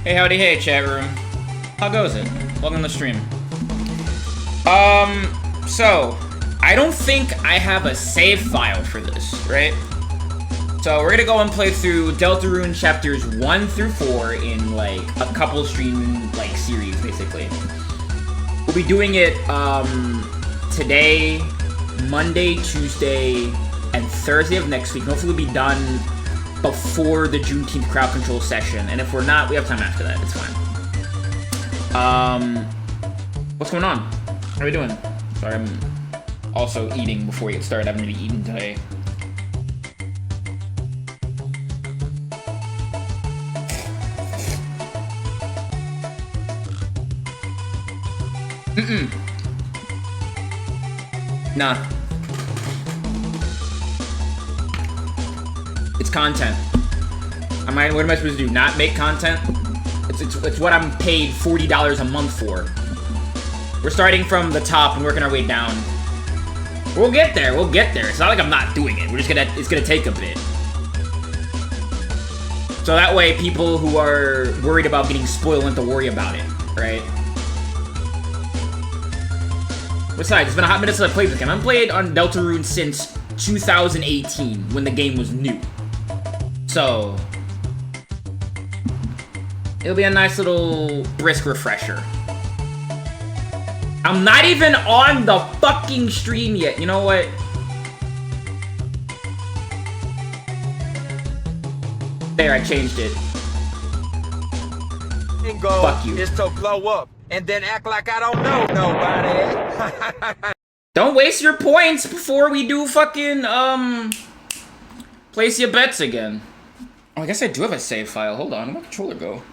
Hey, howdy, hey, chat room. How goes it? Welcome to the stream. So, I don't think I have a save file for this, right? So, we're gonna go and play through Deltarune chapters 1 through 4 in, like, a couple stream, like, series, basically. We'll be doing it, today, Monday, Tuesday, and Thursday of next week. Hopefully we'll be done before the Juneteenth crowd control session, and if we're not, we have time after that. It's fine. What's going on? How are we doing? Sorry, I'm also eating before we get started. I'm gonna be eating today. Nah. It's content. What am I supposed to do? Not make content? It's what I'm paid $40 a month for. We're starting from the top and working our way down. We'll get there. We'll get there. It's not like I'm not doing it. It's gonna take a bit. So that way, people who are worried about getting spoiled don't have to worry about it, right? Besides, it's been a hot minute since I played this game. I haven't played on Deltarune since 2018, when the game was new. So, it'll be a nice little brisk refresher. I'm not even on the fucking stream yet. You know what? There, I changed it. Fuck you. Is to blow up and then act like I don't know nobody. Don't waste your points before we do fucking, place your bets again. Oh, I guess I do have a save file. Hold on, where'd my controller go?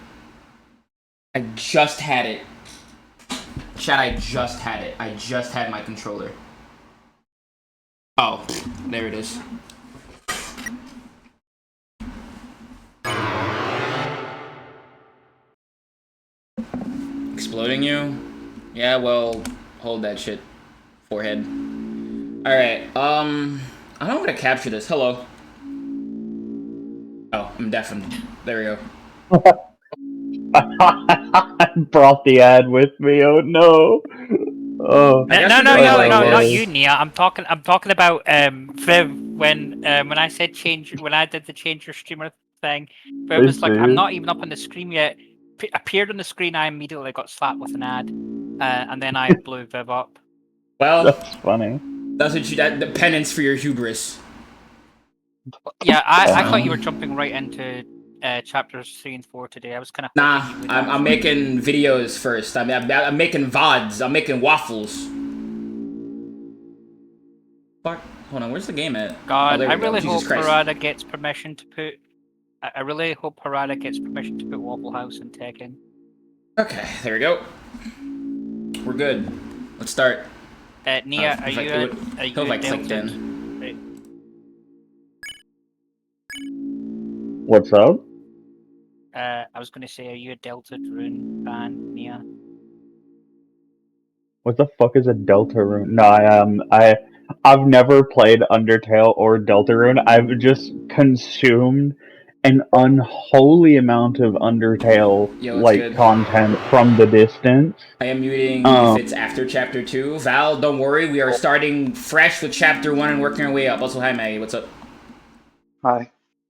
I just had it. Chat, I just had it. I just had my controller. Oh, there it is. Exploding you? Yeah, well, hold that shit. Forehead. Alright, I don't know how to capture this. Hello. Oh, I'm deafened. There we go. I brought the ad with me. Oh no! Oh. No, not you, Nia. I'm talking about Viv. When I said when I did the change your streamer thing, Viv was like, "I'm not even up on the screen yet." Appeared on the screen, I immediately got slapped with an ad, and then I blew Viv up. Well, that's funny. That's what the penance for your hubris. Yeah, I thought you were jumping right into chapters 3 and 4 today. I was kind of I'm making videos first. I'm making VODs. I'm making waffles. Fuck. Hold on. Where's the game at? God, oh, I really hope Harada gets permission to put. I really hope Harada gets permission to put Waffle House in Tekken. Okay, there we go. We're good. Let's start. Nia, are you clicked in. Right. What's up? I was going to say, are you a Deltarune fan, Nia? What the fuck is a Deltarune? No, I've never played Undertale or Deltarune. I've just consumed an unholy amount of Undertale content from the distance. I am muting if it's after chapter 2. Val, don't worry, we are starting fresh with chapter 1 and working our way up. Also, hi Maggie, what's up? Hi.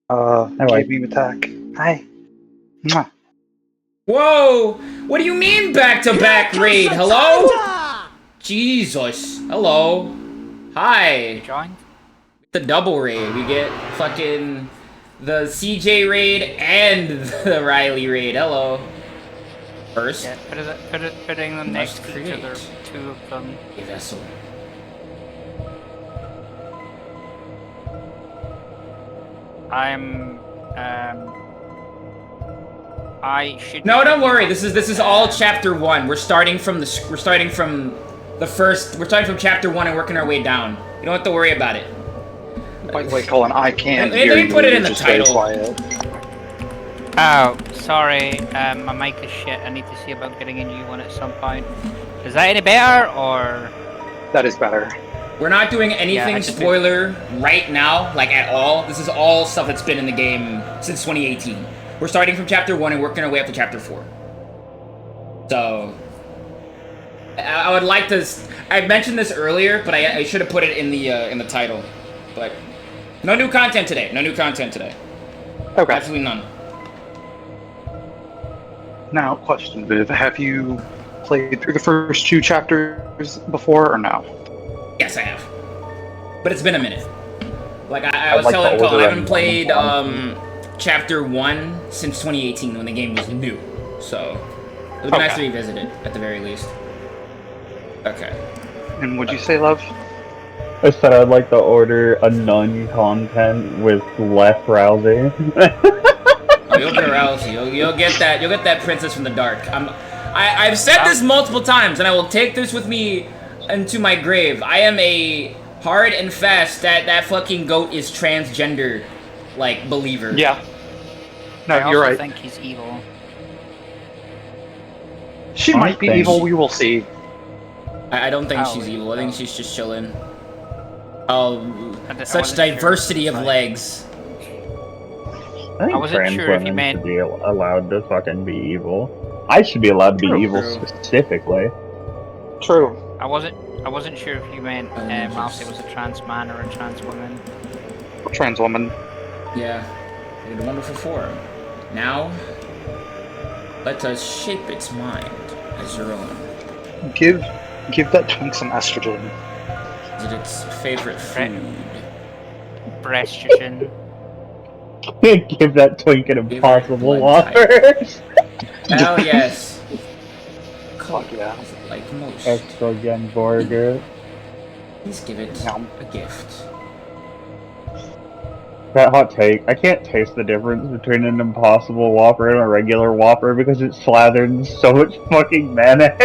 Gave me attack. Hi. Mwah. Whoa! What do you mean back-to-back raid? Hello? Jesus. Hello. Hi. You joined? The double raid. We get fucking the CJ raid and the Riley raid. Hello. First. Yeah, putting them next to each other, two of them. A vessel. I should. No, don't worry. This is all chapter 1. We're starting from chapter 1 and working our way down. You don't have to worry about it. Wait, Colin, I can't hear you. Let me put it in the title. Oh, sorry. My mic is shit. I need to see about getting a new one at some point. Is that any better, or? That is better. We're not doing anything spoiler right now, like at all. This is all stuff that's been in the game since 2018. We're starting from chapter 1 and working our way up to chapter 4. So, I would like to. I mentioned this earlier, but I should have put it in the title. But no new content today. No new content today. Okay. Absolutely none. Now, question, Viv. Have you played through the first 2 chapters before or no? Yes, I have. But it's been a minute. Like I I'd was like to telling Cole, I order haven't a played one. chapter 1 since 2018 when the game was new. So it would be nice to revisit it at the very least. Okay. And would you say, love? I said I'd like to order a nun content with less Rousey. Oh, you'll get Rousey. You'll get that. You'll get that princess from the dark. I've said this multiple times, and I will take this with me into my grave. I am a hard and fast that fucking goat is transgender, like, believer. Yeah. No, I you're also right. think he's evil. She might be evil. We will see. I don't think Oh, she's evil. I think oh. she's just chilling. Oh, I such wasn't sure. diversity of Right. legs. I think wasn't trans sure if you women meant- should be allowed to fucking be evil. I should be allowed to be True. evil True. specifically. True. I wasn't sure if you meant just- Ralphie was a trans man or a trans woman. Trans woman. Yeah, you did a wonderful form. Now, let us shape its mind as your own. Give that twink some estrogen. Is it its favorite food? Breastrogen. Give that twink an Favorite impossible blood offer. Hell yes. Fuck yeah. Is it like most? Estrogen burger. Please give it Yum. a gift. That hot take. I can't taste the difference between an impossible Whopper and a regular Whopper because it's slathered in so much fucking mayonnaise.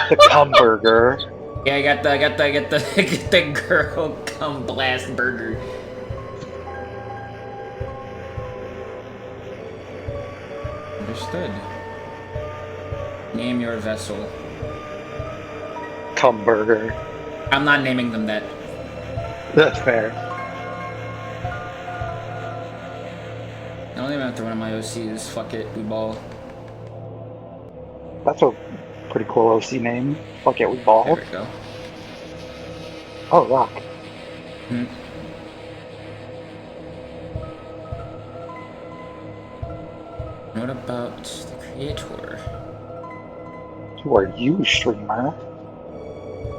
The cum burger. Yeah, I got the girl cum blast burger. Understood. Name your vessel. Cum burger. I'm not naming them that. That's fair. The only amount throwing in my OC is fuck it, we ball. That's a pretty cool OC name. Fuck yeah, we There ball. we go. Oh, rock. What about the creator? Who are you, streamer?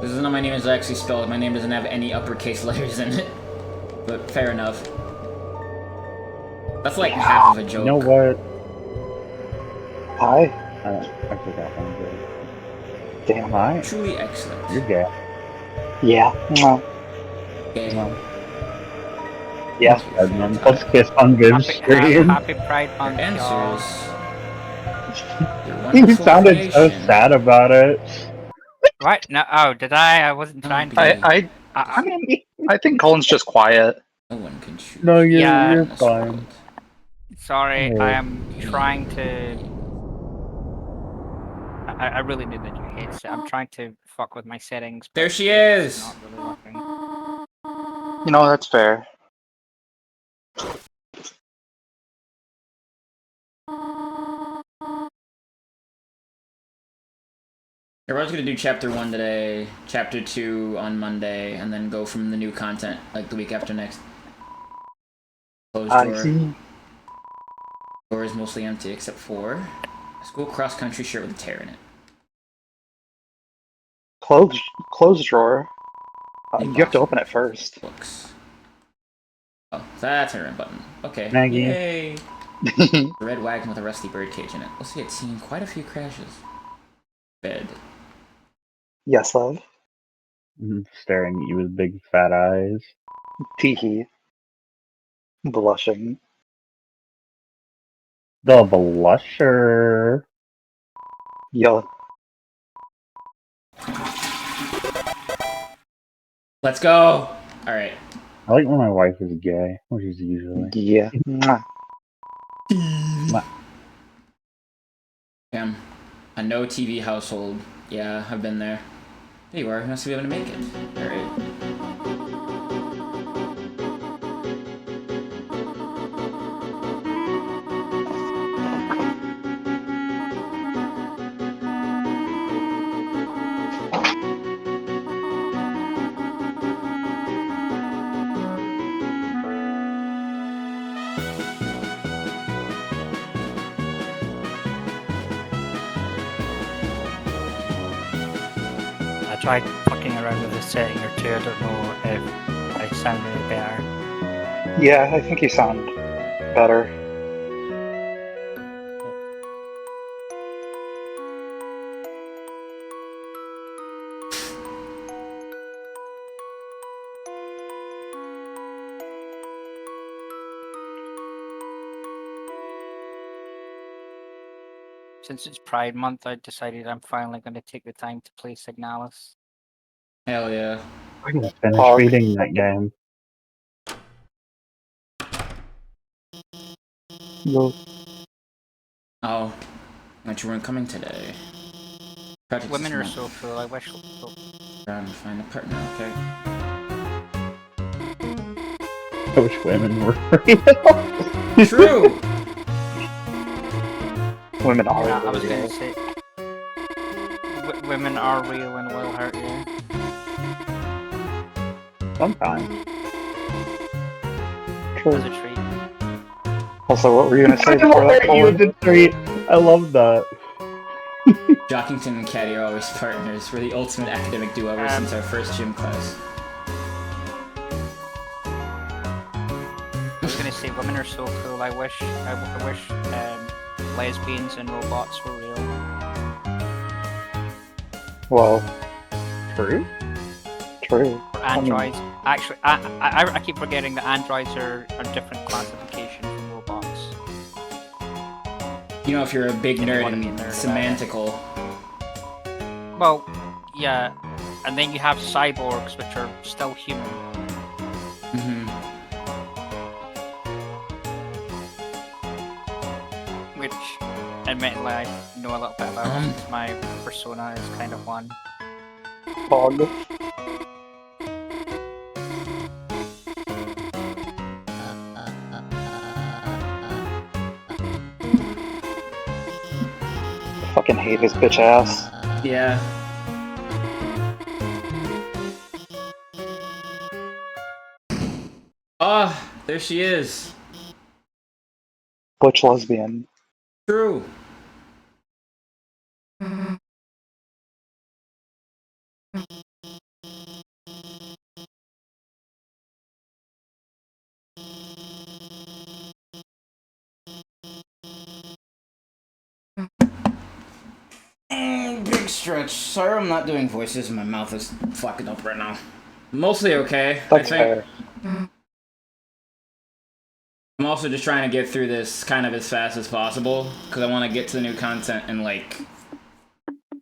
This isn't how my name is actually spelled. My name doesn't have any uppercase letters in it. But fair enough. That's like half of a joke. You know what? Hi. I forgot one joke. Damn. Hi. Truly excellent. You're gay. Yeah. Mwah. Okay. Yeah. Edmund, let's kiss on good stream. Happy Pride Month, y'all. Answers. You sounded so sad about it. What? No. Oh, did I? I wasn't trying to. I mean, I think Colin's just quiet. No one can choose. No, you're, Yeah. you're in this fine. world. Sorry, Oh. I am trying to. I really need the new headset. I'm trying to fuck with my settings. but There she it's is. not really working. You know, that's fair. Everyone's gonna do chapter 1 today, chapter 2 on Monday, and then go from the new content like the week after next. Closed I door. see. Door is mostly empty except for a school cross-country shirt with a tear in it. Close drawer. You have to open it first. Books. Oh, that's a red button. Okay. Maggie. Yay! A red wagon with a rusty birdcage in it. Let's see, it's seen quite a few crashes. Bed. Yes, love. Staring at you with big fat eyes. Teehee. Blushing. The blusher. Yeah. Let's go! Alright. I like when my wife is gay, which is usually. Yeah. Mwah. Damn. A no TV household. Yeah, I've been there. There you are. You must be able to make it. Alright. tried fucking around with a setting or two. I don't know if I sound any better. Yeah, I think you sound better. Since it's Pride Month, I decided I'm finally going to take the time to play Signalis. Hell yeah. I just finished Pog. reading that game. No. Oh, but you weren't coming today. Project Women this are month. so cool. I wish. Trying to find a partner. Okay. I wish women were real. True. Women are Yeah, I was real. going to say. Women are real and will hurt you. Sometimes. As True. a treat. Also, what were you gonna say I before that, you Colin? the treat. I love that. Jockington and Caddy are always partners. We're the ultimate academic duo ever since our first gym class. I was going to say women are so cool. I wish lesbians and robots were real. Well, True? true. Or androids. Actually, I keep forgetting that androids are a different classification from robots. You know, if you're a big If you nerd wanna and be a nerd about semantical. Well, yeah, and then you have cyborgs, which are still human. Mm-hmm. Which, admittedly, I know a little bit about since my persona is kind of one. Pog. I fucking hate his bitch ass. Yeah. Ah, there she is. Butch lesbian. True. Big stretch. Sorry I'm not doing voices. My mouth is fucking up right now. Mostly okay, That's I think. fair. I'm also just trying to get through this kind of as fast as possible because I want to get to the new content in like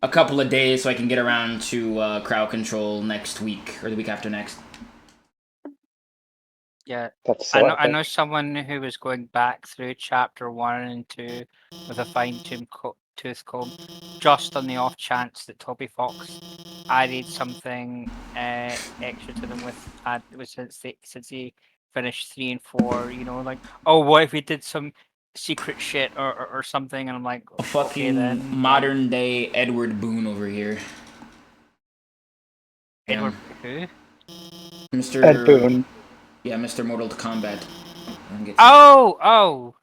a couple of days so I can get around to crowd control next week or the week after next. Yeah, That's I know someone who was going back through chapter 1 and 2 with a fine-tooth comb, just on the off chance that Toby Fox added something extra to them since he finished 3 and 4. You know, like, oh, what if we did some secret shit or something? And I'm like, A fucking okay then. modern day Edward Boone over here. Edward who? Mr. Ed Boon. Yeah, Mr. Mortal Kombat. Oh!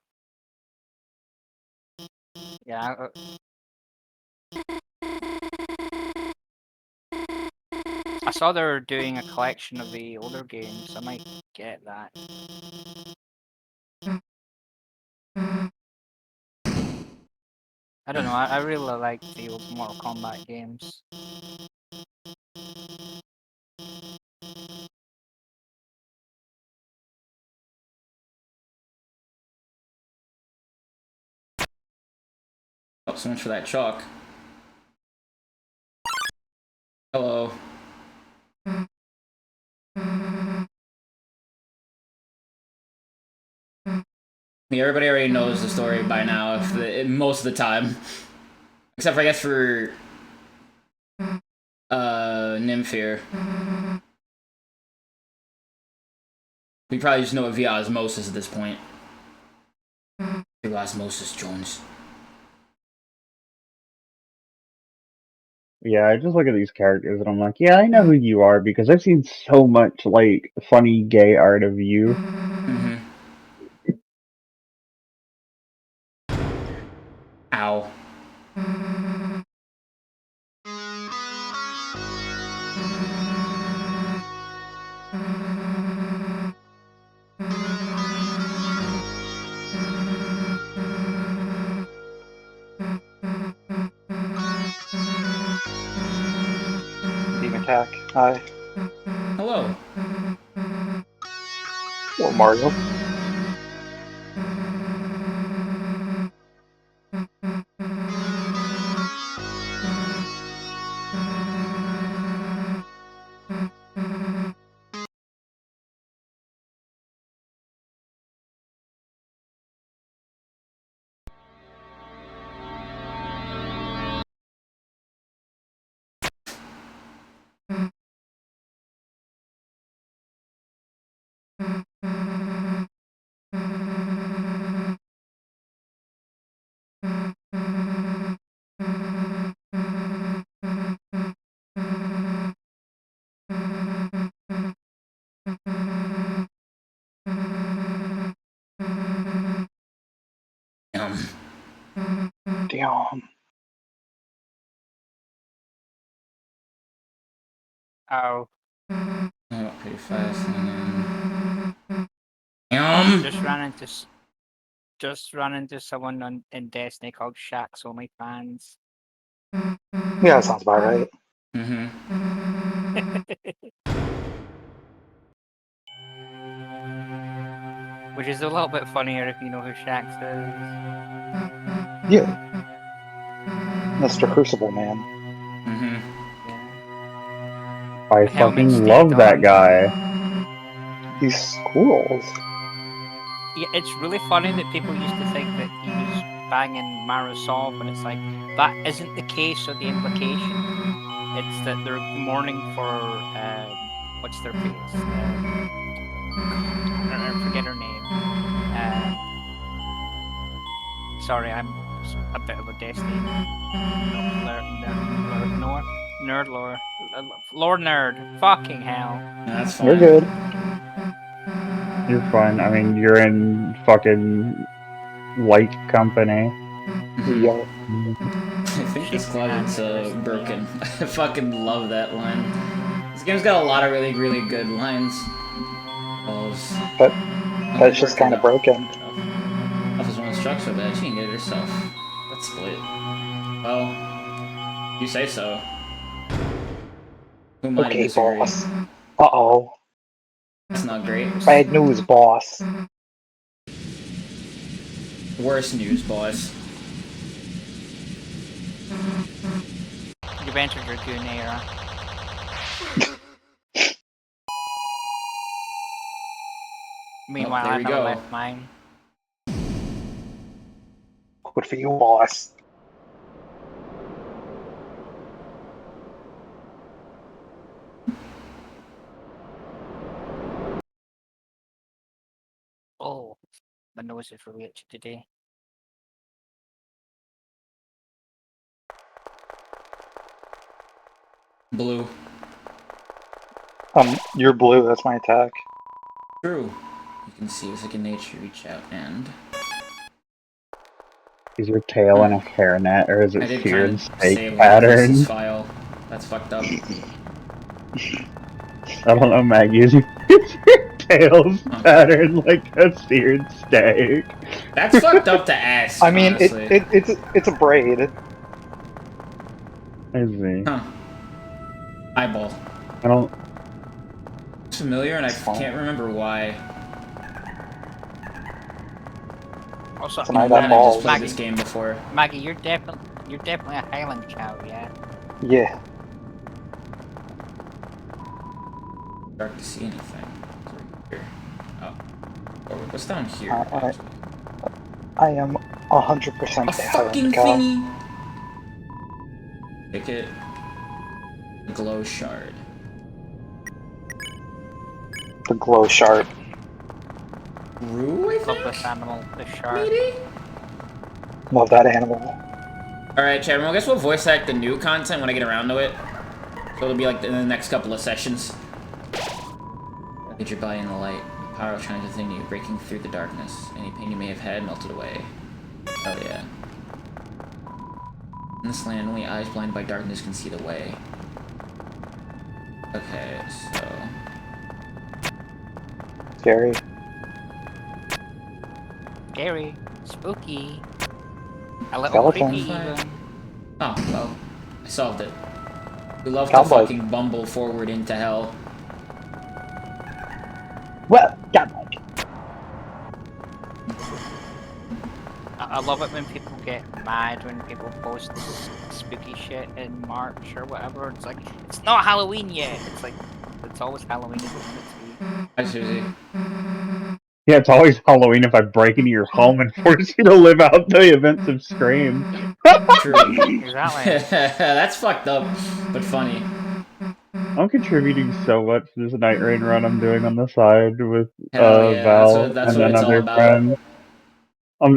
Yeah. I saw they were doing a collection of the older games. I might get that. I don't know. I really like the old Mortal Kombat games. Oh, so much for that chalk. Hello. Yeah, everybody already knows the story by now, most of the time. Except for, I guess, for Nymphere. We probably just know it via osmosis at this point. Through osmosis, Jones. Yeah, I just look at these characters and I'm like, yeah, I know who you are because I've seen so much, like, funny gay art of you. Mm-hmm. Ow. attack. Hi. Hello. Hello, Mario. Damn. Oh, Oh, pretty fast. just ran into someone in Destiny called Shaq's Only Fans. Yeah, that sounds about right. Mm-hmm. Which is a little bit funnier if you know who Shax is. Yeah. Mr. Crucible Man. Mm-hmm. Yeah. I Helmet fucking stayed love that on. guy. These squirrels. Yeah, it's really funny that people used to think that he was banging Marasov, and it's like that isn't the case or the implication. It's that they're mourning for what's their face? I forget her name. Sorry, I'm a bit of a Destiny nerd lore nerd. Fucking hell. No, that's fine. You're good. You're fine. I mean, you're in fucking light company. Mhm. Yeah. I think this Shake your hand, closet's Nicholas. broken. I fucking love that line. This game's got a lot of really, really good lines. Balls. But Don't that's work just it kind of up. broken. If it's one struck so bad, she can get it herself. Let's split. Well, you say so. Who am I to Okay, disagree? boss. Uh-oh. That's not great. Bad news, boss. Worst news, boss. You've entered your goon era. Meanwhile, there I've we never go. left mine. Good for you, boss. Oh, my nose is really itchy today. Blue. You're blue. That's my attack. True. You can see it's like in nature reach out and... Is your tail in a hairnet, or is I it did seared kind of snake save pattern? file. That's fucked up. I don't know, Maggie. Is your tail's pattern like a seared steak? That's fucked up to ask, I mean, honestly. it's a braid. I see. Huh. Eyeball. I don't. It's familiar and I fine. can't remember why. Also, It's an You know, eyeball. man, I've just played Maggie. this game before. Maggie, you're definitely a Highland cow, yeah. Yeah. Dark to see anything. Here. Oh. Oh, what's down here? I am 100% A fucking cow. thingy! Pick it. Glow shard. The glow shard. Rue, I Love think? this animal, this shark. Maybe? Love that animal. Alright, chat room, I guess we'll voice act the new content when I get around to it. So it'll be like in the next couple of sessions. Get your body in the light. The power of trying to continue breaking through the darkness. Any pain you may have had melted away. Hell yeah. In this land, only eyes blinded by darkness can see the way. Okay, so... Scary. Scary, spooky, a little Skeleton. creepy even. Oh, well. I solved it. We love to Cowboy. fucking bumble forward into hell. Well, cowboy. I love it when people get mad when people post spooky shit in March or whatever. It's like, it's not Halloween yet. It's like, it's always Halloween if you want it to be. Hi, Susie. Yeah, it's always Halloween if I break into your home and force you to live out the events of Scream. True. Exactly. That's fucked up, but funny. I'm contributing so much to this Night Rain run I'm doing on the side with Hell yeah, Val that's and what it's all another about. friend. I'm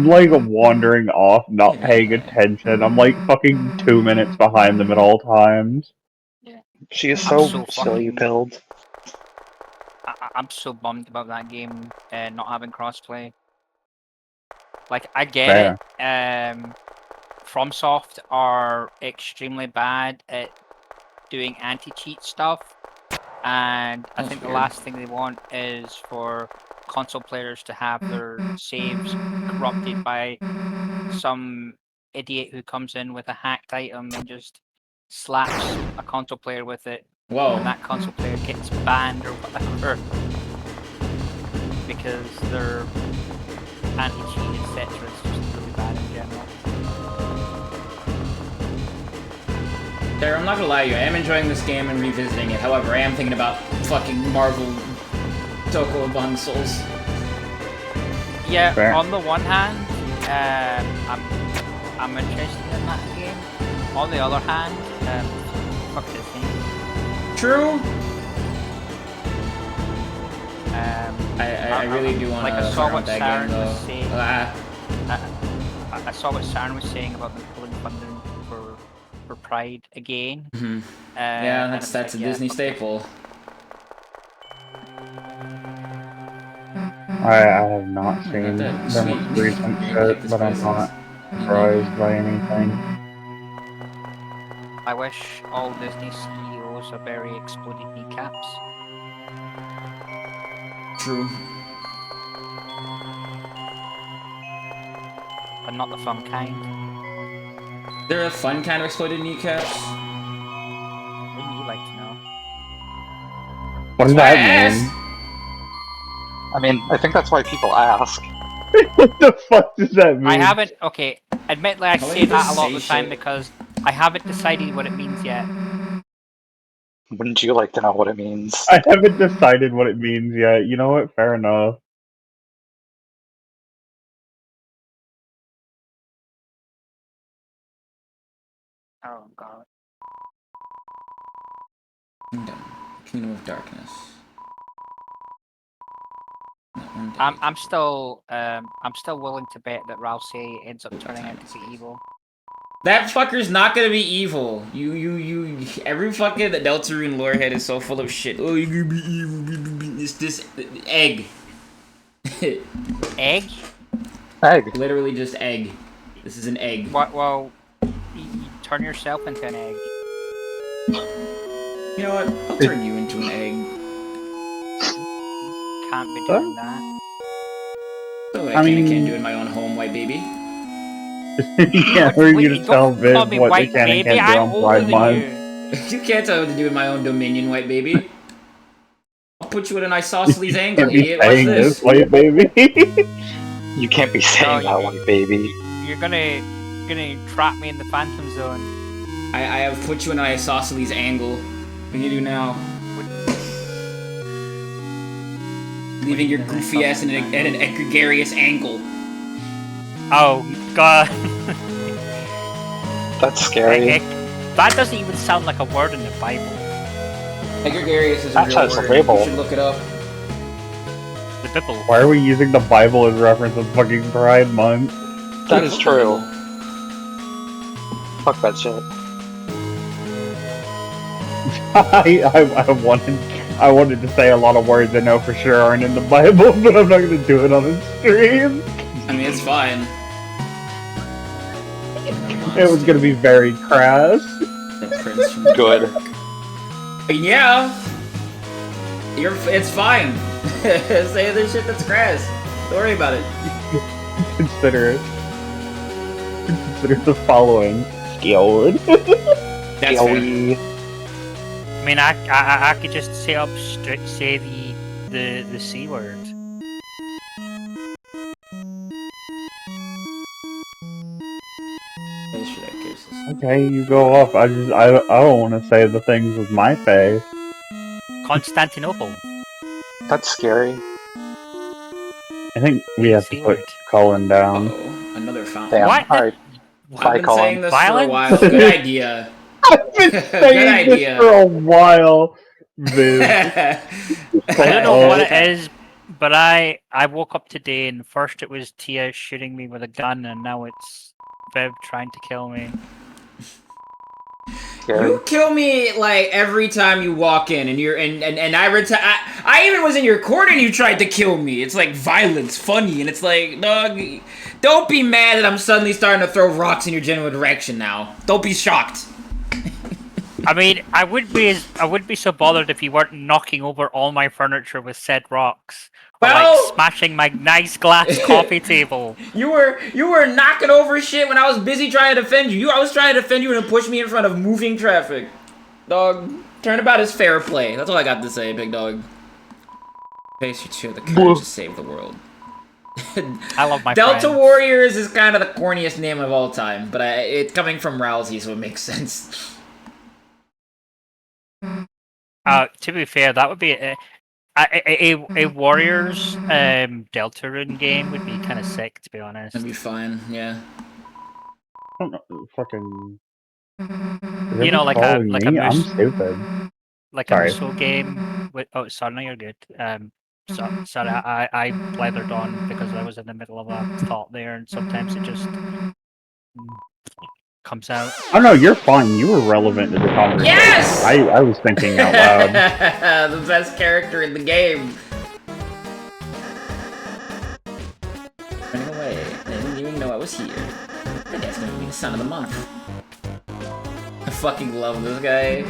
like wandering off, not paying attention. I'm like fucking 2 minutes behind them at all times. She is I'm so so silly fucking- build. I'm so bummed about that game not having crossplay. Like, I get it. FromSoft are extremely bad at doing anti-cheat stuff, and I That's think the weird. last thing they want is for console players to have their saves corrupted by some idiot who comes in with a hacked item and just slaps a console player with it, Whoa. and that console player gets banned or whatever because they're anti-cheat, etc. It's just really bad in general. Sarah, I'm not gonna lie to you, I am enjoying this game and revisiting it. However, I am thinking about fucking Marvel Toko Souls. Yeah, Fair. on the one hand, I'm interested in that game. On the other hand, fuck Disney. True. I I really do want like, to I saw what that Saturn game was though. saying. Ah, I saw what Saturn was saying about them pulling funding for Pride again. mhm. Yeah, Yeah, that's a Disney staple. I have not Oh, seen that the sweet. most recent Like shit, the but I'm spices. not surprised by anything. I wish all Disney CEOs are very exploded kneecaps. True. But not the fun kind. Is there a fun kind of exploded kneecaps? Wouldn't you like to know? What does That's why I that asked. mean? I mean, I think that's why people ask. What the fuck does that mean? I haven't. Okay, admittedly, I How say about you that a just lot of the say time shit? because I haven't decided what it means yet. Wouldn't you like to know what it means? I haven't decided what it means yet. You know what? Fair enough. Oh god. Kingdom of Darkness. I'm still willing to bet that Ralsei ends up turning out to be evil. That fucker's not gonna be evil. You. Every fucking Deltarune lorehead is so full of shit. Oh, you're gonna be evil. It's this egg. Egg? Egg. Literally just egg. This is an egg. What? Well, you turn yourself into an egg. You know what? I'll turn you into an egg. Can't be doing that. So I I mean- can't do in my own home, white baby. Yeah, we're Wait, gonna tell don't call Viv me what they white can and baby. can't do I'm on older Pride than Month. you. You can't tell what to do in my own dominion, white baby. I'll put you at an isosceles angle, Can't be idiot. Watch saying this. this, white baby. You can't be saying No, that, you- white baby. You're gonna trap me in the Phantom Zone. I have put you in an isosceles angle. What do you do now? Leaving your goofy ass in an egregarious angle. Oh god. That's scary. That doesn't even sound like a word in the Bible. Egregarious is a Actually, real it's a word. label. You should look it up. The Bible. Why are we using the Bible as reference of fucking Pride Month? That is true. Fuck that shit. I wanted to say a lot of words I know for sure aren't in the Bible, but I'm not gonna do it on a stream. I mean, it's fine. It was gonna be very crass. The prince from Good. Yeah. It's fine. Say the shit that's grass. Don't worry about it. Consider it. Consider the following. Skilled. That's fair. I mean, I could just say the C word. Okay, you go off. I don't want to say the things with my face. Constantinople. That's scary. I think we have to put Cullen down. Uh-oh, another fountain. Damn. What? Alright. I've been Colin. saying this Violence? for a while. Good idea. I've been Good saying this idea. for a while, Viv. I don't know what it is, but I woke up today and first it was Tia shooting me with a gun, and now it's Viv trying to kill me. You kill me like every time you walk in, and I even was in your corner and you tried to kill me. It's like violence, funny, and it's like, dog, don't be mad that I'm suddenly starting to throw rocks in your general direction now. Don't be shocked. I mean, I would be so bothered if you weren't knocking over all my furniture with said rocks. Or like smashing my nice glass coffee table. You were knocking over shit when I was busy trying to defend you. I was trying to defend you and push me in front of moving traffic. Dog, turnabout is fair play. That's all I got to say, big dog. Face you to the courage to save the world. I love my Delta friends. Warriors is kind of the corniest name of all time, but it's coming from Rousey, so it makes sense. To be fair, that would be a Warriors Deltarune game would be kind of sick, to be honest. That'd be fine, yeah. I don't know, fucking. You know, like a I'm stupid. Like a missile game. With, oh, sorry, no, you're good. Sorry, I blethered on because I was in the middle of a thought there, and sometimes it just comes out. Oh no, you're fine. You were relevant to the conversation. Yes! I was thinking out loud. The best character in the game. Running away. I didn't even know I was here. I guess gonna be the son of the month. I fucking love this guy.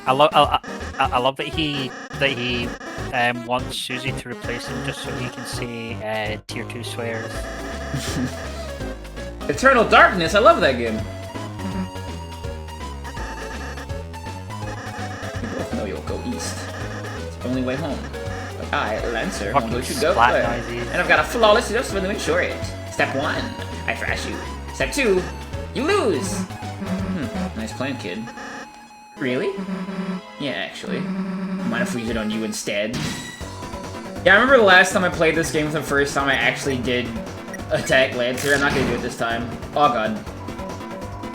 I love that he wants Susie to replace him just so he can say tier 2 swears. Eternal Darkness, I love that game. You both know you'll go east. It's the only way home. But I, Lancer, won't let you go there. And I've got a flawless system to ensure it. Step 1, I thrash you. Step 2, you lose. Nice plan, kid. Really? Yeah, actually. Mind if we hit on you instead? Yeah, I remember the last time I played this game for the first time I actually did attack Lancer. I'm not gonna do it this time. Oh god.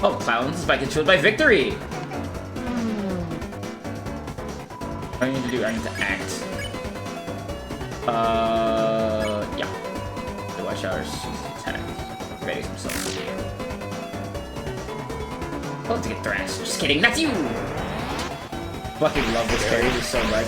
Oh, clowns is by controlled by victory! What do I need to do? I need to act. Yeah. So watch out, she's attacked. Ready himself. Oh, to get thrashed. Just kidding, that's you! Fucking love this character so much.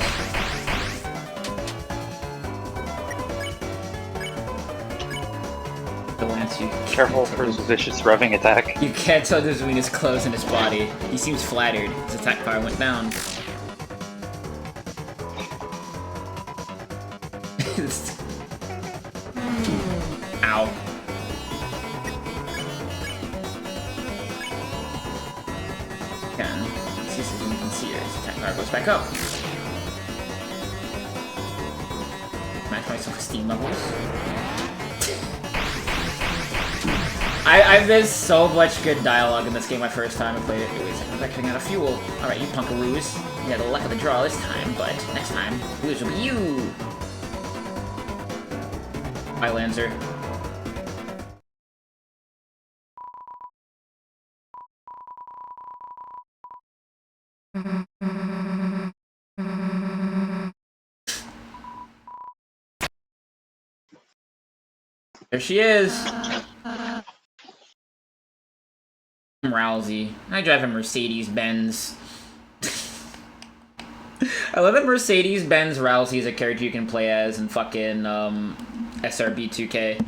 Careful for his vicious revving attack. You can't tell this between his clothes and his body. He seems flattered. His attack power went down. Ow. Let's see if you can see it. His attack power goes back up. Match my self-esteem levels. I missed so much good dialogue in this game my first time I played it. Wait a second, I'm actually out of fuel. Alright, you punkaroos. You had the luck of the draw this time, but next time, lose will be you! Bye, Lancer. There she is! Rousey. I drive a Mercedes-Benz. I love that Mercedes-Benz Rousey is a character you can play as in fucking SRB 2K.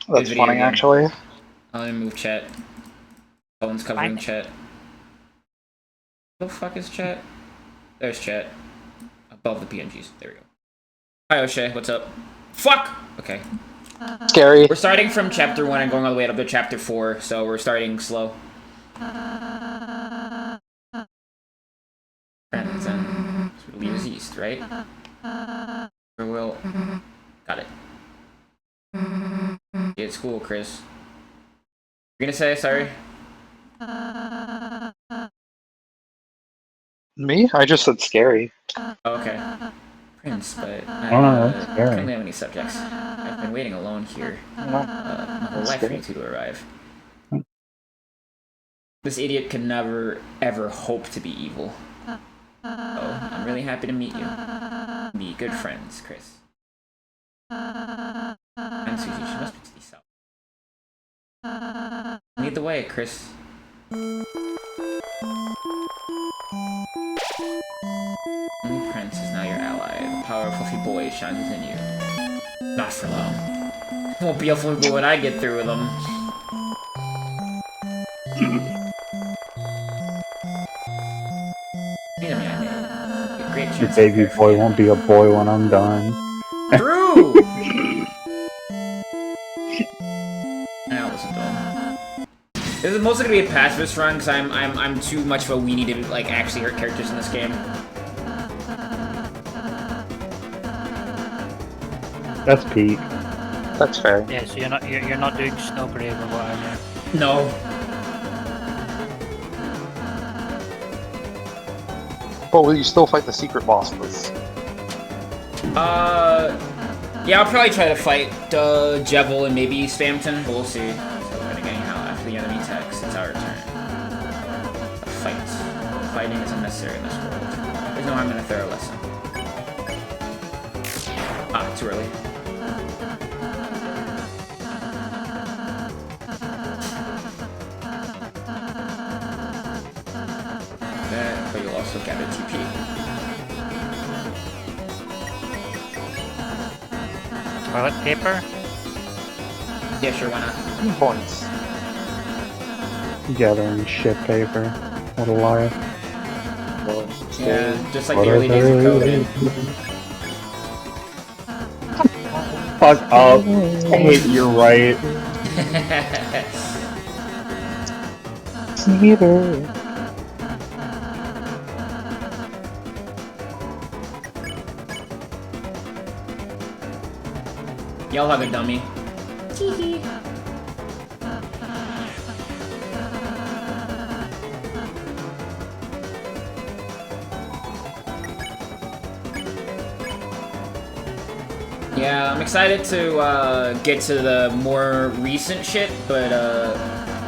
That's funny, actually. Let me move chat. Colin's covering chat. What the fuck is chat? There's chat. Above the PNGs. There we go. Hi, O'Shea. What's up? Fuck! Okay. Scary. We're starting from chapter 1 and going all the way up to chapter 4, so we're starting slow. Friends, and leaves east, right? Or will... Got it. It's cool, Chris. You're gonna say sorry? Me? I just said scary. Oh, okay. Prince, but I that's don't scary. have any subjects. I've been waiting alone here my whole life for you two to arrive. This idiot could never, ever hope to be evil. Oh, I'm really happy to meet you. Be good friends, Chris. And Susie, she must be to the south. Lead the way, Chris. Only Prince is now your ally. The power of Fluffy Boy shines within you. Not for long. Won't be a Fluffy Boy when I get through with him. Wait a minute. A great Your chance baby to prepare boy for won't be a boy when I'm done. True! I'll listen to him. This is mostly gonna be a pacifist run because I'm too much of a weenie to like actually hurt characters in this game. That's peak. That's fair. Yeah, so you're not doing Snowgrave or whatever. No. But will you still fight the secret bosses? Yeah, I'll probably try to fight Jevil and maybe Spamton, but we'll see. So then again, after the enemy attacks, it's our turn. A fight. Fighting is unnecessary in this world. There's no harm in a thorough lesson. Ah, too early. But you'll also gather TP. Toilet paper? Yeah, sure, why not? Points. Gathering shit paper. What a liar. Yeah, just like the early days of COVID. Fuck up. Hey, you're right. Y'all have a dummy. Yeah, I'm excited to get to the more recent shit, but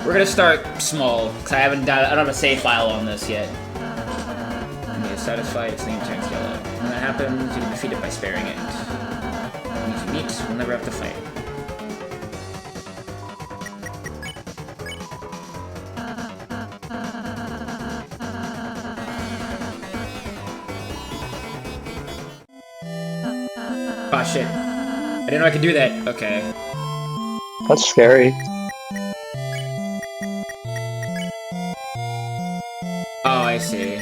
we're gonna start small because I don't have a save file on this yet. When you're satisfied, its name turns yellow. When that happens, you can defeat it by sparing it. When you meet, we'll never have to fight. Ah, shit. I didn't know I could do that. Okay. That's scary. Oh, I see.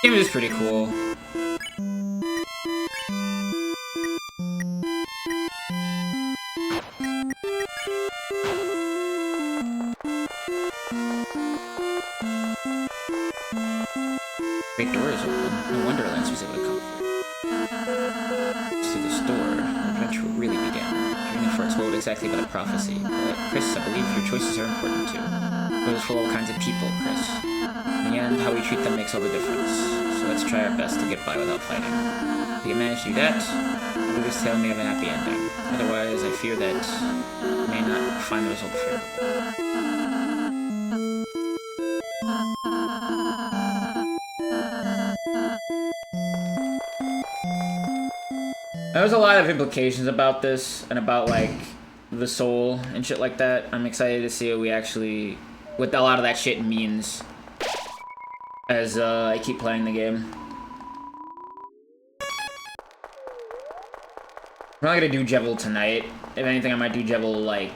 Game is pretty cool. Great door is open. No wonder Lance was able to come through. Through this door, the adventure will really begin. Journey foretold exactly by the prophecy. But Chris, I believe your choices are important too. It was full of all kinds of people, Chris. In the end, how we treat them makes all the difference. So let's try our best to get by without fighting. If we can manage to do that, maybe this tale may have a happy ending. Otherwise, I fear that we may not find the result fair. There's a lot of implications about this and about like the soul and shit like that. I'm excited to see what a lot of that shit means as I keep playing the game. I'm not gonna do Jevil tonight. If anything, I might do Jevil like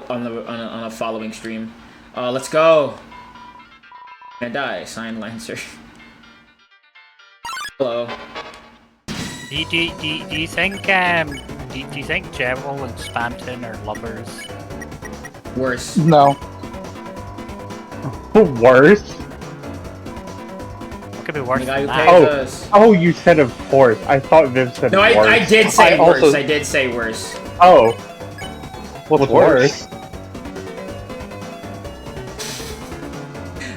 on a following stream. Let's go. I'm gonna die. Signed, Lancer. Hello. Do you think do you think Gerald and Spanton are lovers? Worse. No. Worse? What could be worse The guy than who that? pays Oh. us. Oh, you said of course. I thought Viv said No, worse. I did say I worse. also- I did say worse. Oh. What's worse?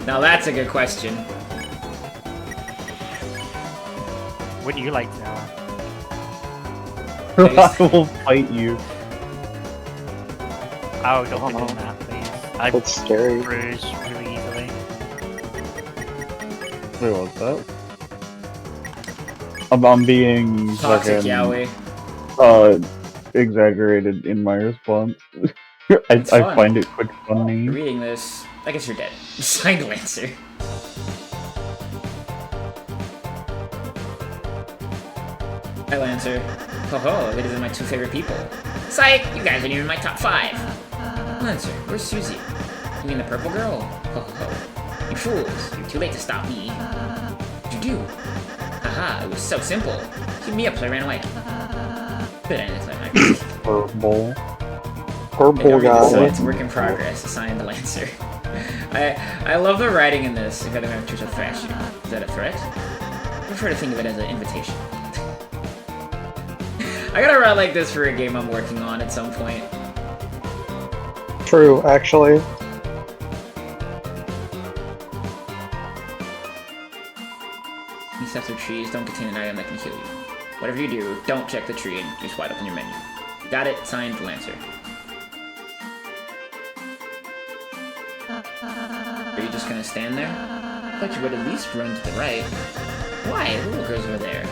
Now that's a good question. Wouldn't you like to know? I will fight you. Oh, don't be doing that, please. I That's scary. bruise really easily. Wait, what's that? I'm being Toxic fucking, yaoi. exaggerated in my response. It's I fun. find it quite funny. Reading this, I guess you're dead. Signed Lancer. Hi, Lancer. Ho ho, these are my two favorite people. Psych, you guys aren't even in my top 5. Lancer, where's Susie? You mean the purple girl? Ho ho ho. You fools, you're too late to stop me. What'd you do? Haha, it was so simple. Keep me up so I ran away. Good anticlimactic. Purple. Purple So guy. it's work in progress, assigned Lancer. I love the writing in this. If other characters will thrash you. Is that a threat? I prefer to think of it as an invitation. I gotta write like this for a game I'm working on at some point. True, actually. These after trees don't contain an item that can heal you. Whatever you do, don't check the tree and just wide open your menu. Got it? Signed, Lancer. Are you just gonna stand there? I thought you would at least run to the right. Why? The little girl's over there.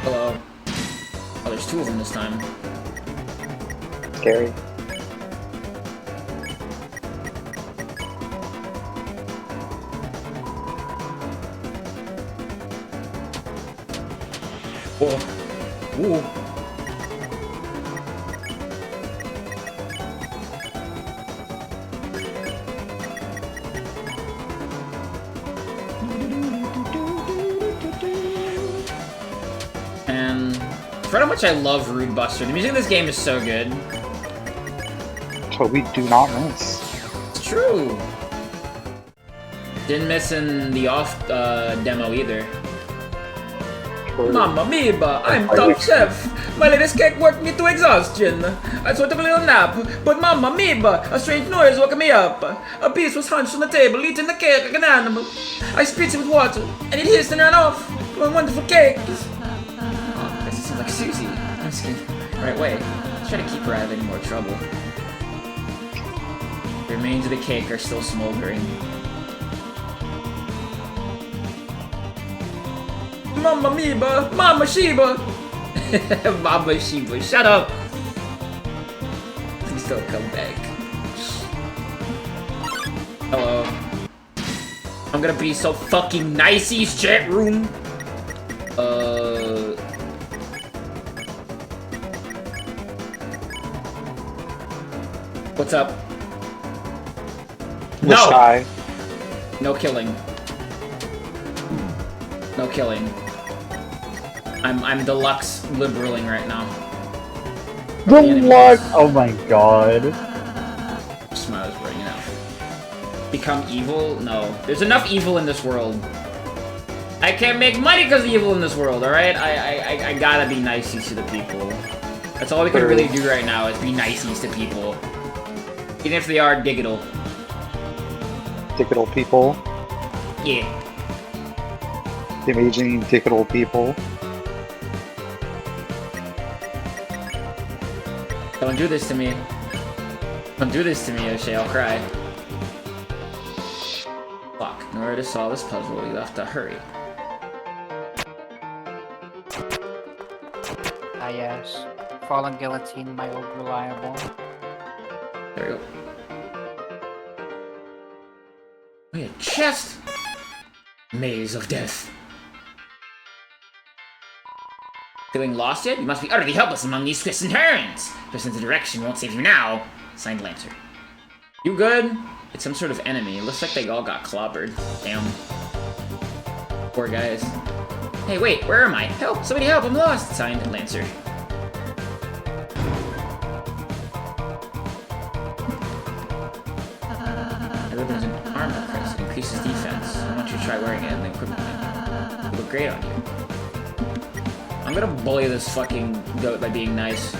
Hello. Oh, there's 2 of them this time. Scary. Whoa. Ooh. And for how much I love Rude Buster, the music in this game is so good. So we do not miss. It's true. Didn't miss in the off demo either. Mamma mia, I'm top chef. My latest cake worked me to exhaustion. I sort of a little nap, but mamma mia, a strange noise woke me up. A piece was hunched on the table, eating the cake like an animal. I spritz it with water, and it hissed and ran off. One wonderful cake. Oh, this sounds like Susie. I'm just kidding. Right way. Let's try to keep her out of any more trouble. The remains of the cake are still smoldering. Mama Miba! Mama Shiba! Mama Shiba, shut up! Please don't come back. Hello. I'm gonna be so fucking nicey's chat room. What's up? The No! sky. No killing. No killing. I'm deluxe liberaling right now. Deluxe! Oh my god. Smiles, bro, you know. Become evil? No. There's enough evil in this world. I can't make money because of evil in this world, alright? I gotta be niceys to the people. That's all we can really do right now, is be niceys to people. Even if they are digital. Digital people. Yeah. Imaging digital people. Don't do this to me. Don't do this to me, O'Shea, I'll cry. Fuck, in order to solve this puzzle, you have to hurry. Ah yes. Fallen guillotine, my old reliable. There we go. Wait, a chest! Maze of death. Feeling lost yet? You must be utterly helpless among these twists and turns! Twist into direction won't save you now. Signed, Lancer. You good? It's some sort of enemy. It looks like they all got clobbered. Damn. Poor guys. Hey, wait, where am I? Help! Somebody help! I'm lost! Signed, Lancer. The ribbon is an armor press. It increases defense. I want you to try wearing it and then equipment. It'll look great on you. I'm gonna bully this fucking goat by being nice.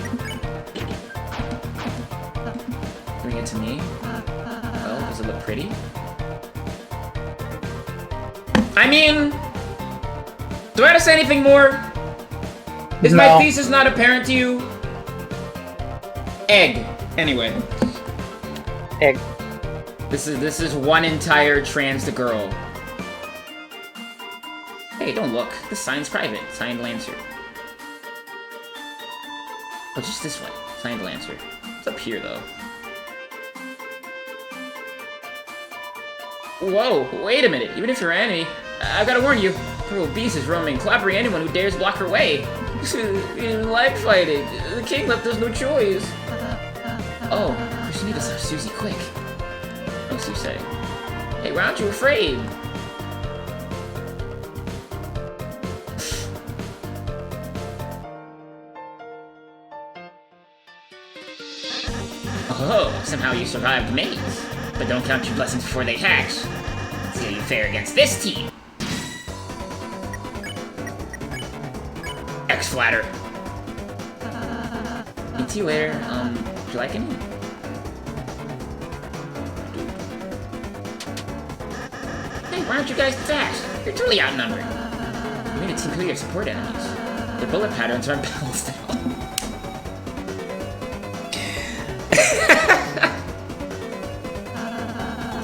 Giving it to me? Well, does it look pretty? I mean... Do I have to say anything more? Is my thesis not apparent to you? Egg. Anyway. Egg. This is one entire trans to girl. Hey, don't look. This sign's private. Signed Lancer. Oh, just this way. Signed Lancer. It's up here, though. Whoa, wait a minute. Even if you're an enemy, I've got to warn you. Cruel beast is roaming, clobbering anyone who dares block her way. Light fighting. The king left us no choice. Oh, we need to stop Susie quick. What's you say? Hey, why aren't you afraid? Oh, somehow you survived maze. But don't count your blessings before they hatch. See how you fare against this team. X-Flatter. See you later. Would you like any? Hey, why aren't you guys fast? You're totally outnumbered. You made a team clear of support enemies. Their bullet patterns aren't balanced at all.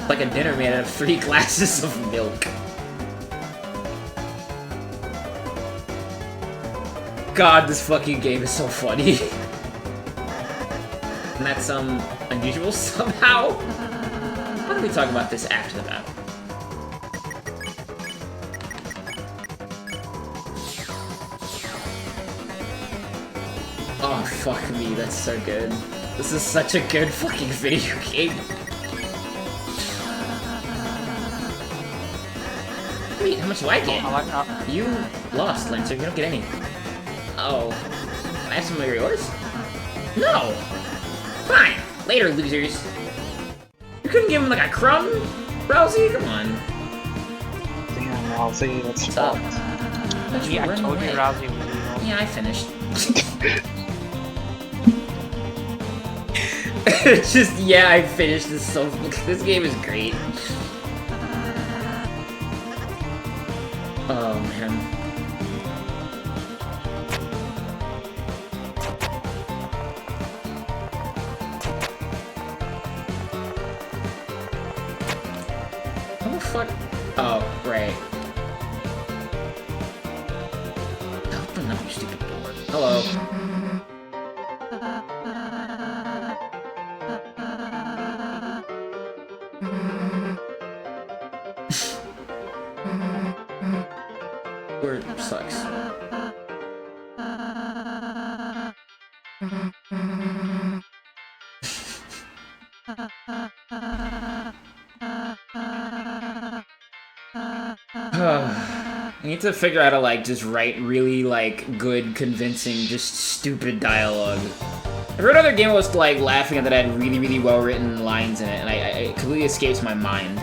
Like a dinner made out of 3 glasses of milk. God, this fucking game is so funny. And that's, unusual somehow? Why don't we talk about this after the battle? Oh, fuck me, that's so good. This is such a good fucking video game. Wait, how much do I get? You lost, Lancer. You don't get any. Oh. Can I have some of yours? No! Fine. Later, losers. You couldn't give him, like, a crumb? Rousey? Come on. Damn, Rousey, that's fucked. Yeah, I told you Rousey was evil. Yeah, I finished. It's just, yeah, I finished this so... This game is great. Oh, man. How the fuck? Oh, right. Open up, you stupid door. Hello. Word sucks. I need to figure out how to, like, just write really, like, good, convincing, just stupid dialogue. I've heard other game was, like, laughing at that had really, really well-written lines in it, and it completely escapes my mind.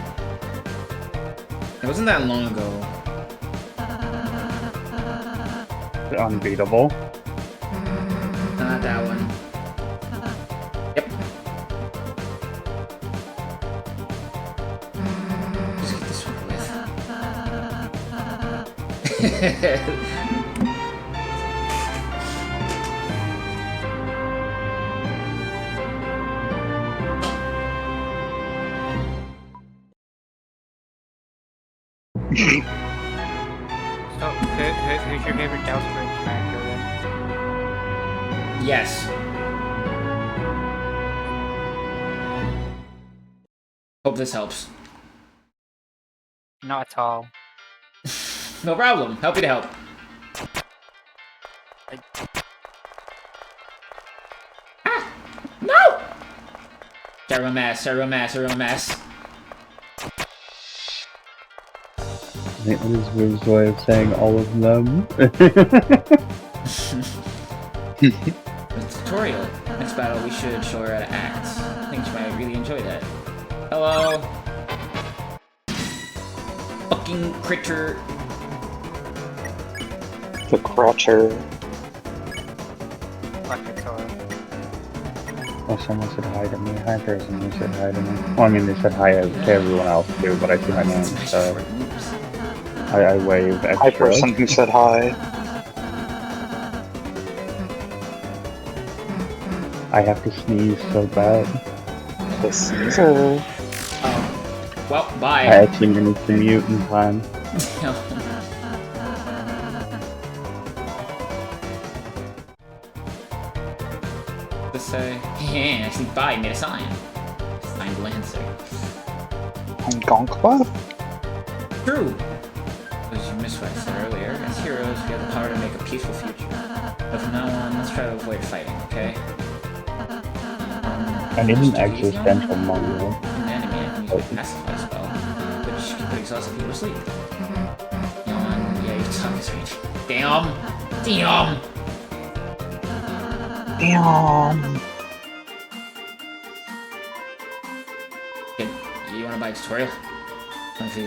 It wasn't that long ago. Unbeatable. Not that one. Yep. Just get this one with. So, who's your favorite Deltarune character then? Yes. Hope this helps. Not at all. No problem. Happy to help. Ah! No! Servo mass, servo mass, servo mass. think that is Will's way of saying all of them. The tutorial. Next battle, we should show her how to act. I think she might really enjoy that. Hello? Fucking critter. The Crutcher. Oh, someone said hi to me. Hi, person. They said hi to me. Well, I mean, they said hi to everyone else too, but I see my name, so I wave extra. Hi, person who said hi. I have to sneeze so bad. The sneezer. Well, I bye. actually managed to mute in time. To say, yeah, actually, bye, made a sign. Signed Lancer. I'm Gonkwa? True! As you missed what I said earlier, as heroes, we have the power to make a peaceful future. But from now on, let's try to avoid fighting, okay? I need an existential moment. An enemy I can use a pacify spell, which can put exhausted people to sleep. Yawn, yeah, your tongue is right. Damn! Damn! Damn. Kid, you wanna buy a tutorial? $20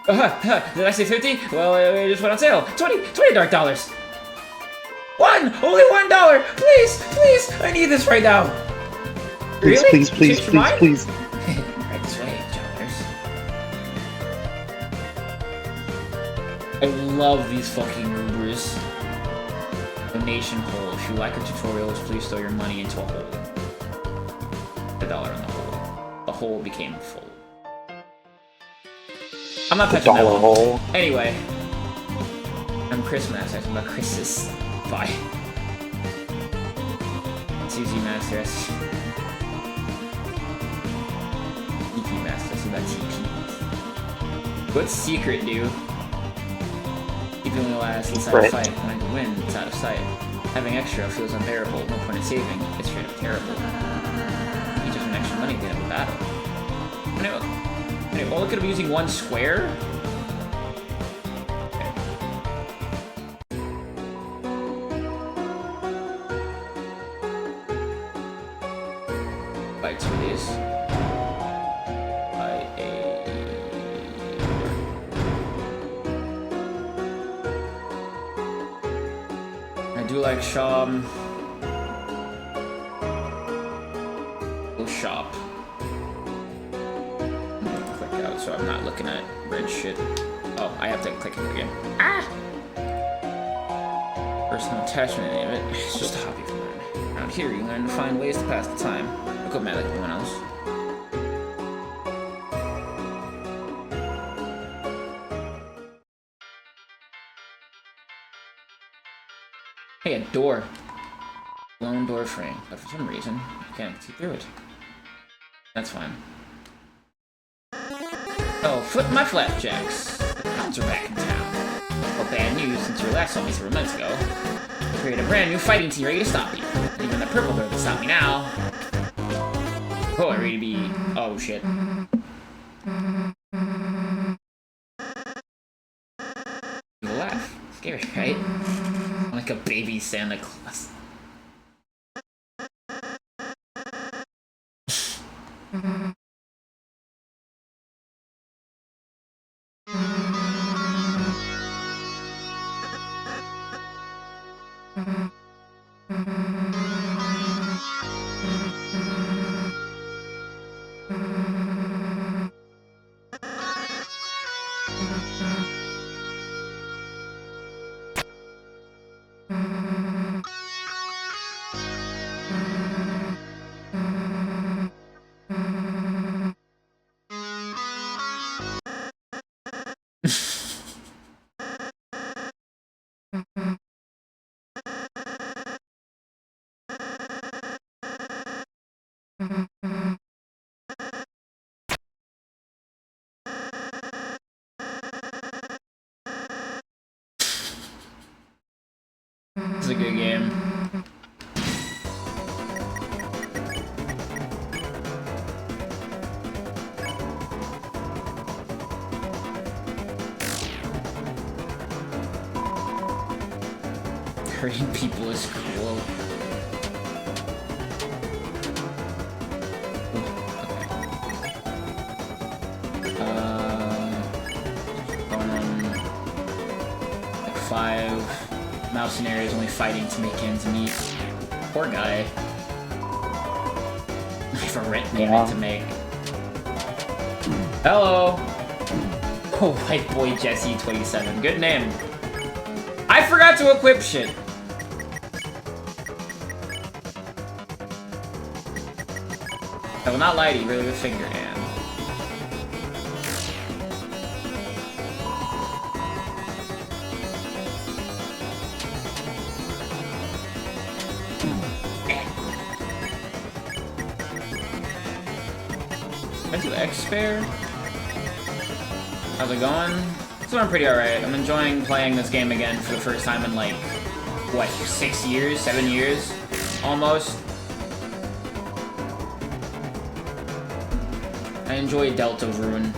$50. Did I say 50? Well, it just went on sale. $20 dark dollars. Only $1. Please, please, I need this right now. Please, Really? please, please, Change your please, mind? please. Right this way, Jobbers. I love these fucking Ubers. Donation hole. If you like our tutorials, please throw your money into a hole. $1 in the hole. The hole became full. I'm not The touching that dollar one. hole. Anyway, I'm Chris Master. I'm about Chris's. Bye. TZ Master. TP Master. I'm about TP. What's secret, dude? Even when the last inside Right. a fight, when I can win, it's out of sight. Having extra feels unbearable. No point in saving. It's straight up terrible. You just earn extra money at the end of a battle. Anyway, well, look at him using one square. Buy 2 of these. Buy a... I do like shop. Go shop. Click out so I'm not looking at red shit. Oh, I have to click it again. Ah! Personal attachment to name it. It's just a hobby of mine. Around here, you learn to find ways to pass the time. Don't go mad like everyone else. Hey, a door. Blown door frame, but for some reason, I can't see through it. That's fine. Oh, flip my flapjacks. The Hounds are back in town. Well, bad news since you were last on me several minutes ago. I created a brand new fighting team ready to stop you. Even the purple girl can stop me now. Oh, I ready to be... Oh, shit. You laugh. Scary, right? Like a baby Santa Claus. This is a good game. Hurting people is cool. Going on like 5 mouse scenarios, only fighting to make ends meet. Poor guy. I have a rent payment to make. Hello! Oh, white boy Jesse 27. Good name. I forgot to equip shit. I will not lie to you, really with finger hand. I do X spare? How's it going? It's going pretty alright. I'm enjoying playing this game again for the first time in like, what, 6 years? 7 years? Almost. I enjoy Deltarune.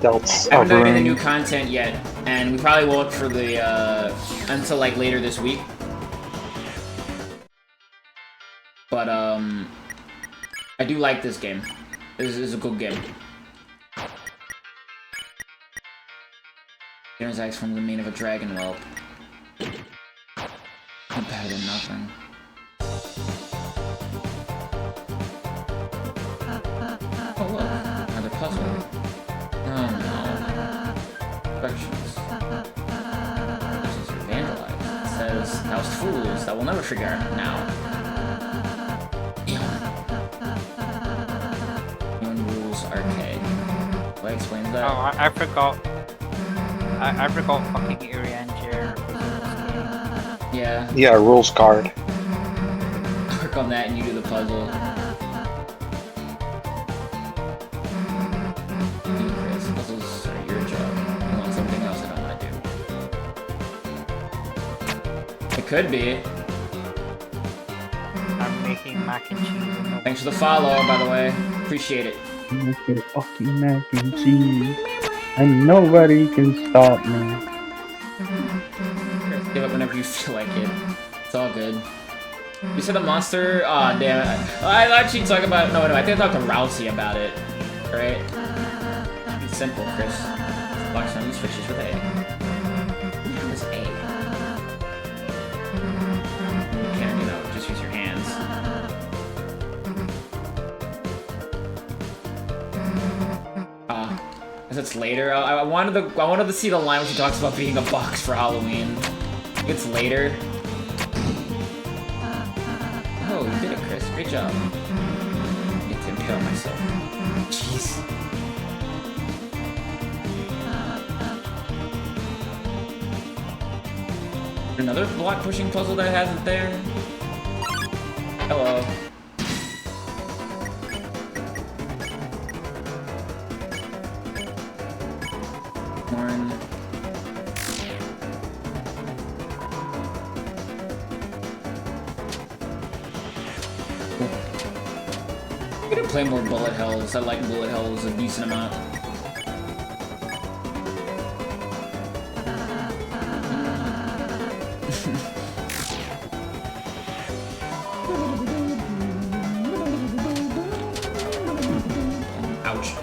I haven't done any new content yet, and we probably won't for the, until like later this week. But, I do like this game. This is a good game. There's X from the mane of a dragon whelp. I'm better than nothing. Oh look, another puzzle. Oh no. Perfections. Perfections are vandalized. It says, "Housed fools that will never figure out now." Rules arcade. What explains that? Oh, I forgot. I forgot fucking Urianger. Yeah. Yeah, rules card. Work on that and you do the puzzle. Chris, puzzles are your job. You want something else I don't want to do. It could be. I'm making mac and cheese. Thanks for the follow, by the way. Appreciate it. Making fucking mac and cheese, and nobody can stop me. Give it whenever you feel like it. It's all good. You said a monster? Aw, damn it. I actually talk about... No, I think I talked to Rousey about it. Right? It's simple, Chris. Box on these switches with A. How is A? You can't, you know, just use your hands. Because it's later. I wanted to see the line when she talks about being a box for Halloween. It's later. Oh, you did it, Chris. Great job. I get to impale myself. Jeez. Another block pushing puzzle that hasn't there? Hello. Horn. I'm gonna play more bullet hells. I like bullet hells a decent amount. Ouch.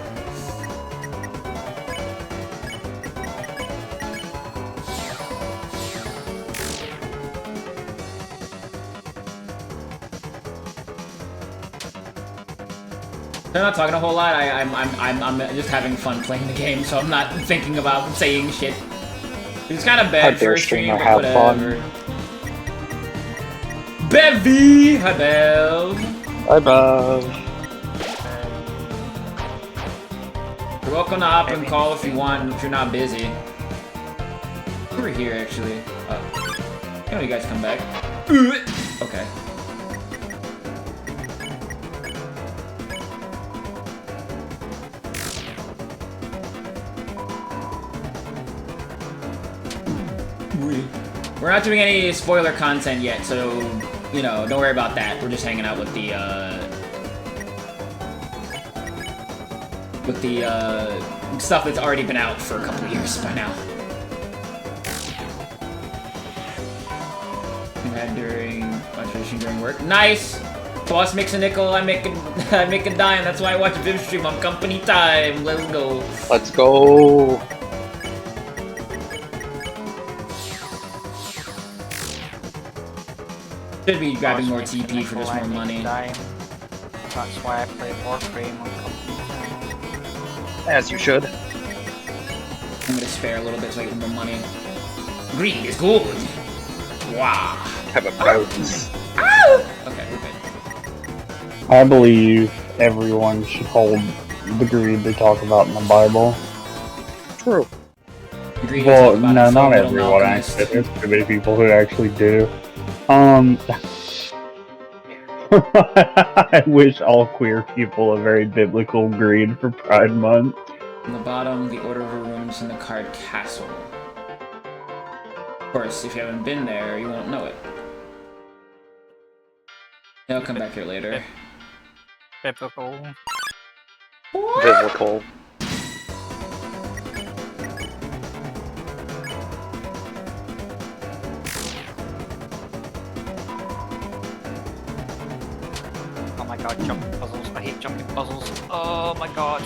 I'm not talking a whole lot. I'm just having fun playing the game, so I'm not thinking about saying shit. It's kind of bad for a stream, but whatever. Bevy! Hi, Bev! Hi, Bev. You're welcome to hop and call if you want, if you're not busy. We're here, actually. I know you guys come back. Okay. We're not doing any spoiler content yet, so, you know, don't worry about that. We're just hanging out with the stuff that's already been out for a couple of years by now. watch fishing during work. Nice! Boss makes a nickel, I make a I make a dime. That's why I watch Viv stream on company time. Let's go. Let's go. Should be grabbing more TP for just more money. That's why I play Warframe on company time. As you should. I'm gonna spare a little bit so I get more money. Greed is good. Wow. Have a bounce. Okay, we're good. I believe everyone should hold the greed they talk about in the Bible. True. Greed Well, is about no, a not little everyone alchemist. actually. There's too many people who actually do. I wish all queer people a very biblical greed for Pride Month. On the bottom, the Order of Runes and the card Castle. Of course, if you haven't been there, you won't know it. I'll come back here later. Biblical. Biblical. Oh my god, jumping puzzles. I hate jumping puzzles. Oh my god.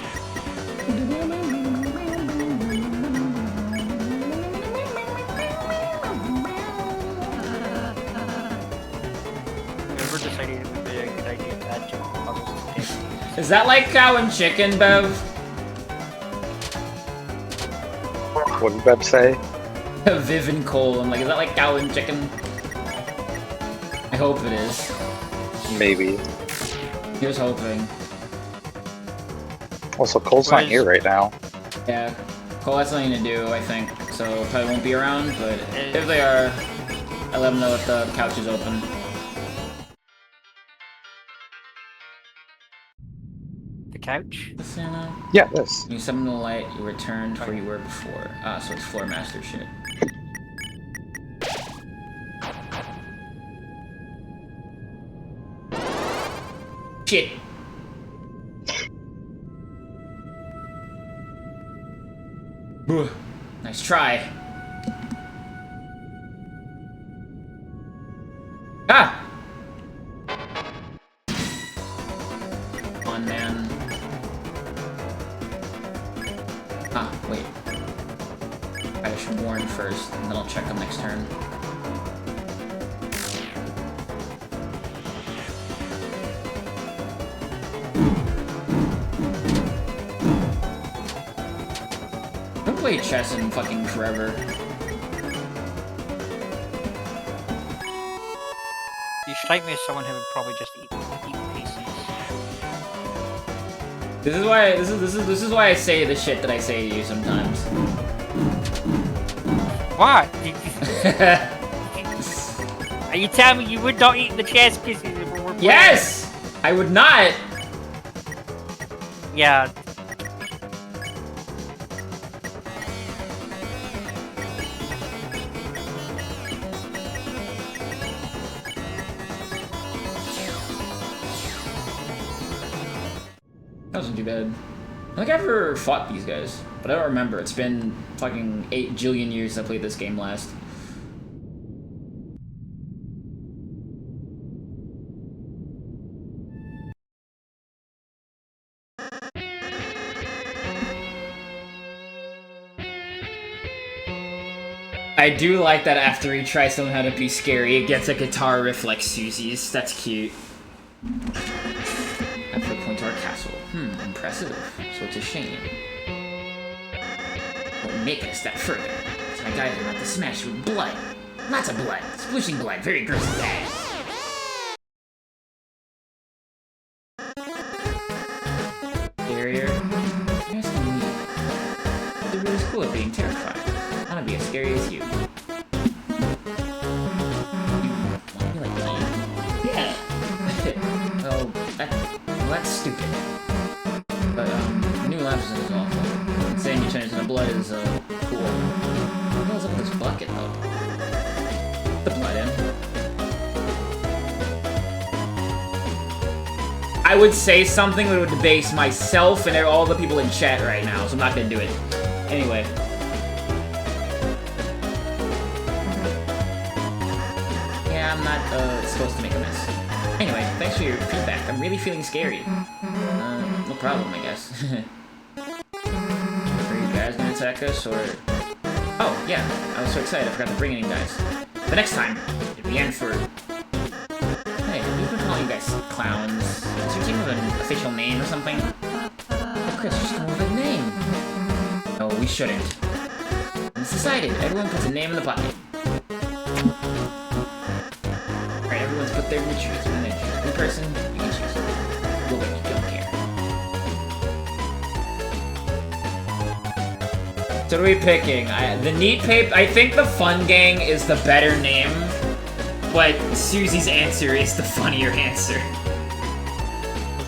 Whoever decided it would be a good idea to add jumping puzzles to games. Is that like cow and chicken, Bev? What did Beb say? Viv and Cole. I'm like, is that like cow and chicken? I hope it is. Maybe. Here's hoping. Also, Cole's not here right now. Yeah. Cole has something to do, I think, so probably won't be around, but if they are, I'll let them know if the couch is open. The couch? Yeah, this. You summon the light, you return to where you were before. Ah, so it's floor master shit. Shit! Boo. Nice try. Ah! Come on, man. Ah, wait. I should warn first, and then I'll check them next turn. I haven't played chess in fucking forever. You strike me as someone who would probably just eat pieces. This is why I say the shit that I say to you sometimes. What? Are you telling me you would not eat the chess pieces if we were playing? Yes! I would not! Yeah. That wasn't too bad. I don't think I've ever fought these guys, but I don't remember. It's been fucking 8 jillion years since I played this game last. I do like that after he tries somehow to be scary, it gets a guitar riff like Susie's. That's cute. After a point to our castle. Impressive. So it's a shame. Won't make it a step further. So my guys are about to smash with blood. Lots of blood. Splooshing blood. Very gross and bad. Scarier. You're asking me. They're really cool at being terrified. I wanna be as scary as you. You wanna be like me? Yeah. Well, that's stupid. But, new life is awful. And saying you turn into blood is, cool. What goes up with this bucket, though? The blood in. I would say something that would debase myself and all the people in chat right now, so I'm not gonna do it. Anyway. Yeah, I'm not supposed to make a mess. Anyway, thanks for your feedback. I'm really feeling scary. No problem, I guess. Are you guys gonna attack us, or... Oh, yeah, I was so excited I forgot to bring in guys. The next time, at the end for... Hey, we've been calling you guys clowns. Does your team have an official name or something? Oh, Chris, just come up with a name. No, we shouldn't. It's decided. Everyone puts a name in the pocket. Alright, everyone's put their choose. We're gonna choose one person, you can choose. We'll wait, you don't care. So what are we picking? The neat paper. I think the fun gang is the better name, but Susie's answer is the funnier answer.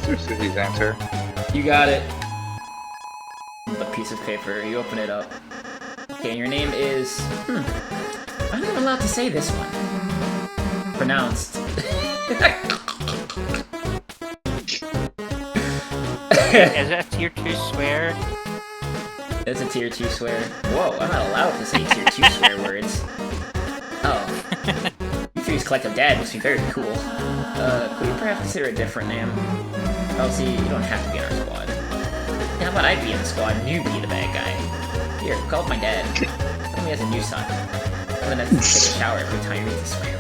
Let's do Susie's answer. You got it. A piece of paper. You open it up. Okay, your name is... I'm not allowed to say this one. Pronounced. Is it a tier 2 swear? It's a tier 2 swear. Whoa, I'm not allowed to say tier 2 swear words. Oh. You three's collective dad must be very cool. Could we perhaps consider a different name? Oh, see, you don't have to be in our squad. Yeah, how about I be in the squad and you be the bad guy? Here, call up my dad. Tell him he has a new son. I'm gonna take a shower every time he reads the swear.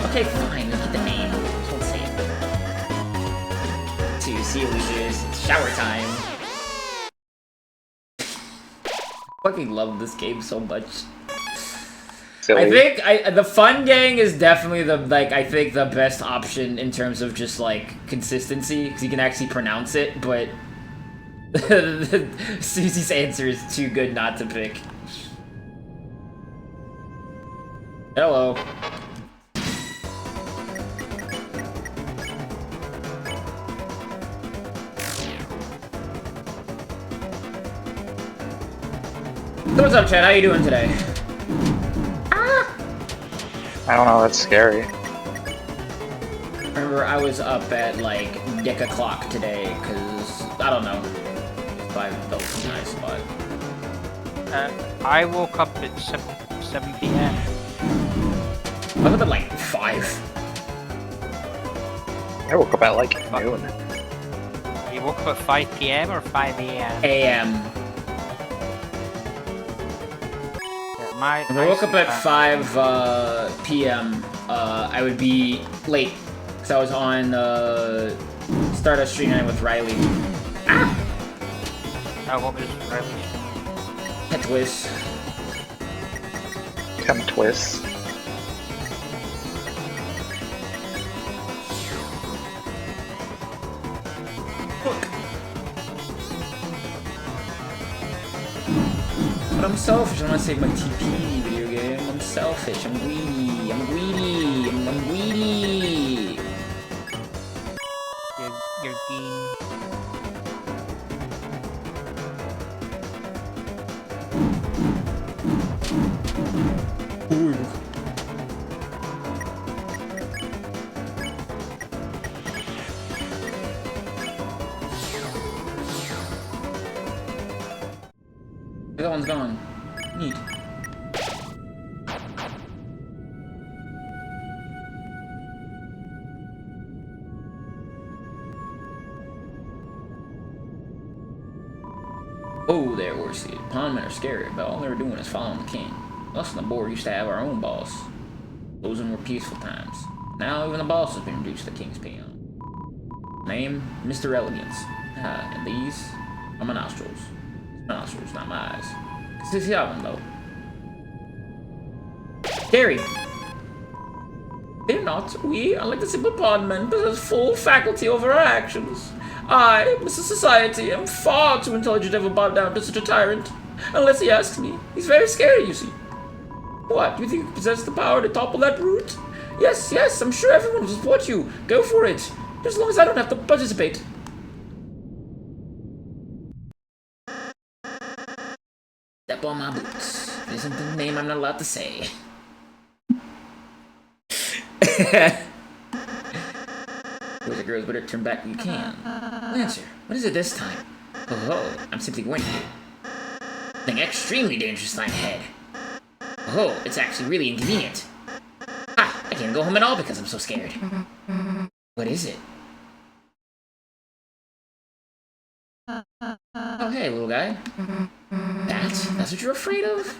Okay, fine, look at the name. Just won't say it. See you losers, it's shower time. I fucking love this game so much. Silly. I think the fun gang is definitely the best option in terms of just like consistency, because you can actually pronounce it, but Susie's answer is too good not to pick. Hello. So what's up, Chad? How you doing today? I don't know, that's scary. Remember, I was up at like dick o'clock today, cause I don't know. I felt nice, but I woke up at 7 p.m. I was up at like 5. I woke up at like noon. You woke up at 5 p.m. or 5 a.m.? a.m. If I woke up at 5 p.m., I would be late, because I was on Stardust Stream Night with Riley. Ah! Oh, what was Riley? Pet Twist. Come twist. But I'm selfish, I want to save my TP video game. I'm selfish, I'm greedy, I'm greedy, I'm greedy. You're green. The other one's gone. Neat. Oh there, Horsey. Pondmen are scary, but all they were doing is following the king. Us and the board used to have our own boss. Those were peaceful times. Now even the boss has been reduced to the king's peon. Name, Mr. Elegance. And these are my nostrils. My nostrils, not my eyes. This is the other one, though. Gary! Fear not, we, unlike the simple bondmen, possess full faculty over our actions. I, Mr. Society, am far too intelligent to ever bow down to such a tyrant. Unless he asks me. He's very scary, you see. What, do you think you possess the power to topple that brute? Yes, yes, I'm sure everyone will support you. Go for it. Just as long as I don't have to participate. Step on my boots. There's something name I'm not allowed to say. Boys and girls, better turn back when you can. Lancer, what is it this time? Oh, I'm simply warning you. Something extremely dangerous lying ahead. Oh, it's actually really inconvenient. Ha! can't go home at all because I'm so scared. What is it? Oh, hey, little guy. That's what you're afraid of?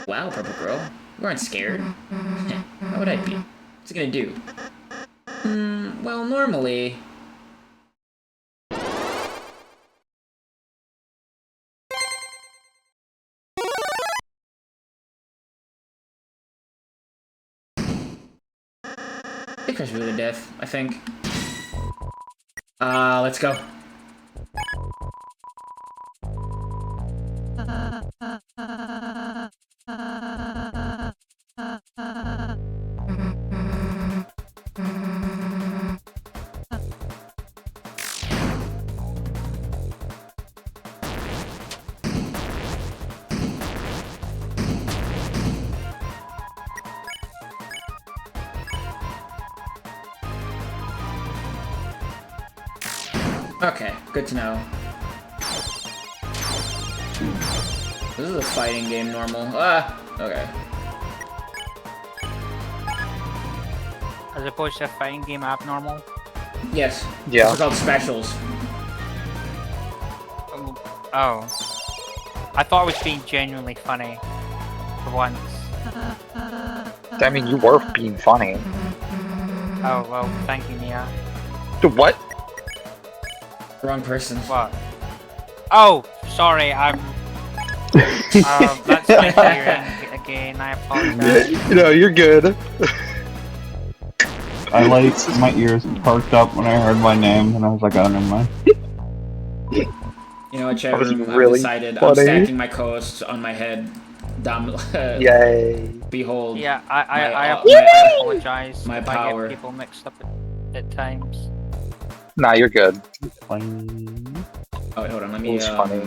Wow, purple girl. You aren't scared. Why would I be? What's it gonna do? Well, normally... It crushed me to death, I think. Let's go. Okay, good to know. This is a fighting game normal. Okay. As opposed to a fighting game abnormal. Yes. Yeah. Those are called specials. Oh. I thought it was being genuinely funny. For once. I mean, you were being funny. Oh, well, thank you, Nia. What? Wrong person. What? Oh, sorry, I'm... that's my hearing again, I apologize. No, you're good. I like my ears perked up when I heard my name, and I was like, oh, never mind. You know what, chat That was room? I've really decided I'm funny. stacking my co-hosts on my head. Yay. Behold. Yeah, My- I my- apologize my if I power. get people mixed up at times. Nah, you're good. Fine. Oh, wait, hold on, let It me, was funny.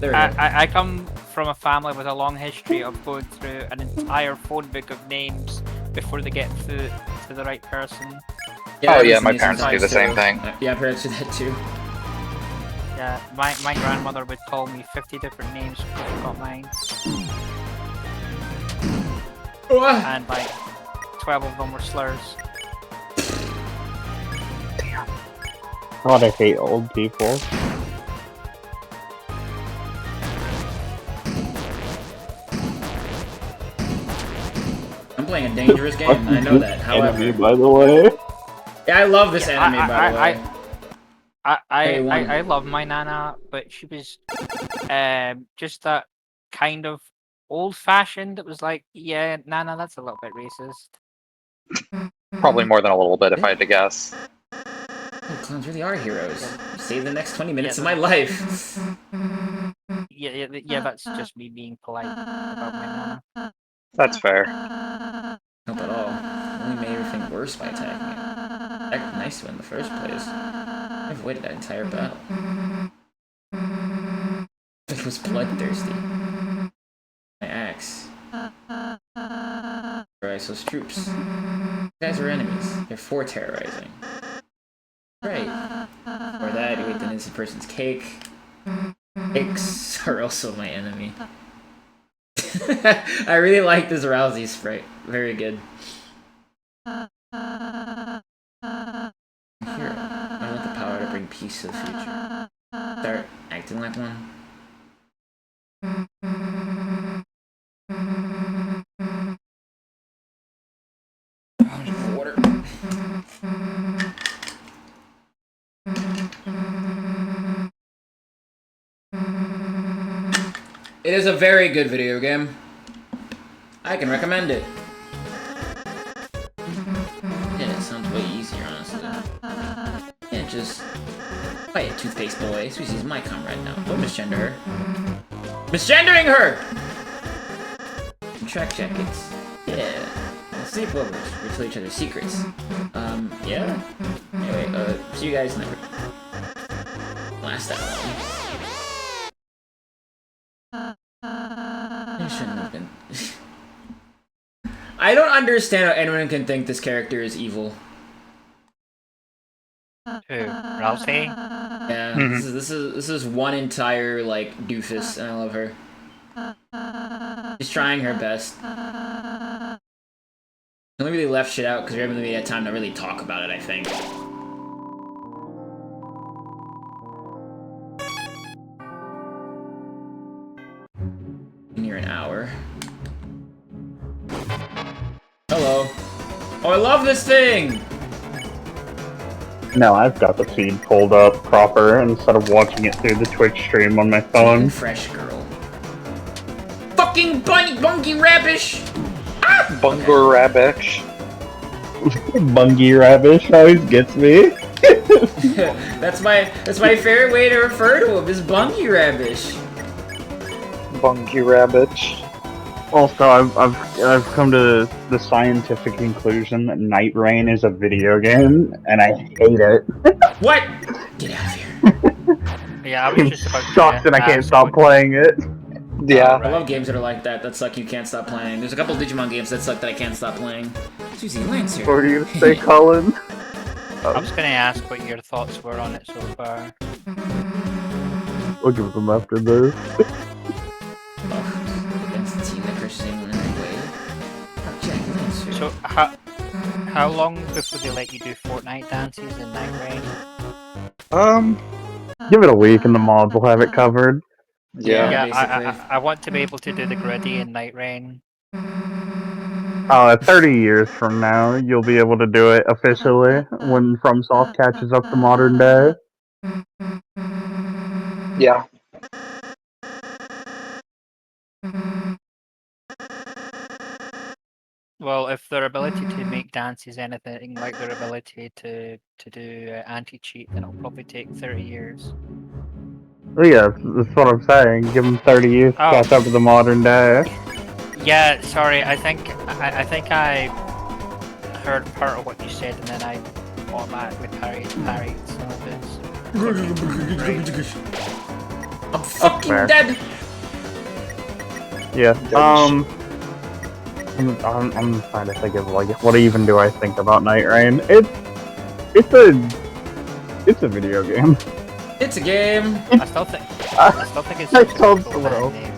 There we go. I come from a family with a long history of going through an entire phone book of names before they get to the right person. Oh, yeah, listen, my these parents do the sometimes same too. thing. Yeah, parents do that too. Yeah, my grandmother would call me 50 different names before I got mine, and like 12 of them were slurs. God, I hate old people. I'm playing a dangerous game, I know that. Enemy, However, by the way. yeah, I love this Yeah, anime, by the way. I love my Nana, but she was just that kind of old-fashioned. It was like, yeah, Nana, that's a little bit racist. Probably more than a little bit, if I had to guess. Oh, clowns really are heroes. Save the next 20 minutes Yeah, of my life. Yeah, that's just me being polite about my Nana. That's fair. Not at all. Only made everything worse by attacking it. Act nice to it in the first place. I avoided that entire battle. It was bloodthirsty. My axe. Terrorize those troops. You guys are enemies. They're for terrorizing. Right. For that, you ate an innocent person's cake. Cakes are also my enemy. I really like this Rousey sprite. Very good. Here, I want the power to bring peace to the future. Start acting like one. Water. It is a very good video game. I can recommend it. Yeah, it sounds way easier, honestly. Yeah, just quiet, toothpaste boy. Susie's my comrade now. Don't misgender her. Misgendering her! Track jackets. Yeah. Sleepovers. We tell each other secrets. Yeah? Anyway, see you guys never last that long. I shouldn't have been. I don't understand how anyone can think this character is evil. Who? Rousey? Yeah, this is one entire like doofus, and I love her. She's trying her best. I only really left shit out because we haven't really had time to really talk about it, I think. Near an hour. Hello. Oh, I love this thing! No, I've got the feed pulled up proper instead of watching it through the Twitch stream on my phone. Fresh girl. Fucking bungy rabbish! Ah! Bungur Rabesh. Bungie Rabish always gets me. that's my favorite way to refer to him is bungy rabbish. Bungie Rabbit. Also, I've come to the scientific conclusion that Night Rain is a video game, and I hate it. What? Get out of here. Yeah, I was just about Sucks, and I can't ask stop what- playing it. Yeah. I love games that are like that. That suck. You can't stop playing. There's a couple Digimon games that suck that I can't stop playing. Susie Lancer. What are you gonna say, Colin? I was going to ask what your thoughts were on it so far. We'll give them after this. Against the team that crushes anyone in their way. Jack Lancer. So, how long before they let you do Fortnite dances in Night Rain? Give it a week, and the mods will have it covered. Yeah. Yeah, basically. I want to be able to do the gritty in Night Rain. 30 years from now, you'll be able to do it officially when FromSoft catches up to modern day. Yeah. Well, if their ability to make dance is anything like their ability to do anti-cheat, then it'll probably take 30 years. Oh yeah, that's what I'm saying. Give them 30 years to Oh. catch up to the modern day. Yeah, sorry, I think I heard part of what you said and then I automatically parried some of it. I'm fucking fair. dead. Yeah. I'm trying to think of like what even do I think about Night Rain? It's a video game. It's a game. I still think it's I a told cool someone band else. name.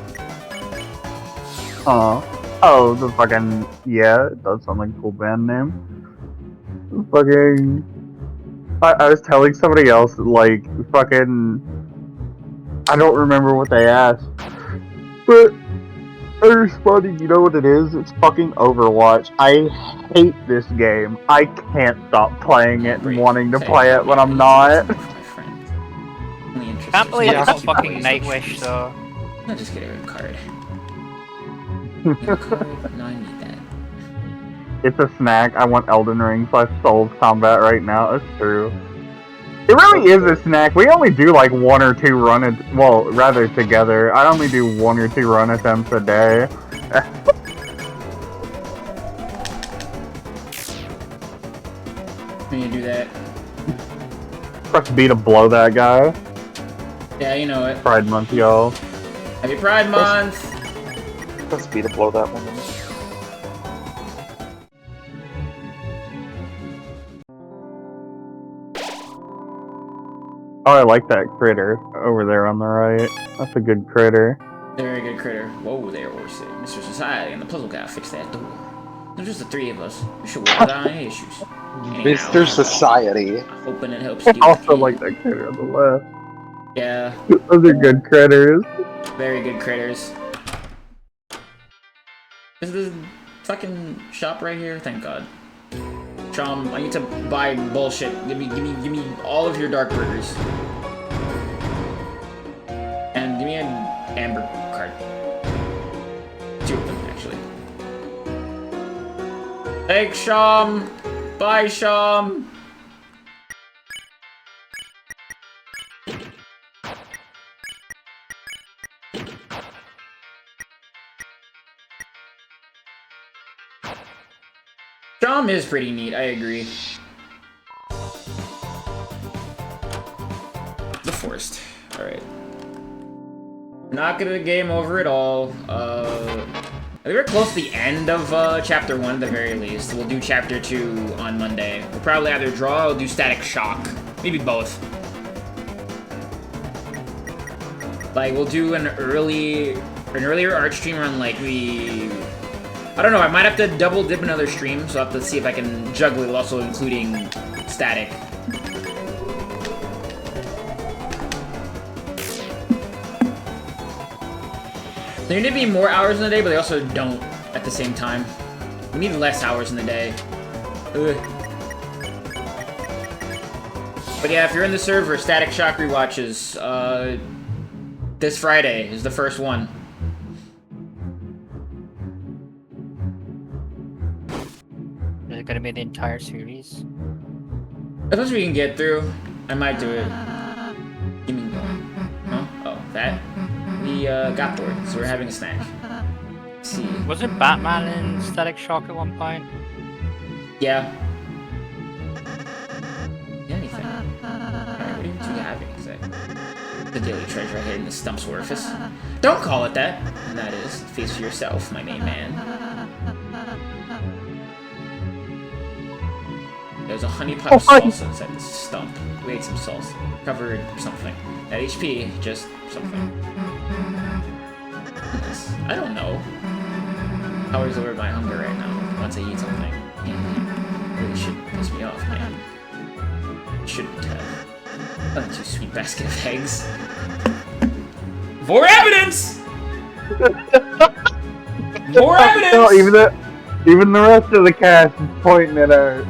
Oh, the fucking yeah, it does sound like a cool band name. Fucking, I was telling somebody else like fucking, I don't remember what they asked, but I responded, you know what it is? It's fucking Overwatch. I hate this game. I can't stop playing it and wanting to play it when I'm not. Can't believe Yeah. it's fucking Nightwish though. I'll just get a red card. New card? No, I need that. It's a snack. I want Elden Ring / Souls combat right now. It's true. It really is a snack. We only do like 1 or 2 well, rather together. I only do 1 or 2 run attempts a day. When you do that. Press B to blow that guy. Yeah, you know it. Pride Month, y'all. Happy Pride Month! Let's be to blow that one. Oh, I like that critter over there on the right. That's a good critter. Very good critter. Whoa there, Orsi. Mr. Society and the puzzle guy fixed that door. There's just the 3 of us. We should work without any issues. Mr. Society. Hoping it helps you. I also like that critter on the left. Yeah, Those are good critters. very good critters. Is the fucking shop right here? Thank God. Chom, I need to buy bullshit. Give me all of your dark burgers. And give me an amber card. 2 of them, actually. Thanks, Sham! Bye, Sham! Sham is pretty neat, I agree. The forest. Alright. Not gonna game over at all. I think we're close to the end of chapter 1 at the very least. We'll do chapter 2 on Monday. We'll probably either draw or do static shock. Maybe both. Like, we'll do an earlier art stream on, like, I don't know, I might have to double dip another stream, so I'll have to see if I can juggle it also including static. There need to be more hours in the day, but they also don't at the same time. We need less hours in the day. Ugh. But yeah, if you're in the server, Static Shock rewatches, this Friday is the first one. Is it gonna be the entire series? As much as we can get through, I might do it. Give me huh? Oh, that? We got bored, so we're having a snack. Let's see. Was it Batman in Static Shock at one point? Yeah. Anything. Alright, what are you two having? Is that the daily treasure I hid in the stump's orifice? Don't call it that! And that is, face for yourself, my main man. There's a honey pot of salsa inside this stump. We ate some salsa. Covered something. That HP, just something. I don't know. How is over my hunger right now once I eat something. Really shouldn't piss me off, man. Shouldn't have. Oh, too sweet basket of eggs. More evidence! More evidence! No, even the rest of the cast is pointing at our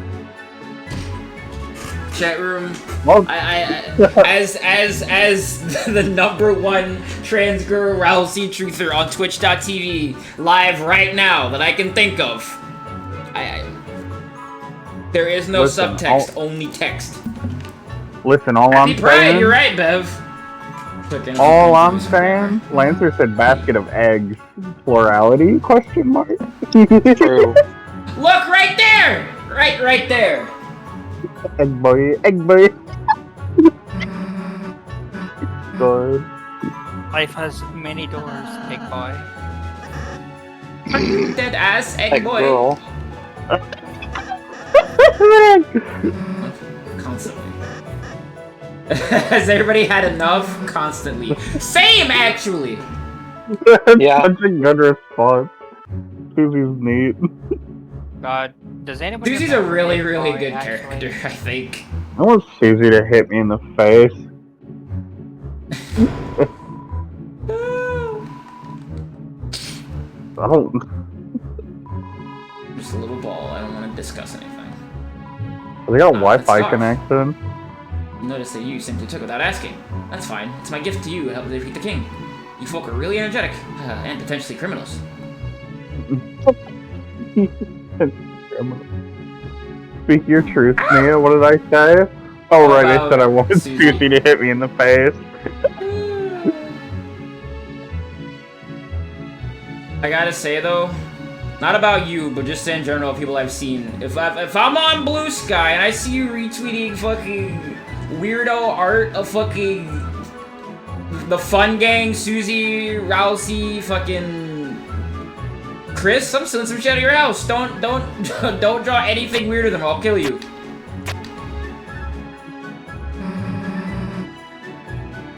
chat room. Well, as the #1 trans girl Rousey truther on Twitch.tv live right now that I can think of. There is no subtext, only text. Listen, all Happy I'm Pride, saying. you're right, Bev. All I'm saying, Lancer said basket of eggs. Plurality? Question mark. True. Look right there, right there. Egg boy, egg boy. Good. Life has many doors, big boy. Dead ass egg Egg boy. girl. Constantly. Has everybody had enough? Constantly. Same, actually. Yeah. Such a good response. Susie's neat. God, does anyone? Susie's a really, remember really Boy, good actually? character, I think. I want Susie to hit me in the face. Oh. Just a little ball. I don't want to discuss anything. They got Wi-Fi tough. connection. Notice that you simply took without asking. That's fine. It's my gift to you to help defeat the king. You folk are really energetic, and potentially criminals. Speak your truth, Nia. What did I say? Oh, right, I said I wanted Susie? Susie to hit me in the face. I gotta say though, not about you, but just in general, people I've seen. If I'm on Blue Sky and I see you retweeting fucking weirdo art of fucking the Fun Gang, Susie, Rousey, fucking Chris, I'm stealing some shit out of your house. Don't draw anything weirder than them. I'll kill you.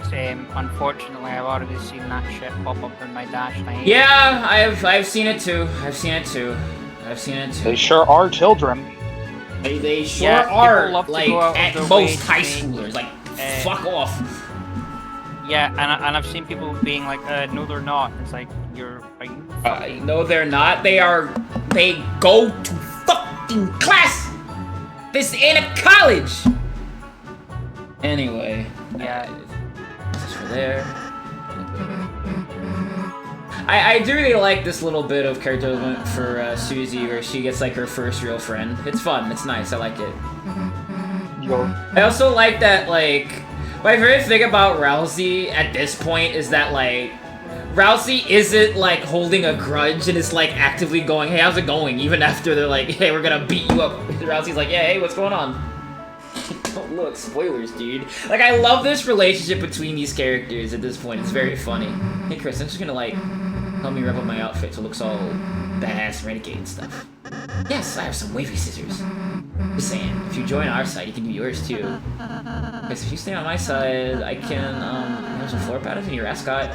Same. Unfortunately, I've already seen that shit pop up in my dash. And I hate Yeah, I've seen it too. I've seen it too. They sure are children. They sure Yeah, people are, love to like, go out of at their way most to high make, schoolers. Like, fuck off. it. Yeah, and I've seen people being like, no, they're not. It's like, are you? No, they're not. They go to fucking class! This ain't a college! Anyway. Yeah. This is for there. I do really like this little bit of character development for Susie, where she gets like her first real friend. It's fun, it's nice, I like it. I also like that, like, my favorite thing about Rousey at this point is that, like, Rousey isn't, like, holding a grudge and is, like, actively going, hey, how's it going? Even after they're like, hey, we're gonna beat you up. Rousey's like, yeah, hey, what's going on? Don't look, spoilers, dude. Like, I love this relationship between these characters at this point. It's very funny. Hey, Chris, I'm just gonna, like, help me rev up my outfit so it looks all badass and renegade and stuff. Yes, I have some wavy scissors. Just saying, if you join our side, you can do yours too. Guys, if you stay on my side, I can, have some floor patterns in your ascot.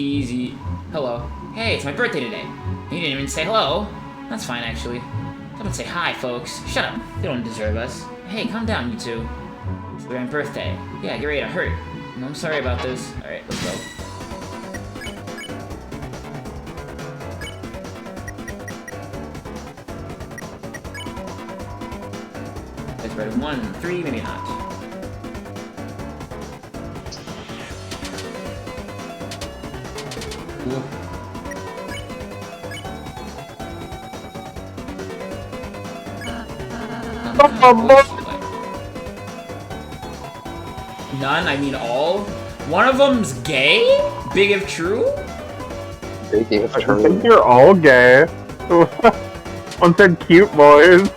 peasy. Hello. Hey, it's my birthday today. You didn't even say hello. That's fine, actually. Someone say hi, folks. Shut up. They don't deserve us. Hey, calm down, you two. It's my birthday. Yeah, get ready to hurt. No, I'm sorry about this. Alright, let's go. Let's ready. 1, 3, maybe not. Ooh. None, I mean all. One of them's gay? Big if true? Big if I true. think you're all gay. One said cute boys.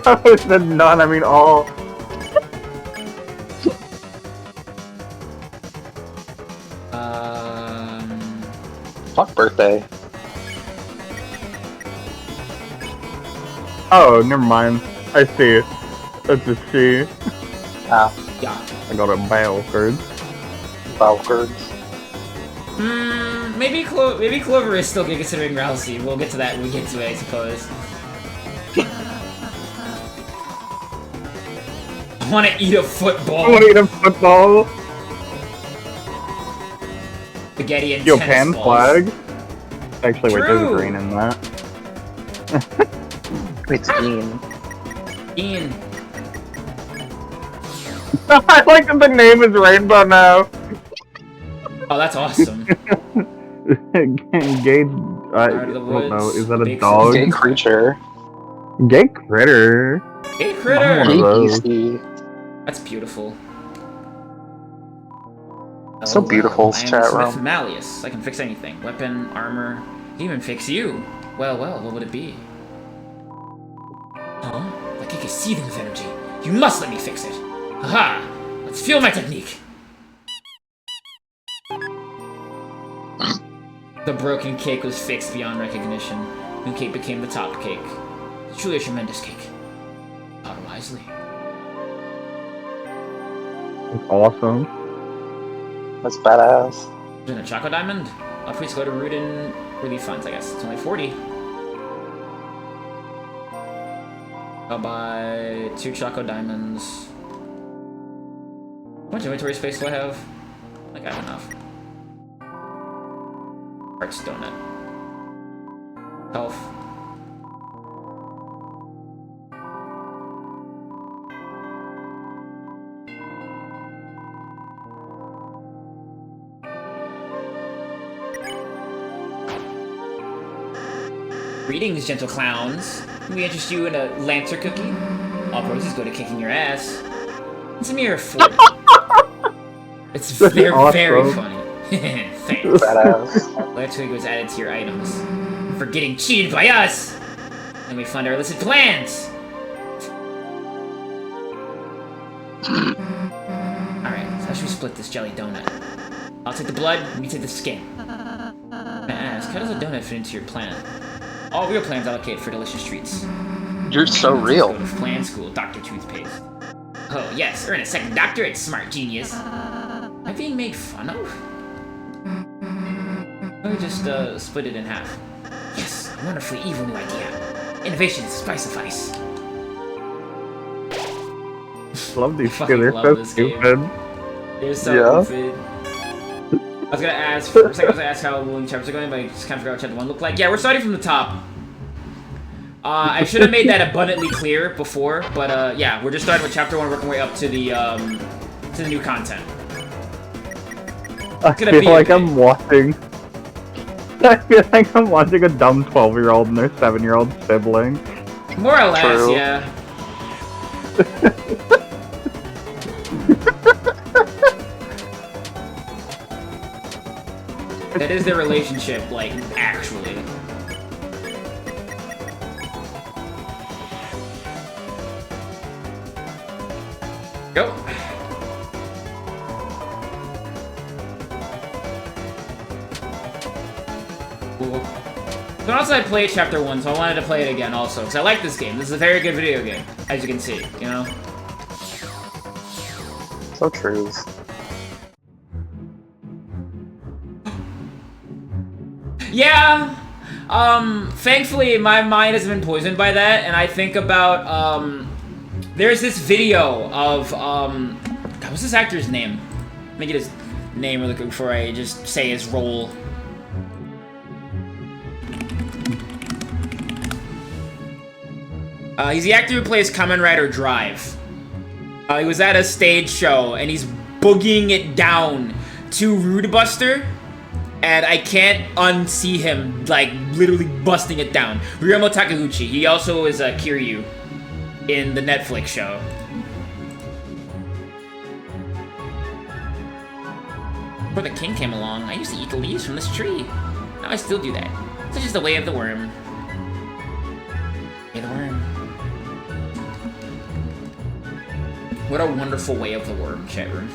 I said none, I mean all. Fuck birthday. Oh, never mind. I see. That's a she. Ah, Yeah. I got a Bowkard. Bowkards. Maybe Clover is still gay considering Rousey. We'll get to that when we get to it, I suppose. I want to eat a football. I want to eat a football. Spaghetti and Yo, tennis pan balls. flag. Actually, wait, there's True. green in that. It's Ian. Ian. I like that the name is Rainbow now. Oh, that's awesome. Gay. I Out of the don't know. woods, Is that a big dog? Gay creature. Gay critter. Hey, One critter! of Gay those. beastie. That's beautiful. So beautiful, I am chat Smith room. Malleus. I can fix anything. Weapon, armor, even fix you. Well, what would it be? Huh? That cake is seething with energy. You must let me fix it. Haha! Let's feel my technique. The broken cake was fixed beyond recognition. New cake became the top cake. It's truly a tremendous cake. Thought wisely. It's awesome. That's badass. In a Choco Diamond? Please go to Root and Relief Funds, I guess. It's only 40. I'll buy 2 Choco Diamonds. How much inventory space do I have? I got enough. Hearts Donut. Health. Greetings, gentle clowns. Can we interest you in a Lancer cookie? All roses go to kicking your ass. It's a mere 4. It's very, awesome. very funny. Thanks. Badass. Lancer cookie was added to your items. For getting cheated by us! And we fund our illicit plans! Alright, so how should we split this jelly donut? I'll take the blood, and you take the skin. I'm gonna ask, how does a donut fit into your plan? All real plans allocate for delicious treats. You're so Go real. to plan school, Dr. Toothpaste. Oh, yes, earn a second doctorate, smart genius. Am I being made fun of? Let me just, split it in half. Yes, a wonderfully evil new idea. Innovation is the spice of ice. Love these Fucking kids. They're love so this game. stupid. They're so Yeah. stupid. I was gonna ask, for a second I was gonna ask how long chapters are going, but I just kind of forgot what chapter 1 looked like. Yeah, we're starting from the top. I should have made that abundantly clear before, but yeah, we're just starting with chapter 1, working our way up to the new content. I gonna feel be like okay. I'm watching. I feel like I'm watching a dumb 12-year-old and their 7-year-old sibling. More or less, True. yeah. That is their relationship, like, actually. Go. Cool. So also I played chapter 1, so I wanted to play it again also, because I like this game. This is a very good video game, as you can see, you know? So true. Yeah. Thankfully, my mind hasn't been poisoned by that, and I think about, there's this video of, God, what's this actor's name? Let me get his name really quick before I just say his role. He's the actor who plays Kamen Rider Drive. He was at a stage show, and he's boogieing it down to Rude Buster, and I can't unsee him, like, literally busting it down. Ryumo Takeuchi, he also is Kiryu in the Netflix show. Before the king came along, I used to eat the leaves from this tree. Now I still do that. It's just the way of the worm. Way of the worm. What a wonderful way of the worm, chat room.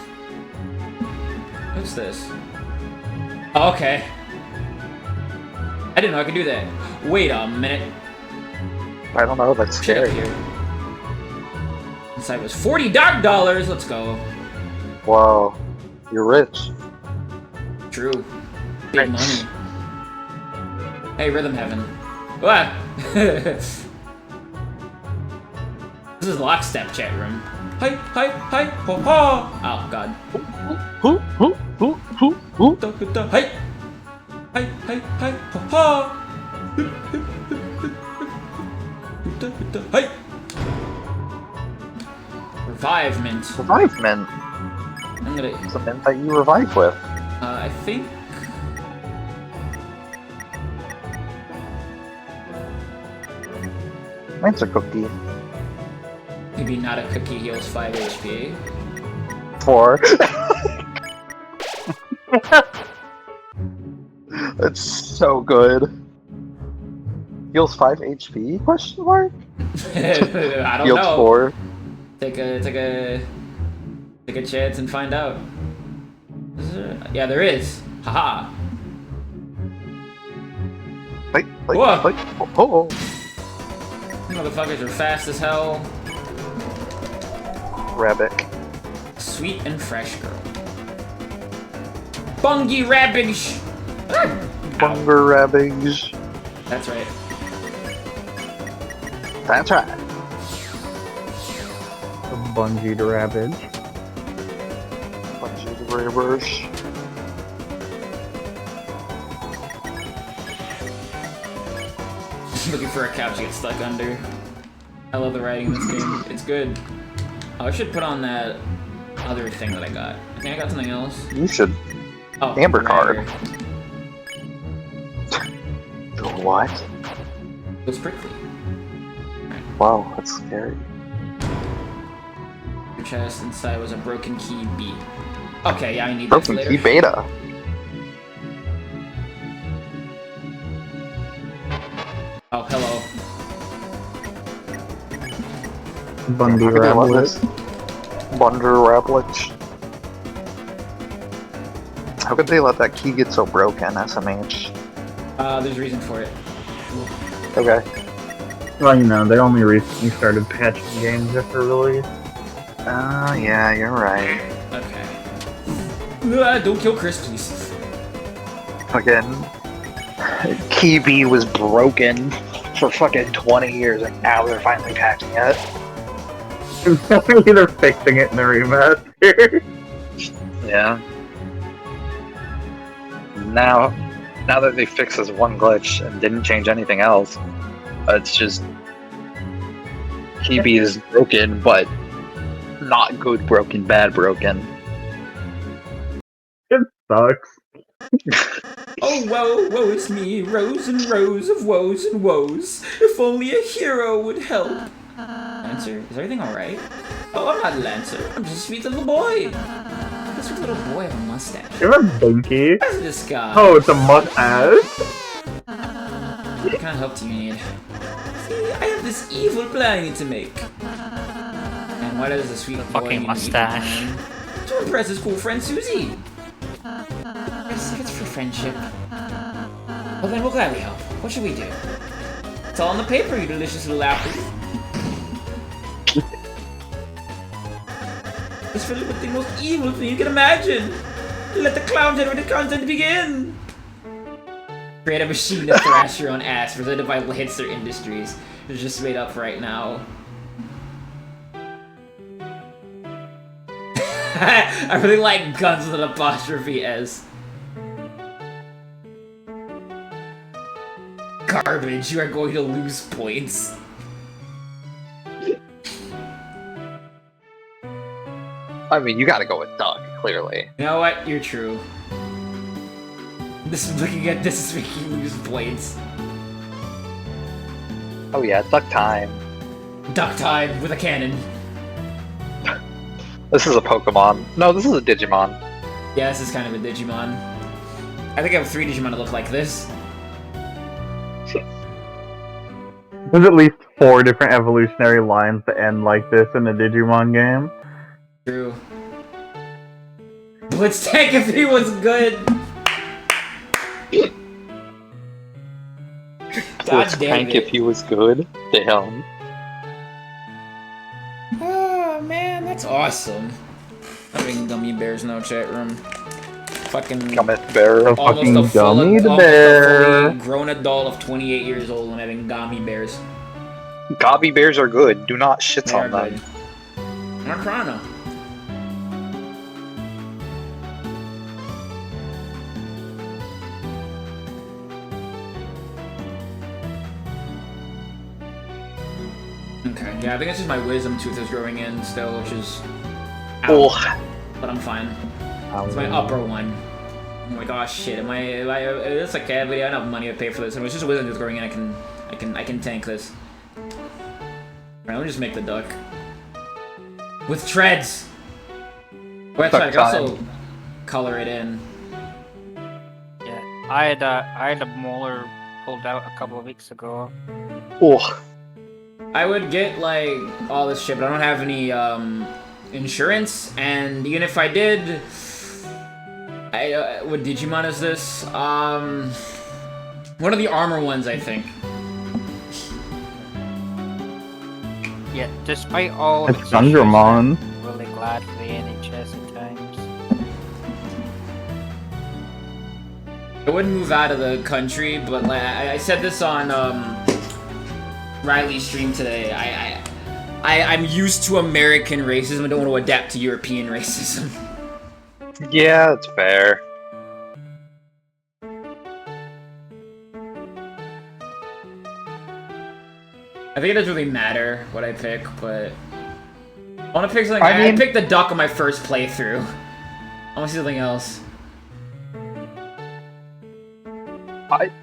What's this? Oh, okay. I didn't know I could do that. Wait a minute. I don't know, that's Shit up scary. here. Inside was $40 dark dollars. Let's go. Whoa, you're rich. True. Big money. Hey, Rhythm Heaven. What? This is lockstep, chat room. Hi, hi, hi, ho, ho. Oh, God. Who? Hi. Hi, hi, hi, ho, ho. Hi. Revive mint. Revive mint. I'm gonna. It's the mint that you revive with. I think. Mine's a cookie. Maybe not a cookie heals 5 HP. 4. That's so good. Heals 5 HP? Question mark? I don't Heals know. 4. Take a chance and find out. Yeah, there is. Haha. Wait, Whoa. wait. Oh. Motherfuckers are fast as hell. Rabbit. Sweet and fresh girl. Bungie Rabbage! Bunger Rabbage. That's right. That's right. Bungie to Ravage. Bungie the Rabbers. Looking for a couch to get stuck under. I love the writing in this game. It's good. Oh, I should put on that other thing that I got. I think I got something else. You should. Oh, Amber card. Rare. What? It was prickly. Wow, that's scary. Your chest inside was a broken key B. Okay, yeah, I need that Broken later. key beta. Oh, hello. Bungie How could I love Ravage. this? Bunder Rablich. How could they let that key get so broken, SMH? There's a reason for it. Okay. Well, you know, they only recently started patching games after release. Yeah, you're right. Okay. Don't kill Chris, please. Fucking Key B was broken for fucking 20 years and now they're finally patching it. They're fixing it in the remaster. Yeah. Now that they fixed this one glitch and didn't change anything else, it's just Key B is broken, but not good broken, bad broken. It sucks. Oh, woe is me, rows and rows of woes and woes. If only a hero would help. Lancer, is everything alright? Oh, I'm not Lancer. I'm just a sweet little boy. This sweet little boy with a mustache. You have a binky. What's this guy? Oh, it's a mustache. What kind of help do you need? See, I have this evil plan I need to make. And why does the sweet boy Fucking need an evil mustache. plan? To impress his cool friend Susie. Yes, it's for friendship. Well then, we'll gladly help. What should we do? It's all on the paper, you delicious little apple. It's filled with the most evil thing you can imagine. Let the clown generated content begin. Create a machine to thrash your own ass, presented by Lancer Industries. It's just made up right now. I really like guns with an apostrophe S. Garbage, you are going to lose points. I mean, you gotta go with duck, clearly. You know what? You're true. This is looking at this is making you lose points. Oh yeah, duck time. Duck time with a cannon. This is a Pokemon. No, this is a Digimon. Yeah, this is kind of a Digimon. I think I have 3 Digimon that look like this. There's at least 4 different evolutionary lines that end like this in a Digimon game. True. Blitz Tank if he was good! God Let's damn crank it. if he was good. Damn. Oh man, that's awesome. Having gummy bears no chat room. Fucking Gummit bear. A almost fucking a full gummy almost bear. a fully grown adult of 28 years old and having gummy bears. Gobby bears are good. Do not shit They are on them. good. Marcrano. Okay, yeah, I think it's just my wisdom tooth is growing in still, which is out, Oh, but I'm fine. It's my upper one. I'm like, oh shit, it's okay, but I don't have money to pay for this. And it's just a wisdom tooth growing in, I can tank this. Alright, let me just make the duck. With treads! Wait, I can also color it in. Yeah, I had a molar pulled out a couple of weeks ago. oh. I would get, like, all this shit, but I don't have any, insurance, and even if I did... what Digimon is this? One of the armor ones, I think. Yeah, despite all It's its Thundermon. issues, I'm really glad for the NHS at times. I wouldn't move out of the country, but like, I said this on, Riley's stream today. I'm used to American racism. I don't want to adapt to European racism. Yeah, it's fair. I think it doesn't really matter what I pick, but I want to pick something. I I mean- picked the duck on my first playthrough. I want to see something else.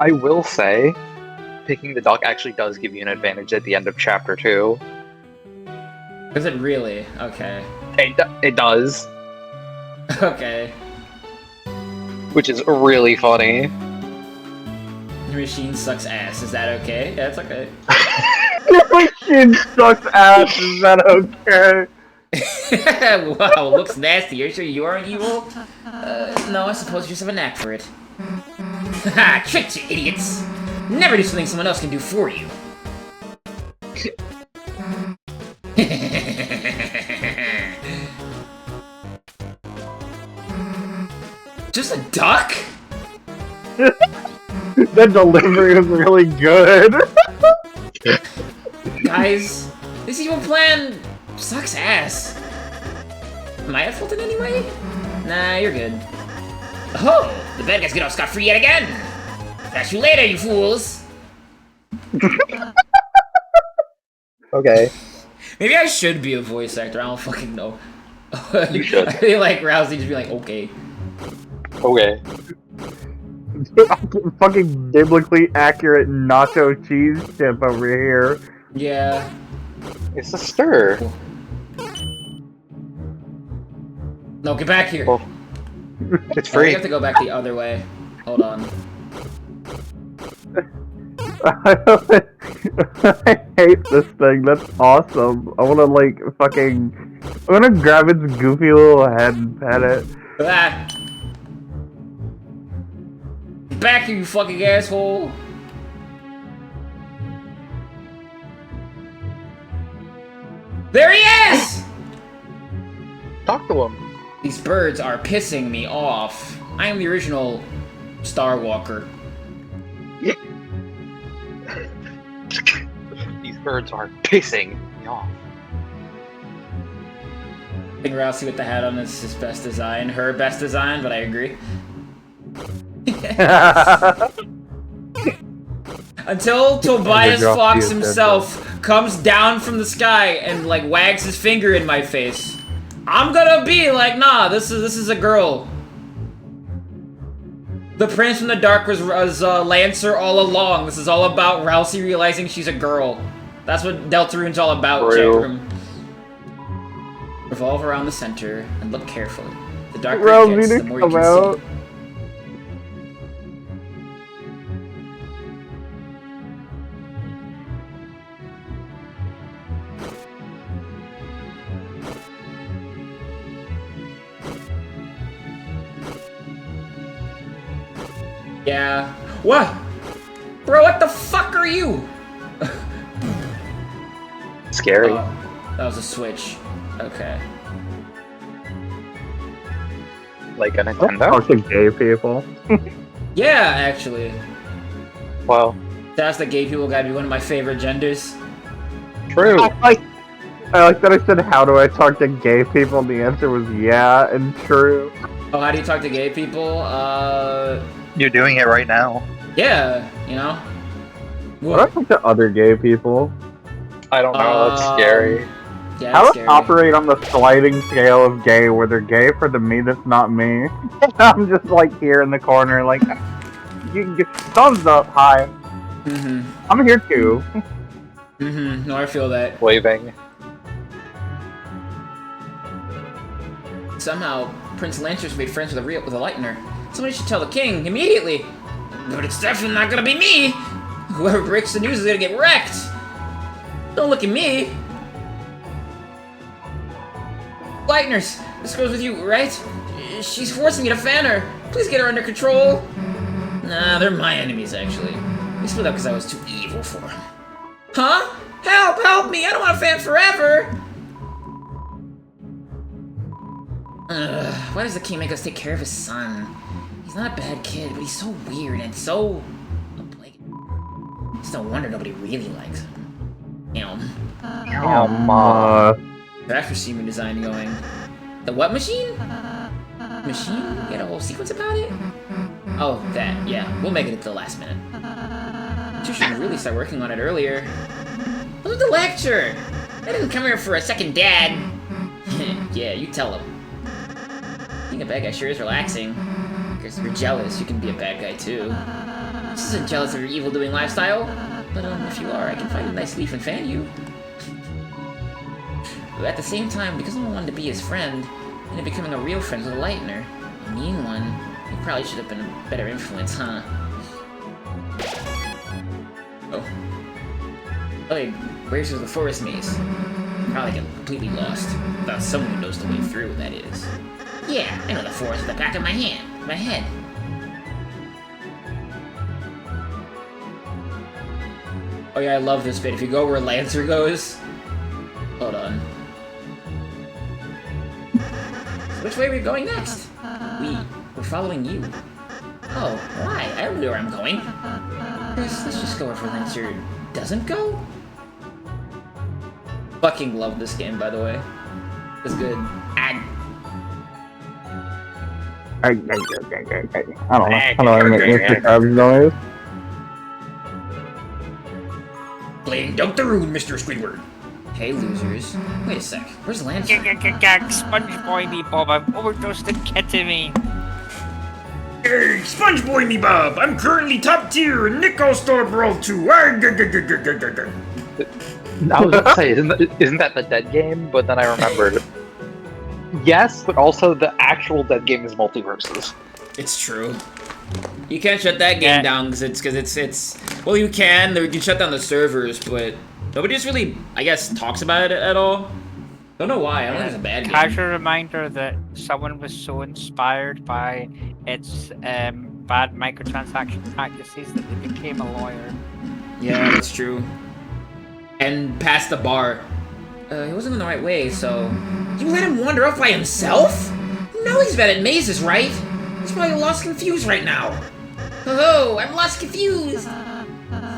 I will say, picking the duck actually does give you an advantage at the end of chapter 2. Is it really? Okay. It does, Okay. which is really funny. Your machine sucks ass. Is that okay? Yeah, it's okay. Your machine sucks ass, is that okay? Wow, looks nasty. Are you sure you aren't evil? No, I suppose you just have a knack for it. Haha, tricked you, idiots! Never do something someone else can do for you. Just a duck? That delivery was really good. Guys, this evil plan sucks ass. Am I at fault in any way? Nah, you're good. Oh, the bad guys get off scot-free yet again! Catch you later, you fools! Okay. Maybe I should be a voice actor, I don't fucking know. You should. I feel like Rousey just be like, okay. Okay. Fucking biblically accurate nacho cheese chip over here. Yeah. It's a stir. No, get back here. Oh, it's I free. have to go back the other way. Hold on. I hate this thing. That's awesome. I wanna like fucking. I wanna grab its goofy little head and pet it. Ah. Back here, you fucking asshole! There he is! Talk to him. These birds are pissing me off. I am the original Star Walker. These birds are pissing me off. I think Rousey with the hat on is his best design. Her best design, but I agree. Until Tobias drop Fox the himself comes down from the sky and like wags his finger in my face, I'm gonna be like, nah, this is a girl. The Prince from the Dark was Lancer all along. This is all about Rousey realizing she's a girl. That's what Deltarune's all about, chat room. Revolve around the center and look carefully. The darker it gets, the more you can see. Yeah. What? Bro, what the fuck are you? Scary. Oh, that was a switch. Okay. Like a Nintendo? Talk to gay people. Yeah, actually. Well, That's the gay people gotta be one of my favorite genders. true. I like that I said, how do I talk to gay people? And the answer was yeah and true. Oh, how do you talk to gay people? You're doing it right now. Yeah, you know? What do I talk to other gay people? I don't know, that's scary. Yeah, How that's do I scary. operate on the sliding scale of gay, where they're gay for the me that's not me? I'm just like here in the corner, like, thumbs up, hi. Mm-hmm. I'm here too. Mm-hmm. No, I feel that. Waving. Somehow, Prince Lancer's made friends with a Lightner. Somebody should tell the king immediately. But it's definitely not gonna be me. Whoever breaks the news is gonna get wrecked. Don't look at me. Lightners, this girl's with you, right? She's forcing me to fan her. Please get her under control. Nah, they're my enemies, actually. We split up because I was too evil for them. Huh? Help! Help me! I don't want to fan forever! Why does the king make us take care of his son? He's not a bad kid, but he's so weird and so... like... It's no wonder nobody really likes him. Back for semen design going. The what machine? Machine? You got a whole sequence about it? Oh, that. Yeah, we'll make it at the last minute. You should really start working on it earlier. Look at the lecture! I didn't come here for a second dad. Yeah, you tell him. Being a bad guy sure is relaxing. Because if you're jealous, you can be a bad guy too. This isn't jealous of your evil-doing lifestyle. But if you are, I can find a nice leaf and fan you. But at the same time, because I wanted to be his friend, I ended up becoming a real friend with a Lightner. A mean one. You probably should have been a better influence, huh? Oh. Like, where's the forest maze? Probably get completely lost. Without someone who knows the way through, that is. Yeah, I know the forest at the back of my head. Oh yeah, I love this bit. If you go where Lancer goes... Hold on. So which way are we going next? We're following you. Oh, why? I don't know where I'm going. Let's just go where Lancer doesn't go? Fucking love this game, by the way. It's good. I don't know. How do I make Mr. Krabs noise? Playing Deltarune, Mr. Squidward. Hey, losers. Wait a sec. Where's Lancer? Sponge Boy me, Bob. I've overdosed the ketamine. Hey, Sponge Boy me Bob! I'm currently top tier, and Nico stole a brawl too. I was gonna say, isn't that the Dead game? But then I remembered. Yes, but also the actual Dead game is multiverses. It's true. You can't shut that game down because it's well, you can shut down the servers, but nobody just really, I guess, talks about it at all. Don't know why. I don't think it's a bad game. Casual reminder that someone was so inspired by its bad microtransaction practices that they became a lawyer. Yeah, that's true. And passed the bar. He wasn't in the right way, so... You let him wander off by himself? No, he's bad at mazes, right? He's probably lost confused right now. Oh, I'm lost confused!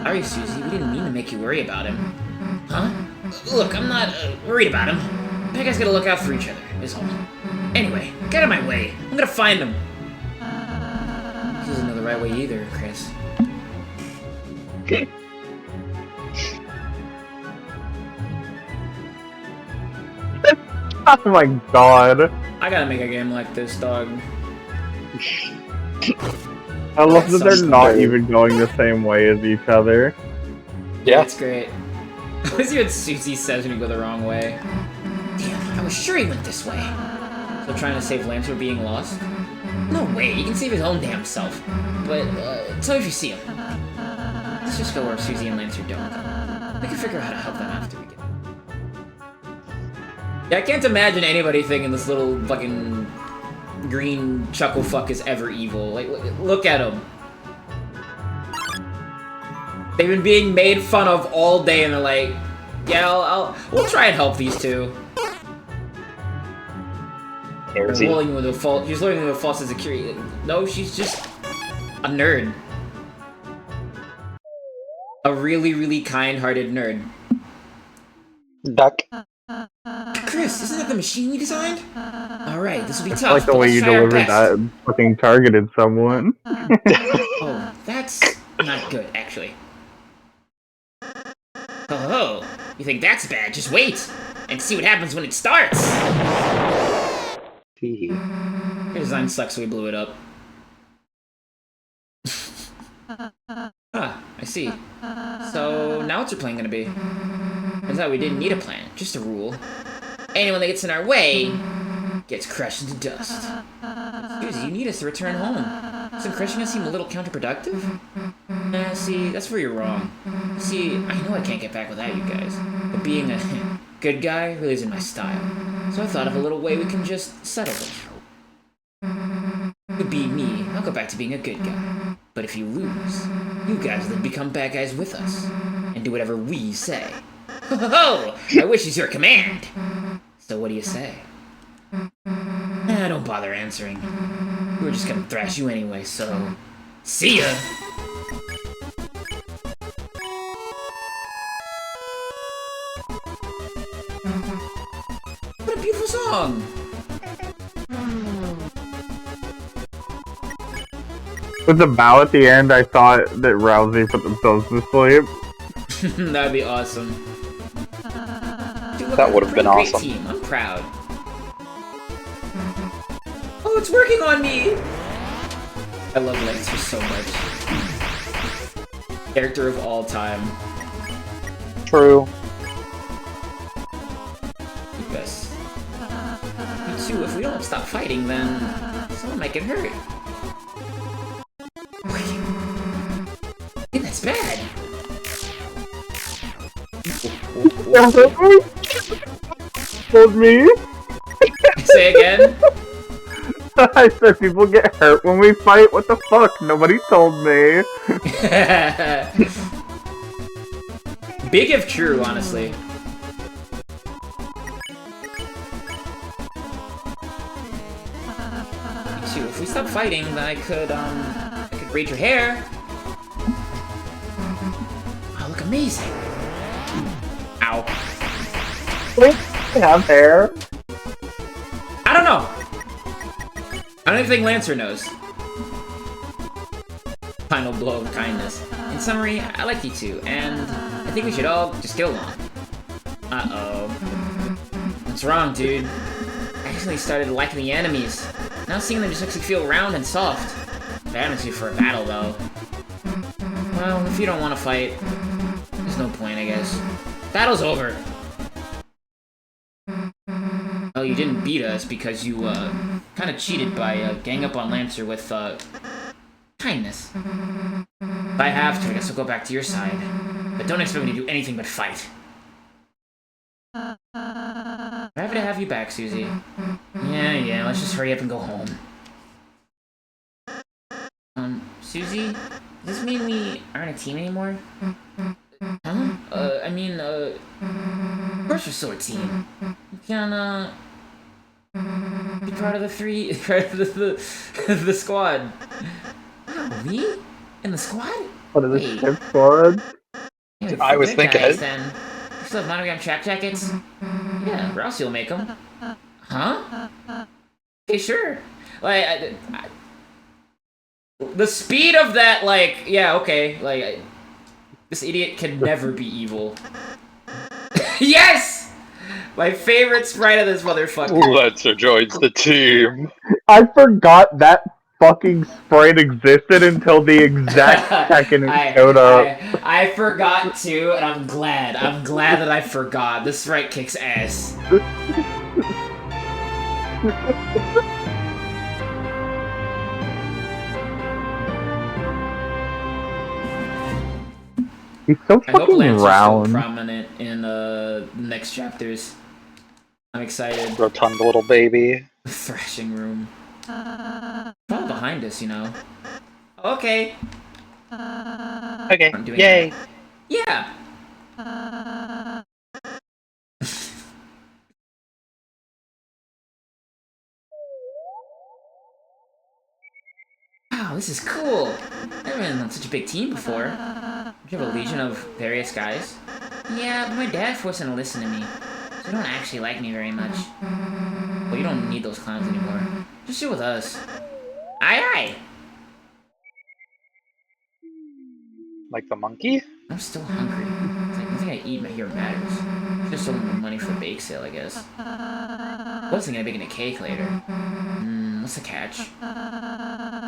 Sorry, Susie, we didn't mean to make you worry about him. Huh? Look, I'm not worried about him. Bad guys gotta look out for each other, is all. Anyway, get out of my way. I'm gonna find him. He doesn't know the right way either, Chris. Oh my god. I gotta make a game like this, dog. I love that they're not Something. even going the same way as each other. Yeah. It's great. I always hear what Susie says when you go the wrong way. Damn, I was sure he went this way. So trying to save Lance from being lost? No way, he can save his own damn self. But, tell me if you see him. Let's just go where Susie and Lancer don't. We can figure out how to help them after we get there. Yeah, I can't imagine anybody thinking this little fucking green chuckle fuck is ever evil. Like, look at him. They've been being made fun of all day, and they're like, yeah, we'll try and help these two. Heresy. She's learning with a false sense of curiosity. No, she's just a nerd. A really, really kind-hearted nerd. Duck. Chris, isn't that the machine we designed? Alright, this will be I tough, like the but way let's you try our delivered best. that. Fucking targeted someone. Oh, that's not good, actually. Oh, you think that's bad? Just wait and see what happens when it starts. Your design sucks, so we blew it up. Ah, I see. So now what's your plan gonna be? Turns out we didn't need a plan, just a rule. Anyone that gets in our way gets crushed into dust. Susie, you need us to return home. Doesn't crushing us seem a little counterproductive? See, that's where you're wrong. See, I know I can't get back without you guys, but being a good guy really isn't my style. So I thought of a little way we can just settle it. You beat me, I'll go back to being a good guy. But if you lose, you guys then become bad guys with us, and do whatever we say. Ho ho ho! My wish is your command! So what do you say? Don't bother answering. We were just gonna thrash you anyway, so... See ya! What a beautiful song! With the bow at the end, I thought that Rousey put themselves to sleep. That'd be awesome. Dude, That would have been great awesome. Team. I'm proud. Oh, it's working on me! I love Lancer so much. Character of all time. True. Yes. Me too, if we don't stop fighting, then someone might get hurt. Wait. Yeah, that's bad! Told me? Say again? I said people get hurt when we fight. What the fuck? Nobody told me. Big if true, honestly. Me too. If we stop fighting, then I could braid your hair. Oh, look amazing. Ow. Wait, I have hair. I don't know. I don't even think Lancer knows. Final blow of kindness. In summary, I like you two, and I think we should all just get along. Uh-oh. What's wrong, dude? I recently started liking the enemies. Now seeing them just makes me feel round and soft. Bad attitude for a battle, though. Well, if you don't want to fight, there's no point, I guess. Battle's over. Oh, you didn't beat us because you, kind of cheated by, gang up on Lancer with, kindness. If I have to, I guess I'll go back to your side. But don't expect me to do anything but fight. Happy to have you back, Susie. Yeah, let's just hurry up and go home. Susie? Does this mean we aren't a team anymore? Huh? Of course we're still a team. You can, be part of the the squad. Wow, me? In the squad? What is Wait. it, Chip Squad? Yeah, I was good thinking guys, it. then. You still have monogram track jackets? Yeah, Rousey will make them. Huh? Okay, sure. Like, the speed of that, like, yeah, okay. Like, this idiot can never be evil. Yes! My favorite sprite of this motherfucker. Let's joins the team. I forgot that fucking sprite existed until the exact second it showed up. I forgot too, and I'm glad. I'm glad that I forgot. This sprite kicks ass. He's so I hope fucking Lancer's still round. prominent in next chapters. I'm excited. Rotund little baby. Thrashing room. Fall behind us, you know. Okay. Okay. I'm doing Yay. that. Yeah. Wow, this is cool. I've never been on such a big team before. Do you have a legion of various guys? Yeah, but my dad forced him to listen to me. So they don't actually like me very much. Well, you don't need those clowns anymore. Just sit with us. Aye aye! Like the monkey? I'm still hungry. It's like nothing I eat here matters. Just some money for a bake sale, I guess. I was thinking of making a cake later. What's the catch?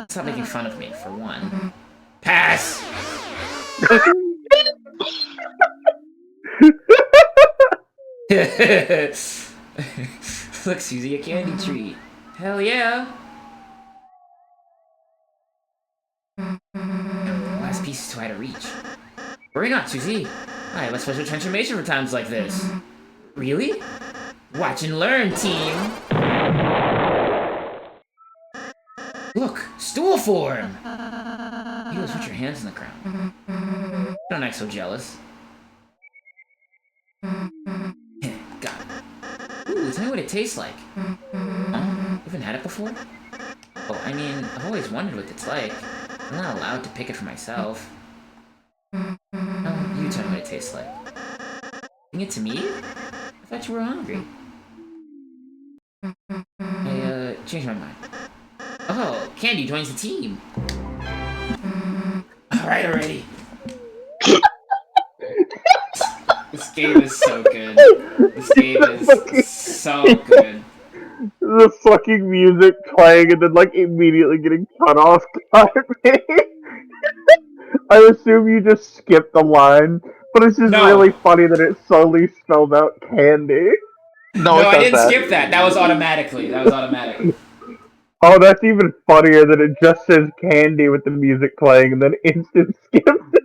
Stop making fun of me, for one. Pass! Look, Susie, a candy tree. Hell yeah! Last piece is too high to reach. Worry not, Susie. I have a special transformation for times like this. Really? Watch and learn, team! Look, stool form! You always put your hands in the ground. Don't act so jealous. Got it. Ooh, tell me what it tastes like. You haven't had it before? Oh, I mean, I've always wondered what it's like. I'm not allowed to pick it for myself. Oh, you tell me what it tastes like. Bring it to me? I thought you were hungry. I, changed my mind. Oh, Candy joins the team. Alright already. This game is so good. This game is so good. The fucking music playing and then like immediately getting cut off. I assume you just skipped the line, but it's just really funny that it solely spelled out candy. No, I didn't skip that. That was automatically. Oh, that's even funnier that it just says candy with the music playing and then instant skips it.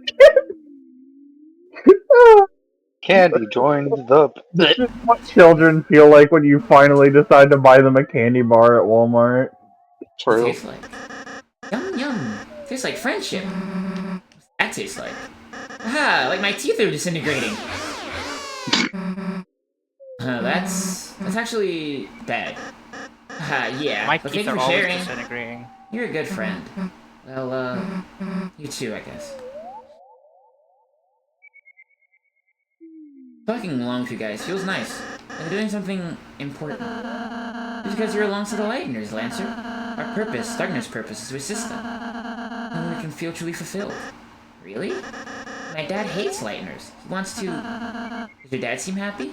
Candy joined the... This is what children feel like when you finally decide to buy them a candy bar at Walmart. True. Tastes like yum yum. Tastes like friendship. What's that taste like? Aha! Like my teeth are disintegrating. That's actually bad. Yeah. My But teeth thank you are for always sharing. disintegrating. You're a good friend. Well, you too, I guess. Talking along with you guys feels nice. Like doing something important. Just because you're alongside the Lighteners, Lancer. Our purpose, Darkner's purpose, is to assist them. And we can feel truly fulfilled. Really? My dad hates Lighteners. He wants to... Does your dad seem happy?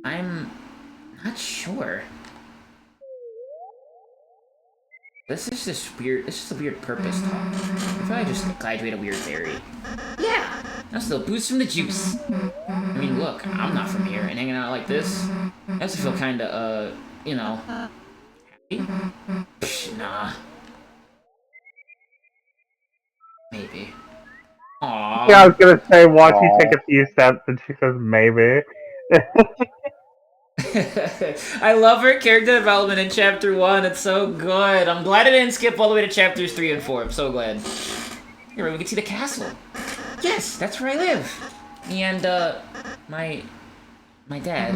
I'm... not sure. This is just a weird purpose talk. I feel like I just graduate a weird berry. Yeah! That's the boost from the juice. I mean, look, I'm not from here, and hanging out like this, I also feel kinda, you know, happy? Psh, nah. Maybe. Aww. Yeah, I was gonna say, watch you take a few steps and she says maybe. I love her character development in chapter 1. It's so good. I'm glad I didn't skip all the way to chapters 3 and 4. I'm so glad. Here, we can see the castle. Yes, that's where I live. And, my dad.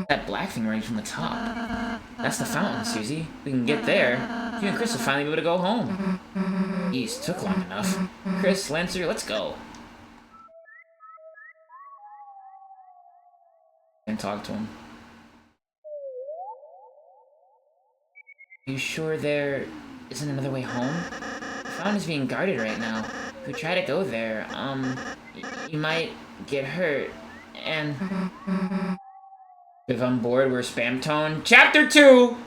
That black thing running from the top. That's the fountain, Susie. We can get there. You and Chris will finally be able to go home. Jeez, took long enough. Chris, Lancer, let's go. And talk to him. You sure there isn't another way home? The fountain is being guarded right now. If we try to go there, you might get hurt. And if I'm bored, we're spam tone. Chapter 2!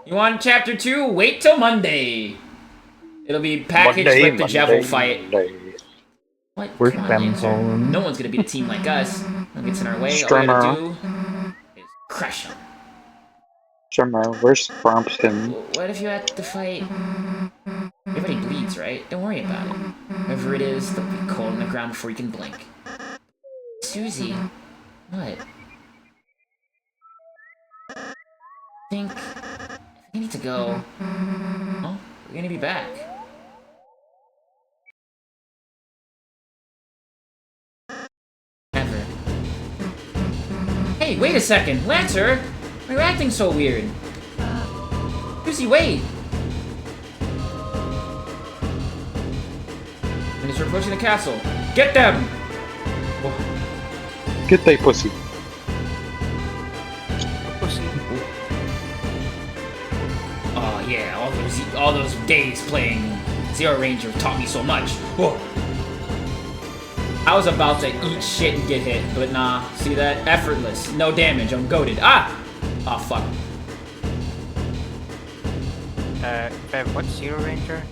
You want Chapter 2? Wait till Monday. It'll be packaged with the Jevil fight. What? We're Come on, spam Lancer. tone. No one's gonna beat a team like us. No gets in our way. All we Strummer. gotta do is crush them. Drummer, where's Brompton? What if you had to fight? Everybody bleeds, right? Don't worry about it. Whoever it is, they'll be cold on the ground before you can blink. Susie, what? I think I need to go. Oh, we're gonna be back. Never. Hey, wait a second, Lancer! Why are you acting so weird? Susie, wait! And he's approaching the castle. Get them! Get they pussy. Oh yeah, all those days playing Zero Ranger taught me so much. Whoa. I was about to eat shit and get hit, but nah. See that? Effortless. No damage. I'm goated. Ah! Oh fuck. Bev, what's Zero Ranger?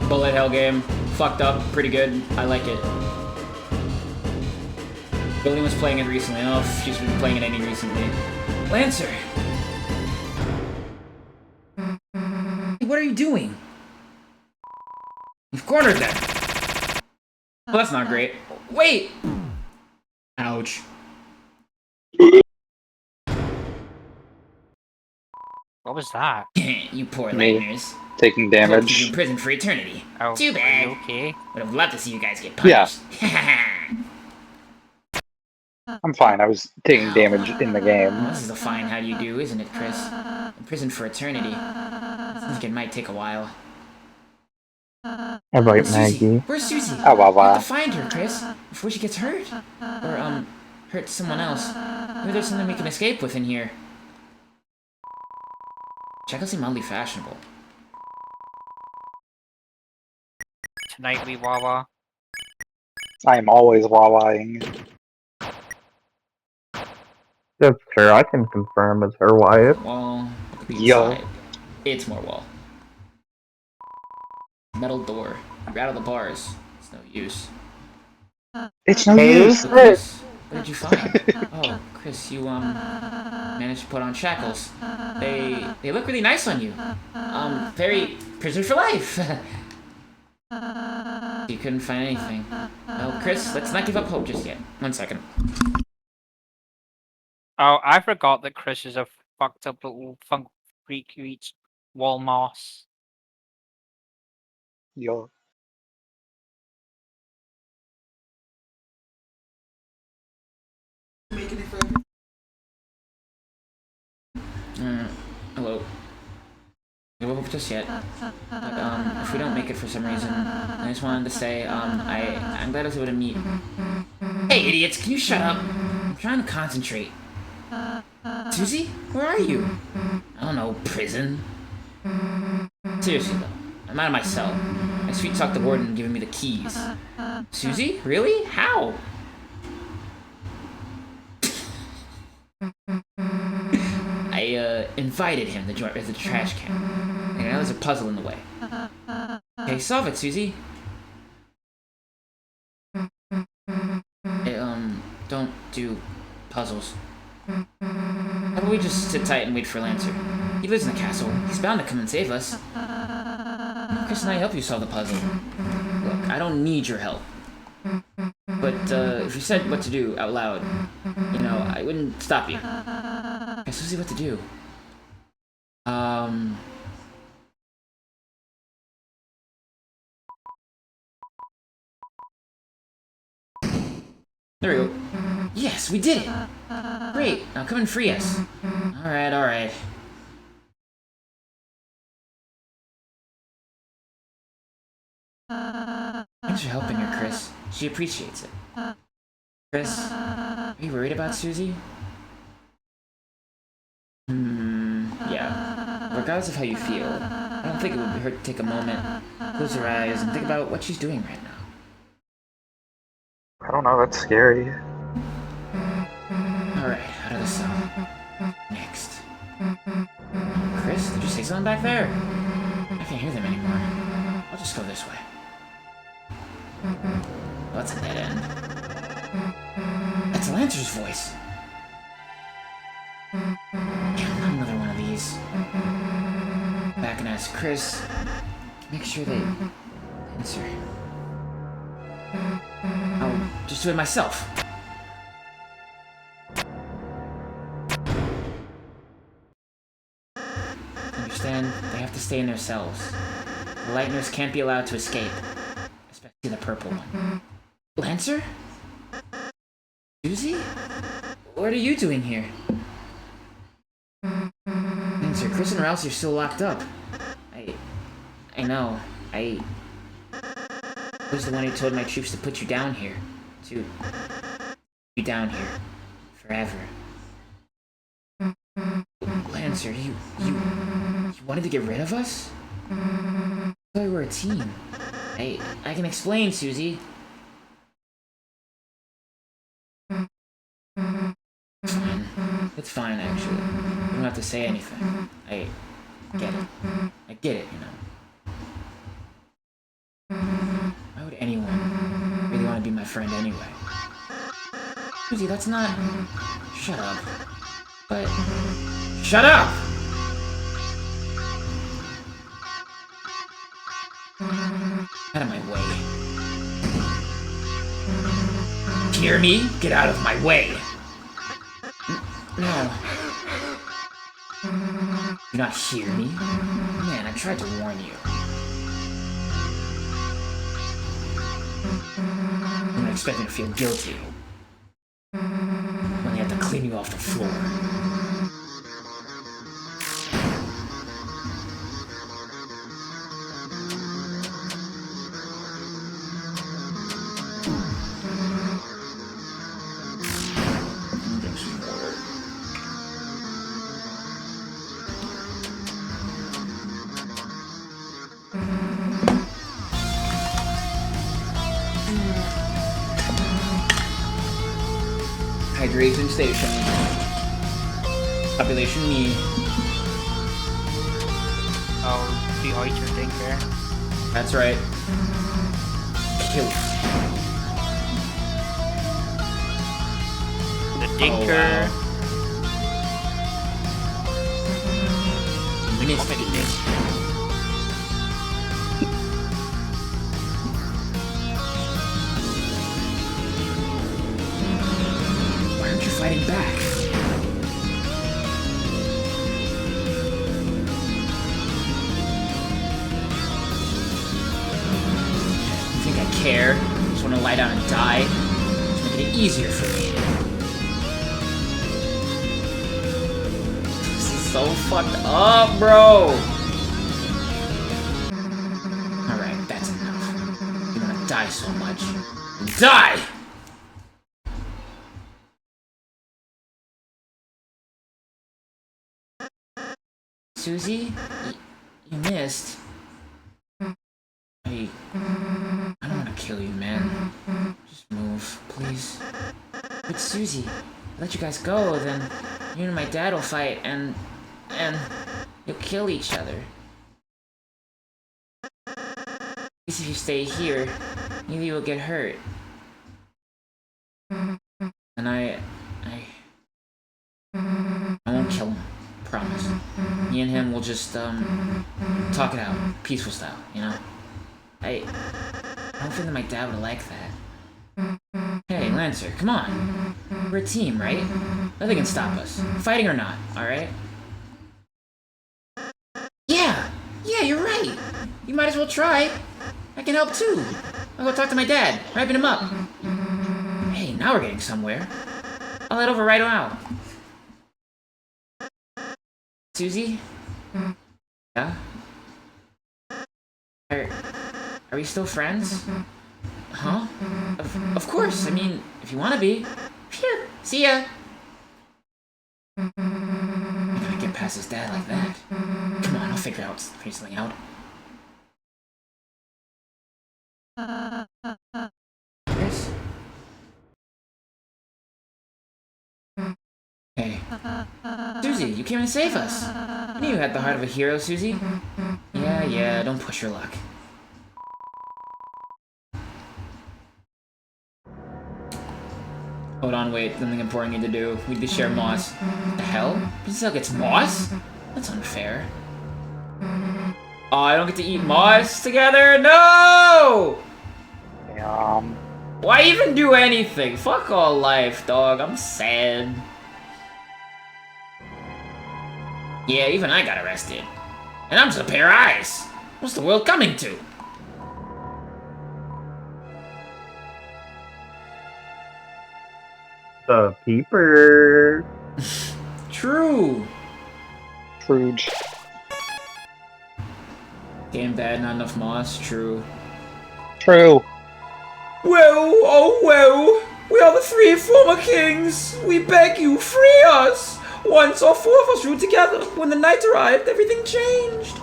Bullet hell game. Fucked up. Pretty good. I like it. Billy was playing it recently. I don't know if she's been playing it any recently. Lancer! Hey, what are you doing? You've cornered them! Well, that's not great. Wait! Ouch. What was that? You poor Me. Laners. Taking Hope to be damage. in prison for eternity. Oh, Too bad. are you okay? Would have loved to see you guys get Yeah. punished. I'm fine, I was taking damage in the game. Well, this is a fine how do you do, isn't it, Chris? In prison for eternity. Seems like it might take a while. How about Susie? Maggie? Where's Susie? Ah, wah, We wah. have to find her, Chris, before she gets hurt. Or, hurt someone else. Maybe there's something we can escape with in here. Check out seem oddly fashionable. Tonight we Wawa. I am always wah-wahing. That's true. I can confirm it's her wife. Wall. Look at the Yo. inside. It's more wall. Metal door. You rattle the bars. It's no use. It's no Hey, use. So, Chris, what did you find? Oh, Chris, you, managed to put on shackles. They look really nice on you. Very prisoner for life. You couldn't find anything. Oh, Chris, let's not give up hope just yet. 1 second. Oh, I forgot that Chris is a fucked up little funk freak who eats wall moss. Yo. Hello. We won't move just yet. But, if we don't make it for some reason, I just wanted to say, I'm glad I was able to meet. Hey, idiots, can you shut up? I'm trying to concentrate. Susie, where are you? I don't know, prison. Seriously, though, I'm out of my cell. I sweet talked the warden giving me the keys. Susie? Really? How? I invited him to join as a trash can. And now there's a puzzle in the way. Okay, solve it, Susie. Don't do puzzles. How about we just sit tight and wait for Lancer? He lives in the castle. He's bound to come and save us. Chris and I help you solve the puzzle. Look, I don't need your help. But, if you said what to do out loud, you know, I wouldn't stop you. Okay, Susie, what to do? There we go. Yes, we did it! Great, now come and free us. Alright. Thanks for helping her, Chris. She appreciates it. Chris, are you worried about Susie? Yeah. Regardless of how you feel, I don't think it would hurt to take a moment, close your eyes, and think about what she's doing right now. I don't know, that's scary. Alright, out of the cell. Next. Chris, did you say something back there? I can't hear them anymore. I'll just go this way. Well, that's a dead end. That's Lancer's voice. Not another one of these. Back and ask Chris. Make sure they answer. I'll just do it myself. Understand? They have to stay in their cells. The Lightners can't be allowed to escape. Especially the purple one. Lancer? Susie? What are you doing here? Lancer, Chris and Rousey are still locked up. I know. I was the one who told my troops to put you down here. To be down here. Forever. Lancer, you wanted to get rid of us? I thought we were a team. I can explain, Susie. Fine. It's fine, actually. You don't have to say anything. I get it. I get it, you know. Why would anyone really want to be my friend anyway? Susie, that's not... Shut up. But... Shut up! Out of my way. Hear me? Get out of my way! No. Do not hear me? Man, I tried to warn you. I'm not expecting to feel guilty when they have to clean you off the floor. Hydration station. Population me. Oh, the oyster thing there. That's right. Kill. The dinker. Missed it. Fighting back. You think I care? Just want to lie down and die? Just make it easier for me. This is so fucked up, bro. Alright, that's enough. You want to die so much. Die! Susie, you missed. I don't want to kill you, man. Just move, please. But Susie, let you guys go, then you and my dad will fight, and you'll kill each other. At least if you stay here, neither of you will get hurt. And I won't kill him. Promise. Me and him will just, talk it out. Peaceful style, you know? I don't think that my dad would like that. Hey, Lancer, come on. We're a team, right? Nothing can stop us. Fighting or not, alright? Yeah, you're right. You might as well try. I can help too. I'll go talk to my dad, wrapping him up. Hey, now we're getting somewhere. I'll head over right now. Susie? Yeah? Are we still friends? Huh? Of course, I mean, if you want to be. Phew, see ya. I gotta get past his dad like that. Come on, I'll figure something out. Chris? Hey. Susie, you came to save us. I knew you had the heart of a hero, Susie. Yeah, don't push your luck. Hold on, wait, something important I need to do. We need to share moss. What the hell? Brazil gets moss? That's unfair. Oh, I don't get to eat moss together? No! Why even do anything? Fuck all life, dog. I'm sad. Yeah, even I got arrested. And I'm just a pair of eyes. What's the world coming to? The peeper. True. Scrooge. Game bad, not enough moss. True. True. Well, oh well. We are the 3 former kings. We beg you, free us. Once all 4 of us ruled together. When the night arrived, everything changed.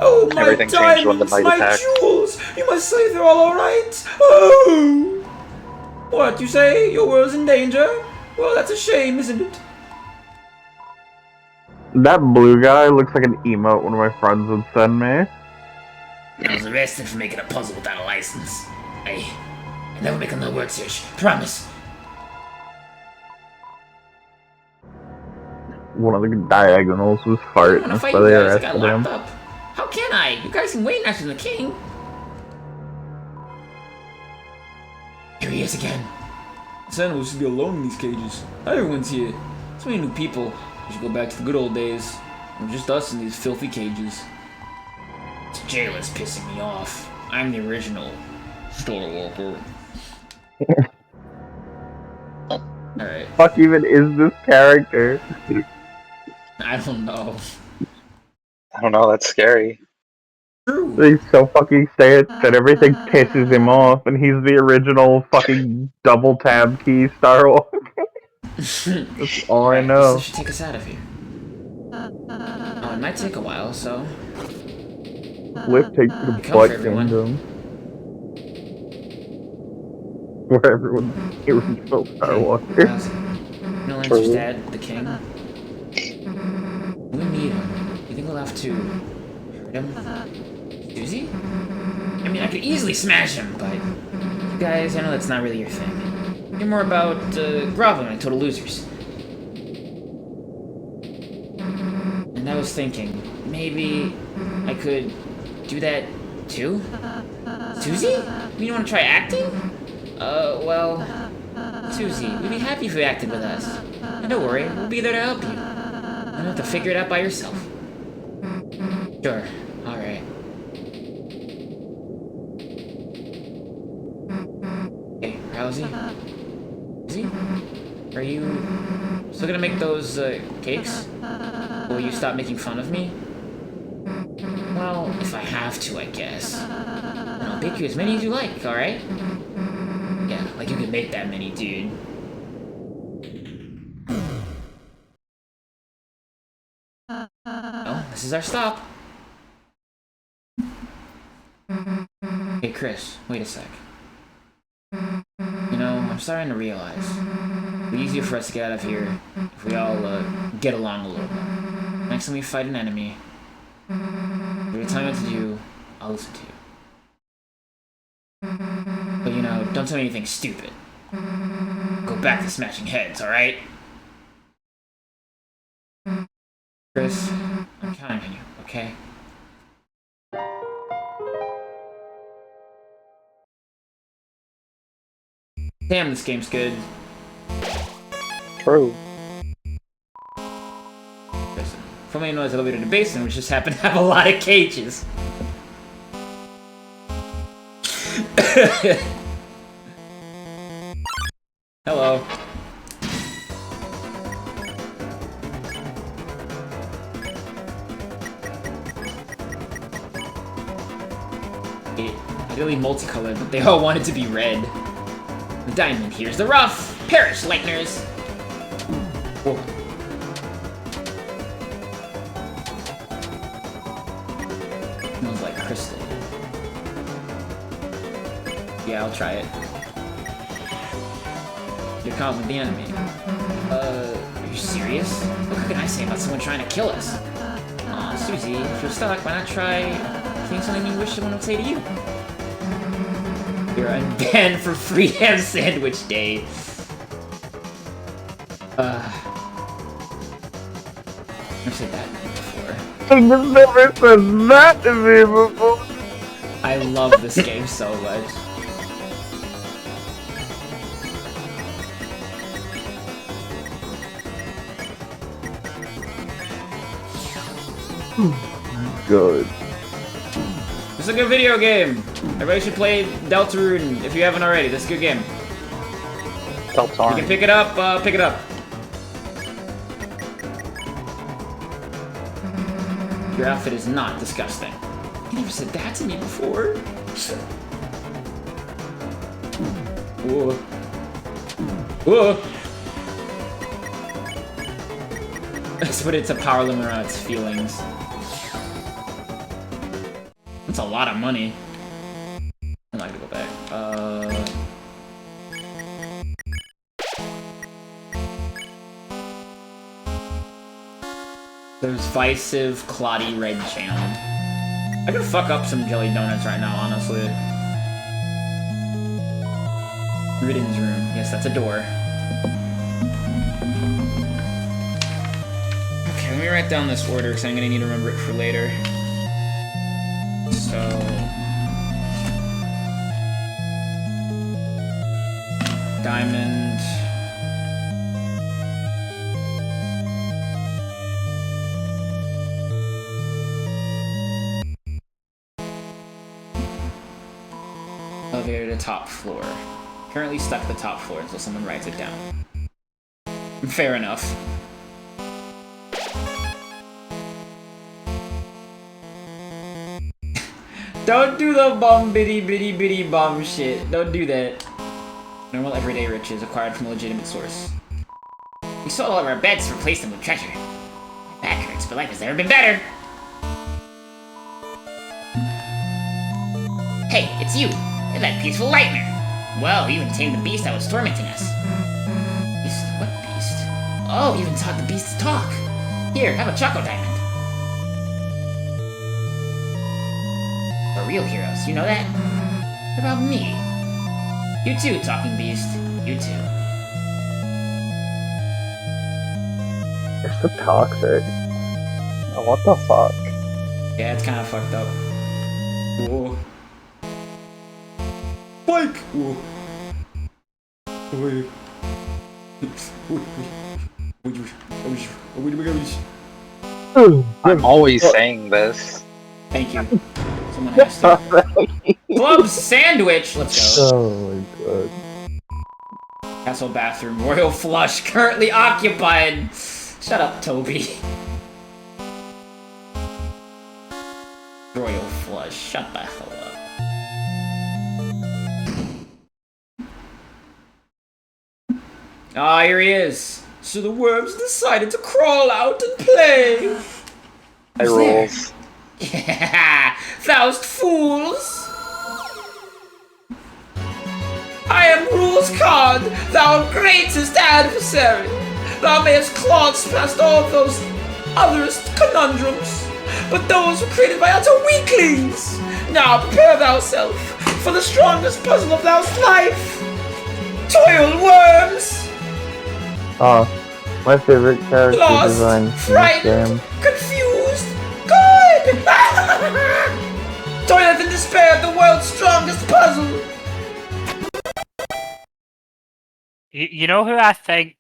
Oh, my Everything changed when the diamonds, night my attacked. jewels. You must say they're all alright. Oh. What, you say? Your world's in danger? Well, that's a shame, isn't it? That blue guy looks like an emote one of my friends would send me. I was arrested for making a puzzle without a license. I never make another word search. Promise. One of the diagonals was I farting, wanna fight so you they guys. I got arrested locked him. up. How can I? You guys can wait next to the king. Here he is again. Santa will just be alone in these cages. Everyone's here. So many new people. We should go back to the good old days. We're just us in these filthy cages. This jail is pissing me off. I'm the original store walker. Alright. Fuck even is this character? I don't know. I don't know, that's scary. True. He's so fucking sad that everything pisses him off, and he's the original fucking double tab key Star Wars. That's all I know. This should take us out of here. Oh, it might take a while, so... Flip takes you to Come Butt for everyone. Kingdom. Where everyone's hearing so Star Wars. Nolan's dad, the king. When we meet him, you think we'll have to hurt him? Susie? I mean, I could easily smash him, but you guys, I know that's not really your thing. You're more about groveling like total losers. And I was thinking, maybe I could do that too? Susie? You want to try acting? Well, Susie, we'd be happy if you acted with us. And don't worry, we'll be there to help you. You don't have to figure it out by yourself. Sure, alright. Hey, Rousey? Rousey? Are you still gonna make those, cakes? Will you stop making fun of me? Well, if I have to, I guess. Then I'll bake you as many as you like, alright? Yeah, like you can make that many, dude. Well, this is our stop. Hey, Chris, wait a sec. You know, I'm starting to realize it'd be easier for us to get out of here if we all, get along a little more. Next time we fight an enemy, if you're gonna tell me what to do, I'll listen to you. But you know, don't tell me anything stupid. Go back to smashing heads, alright? Chris, I'm counting on you, okay? Damn, this game's good. True. From my noise elevator to basin, which just happened to have a lot of cages. Hello. Ideally multicolored, but they all wanted to be red. The diamond, here's the rough! Perish, lighteners! Whoa. Smells like crystal. Yeah, I'll try it. You're calling with the enemy. Are you serious? What can I say about someone trying to kill us? Aw, Susie, if you're stuck, why not try saying something you wish someone would say to you? You're unbanned for free ham sandwich day. Never said that before. I've never said that to me before. I love this game so much. Good. This is a good video game. Everybody should play Deltarune if you haven't already. This is a good game. Deltarune. You can pick it up, pick it up. Your outfit is not disgusting. You never said that to me before. Whoa. Whoa. That's what it's a power limit on its feelings. That's a lot of money. I'm not gonna go back. There's Visive, Cloddy, Red Jam. I could fuck up some jelly donuts right now, honestly. Ridden's room. Yes, that's a door. Okay, let me write down this order because I'm gonna need to remember it for later. So... Diamond... Elevator to top floor. Currently stuck at the top floor until someone writes it down. Fair enough. Don't do the bum bitty bitty bitty bum shit. Don't do that. Normal everyday riches acquired from a legitimate source. We sold all of our beds to replace them with treasure. My back hurts, but life has never been better. Hey, it's you! You're that peaceful lightner! Well, you even tamed the beast that was tormenting us. Beast? What beast? Oh, you even taught the beast to talk! Here, have a Choco Diamond. We're real heroes, you know that? What about me? You too, Talking Beast. You too. You're so toxic. Oh, what the fuck? Yeah, it's kind of fucked up. Whoa. Spike! Whoa. I'm always saying this. Thank you. Someone has to. Club Sandwich! Let's go. Oh my god. Castle bathroom. Royal flush currently occupied. Shut up, Toby. Royal flush. Shut the hell up. Ah, here he is. So the worms decided to crawl out and play. I rolls. Yeah, thousand fools! I am Rule's Card, thou greatest adversary. Thou mayest claw past all those others' conundrums, but those were created by utter weaklings. Now prepare thyself for the strongest puzzle of thou life. Toil, worms! My favorite character Lost, design in this frightened, game. confused, good! Toilet in despair, the world's strongest puzzle! You know who I think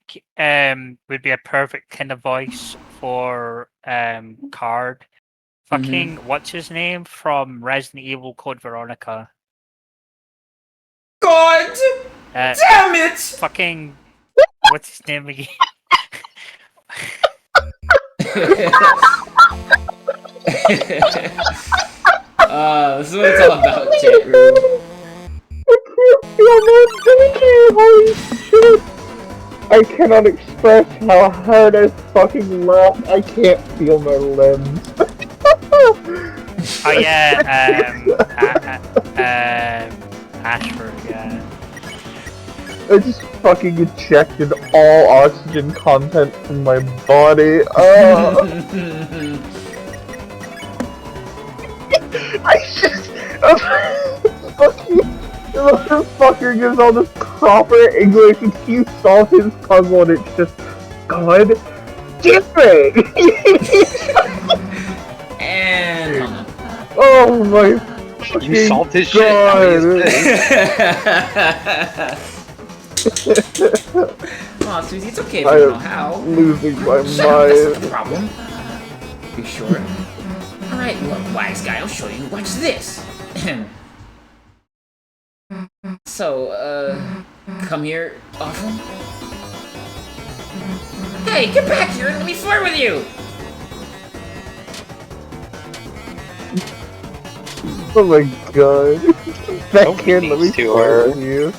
would be a perfect kind of voice for Card? Fucking, what's his name from Resident Evil Code Veronica? God! Damn it! Fucking, what's his name again? This is what it's all about, chat room. Holy shit! I cannot express how hard I fucking laugh. I can't feel my limbs. Oh yeah, Ashford, yeah. I just fucking ejected all oxygen content from my body. I just fucking the motherfucker gives all this proper English and he solves his puzzle and it's just God different. And Oh my fucking You solved his shit. God. Come on, Susie, it's okay if you don't know how. Losing my Shut up, that's not the mind. problem. You sure? Alright, look, wise guy, I'll show you. Watch this. So, come here often? Hey, get back here and let me flirt with you! Oh my God. That Nobody kid, let me needs to, flirt with you.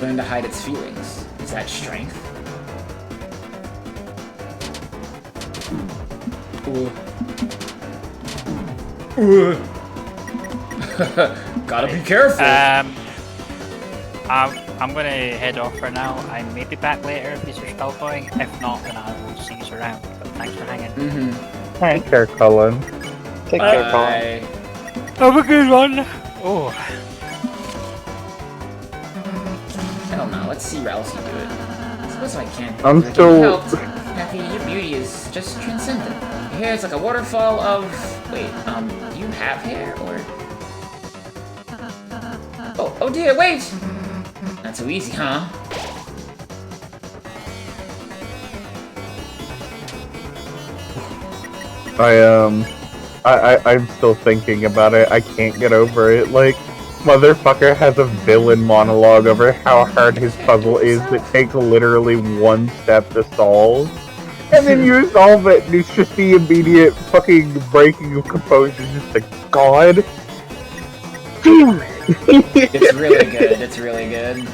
Learn to hide its feelings. Is that strength? Ooh. Ooh. Gotta be careful. I'm gonna head off for now. I may be back later if these are still going. If not, then I will see you around. But thanks for hanging. Take care, Cullen. Take care, Colin. Bye. Have a good one. Oh. I don't know. Let's see Ralphie do it. I suppose I can't. I'm I can still- help. Happy, your beauty is just transcendent. Your hair is like a waterfall of. Wait, do you have hair or? Oh dear, wait! Not so easy, huh? I'm still thinking about it. I can't get over it. Like, motherfucker has a villain monologue over how hard his puzzle is that takes literally one step to solve. And then you solve it, and it's just the immediate fucking breaking of composure. Just like, God damn it! It's really good. It's really good.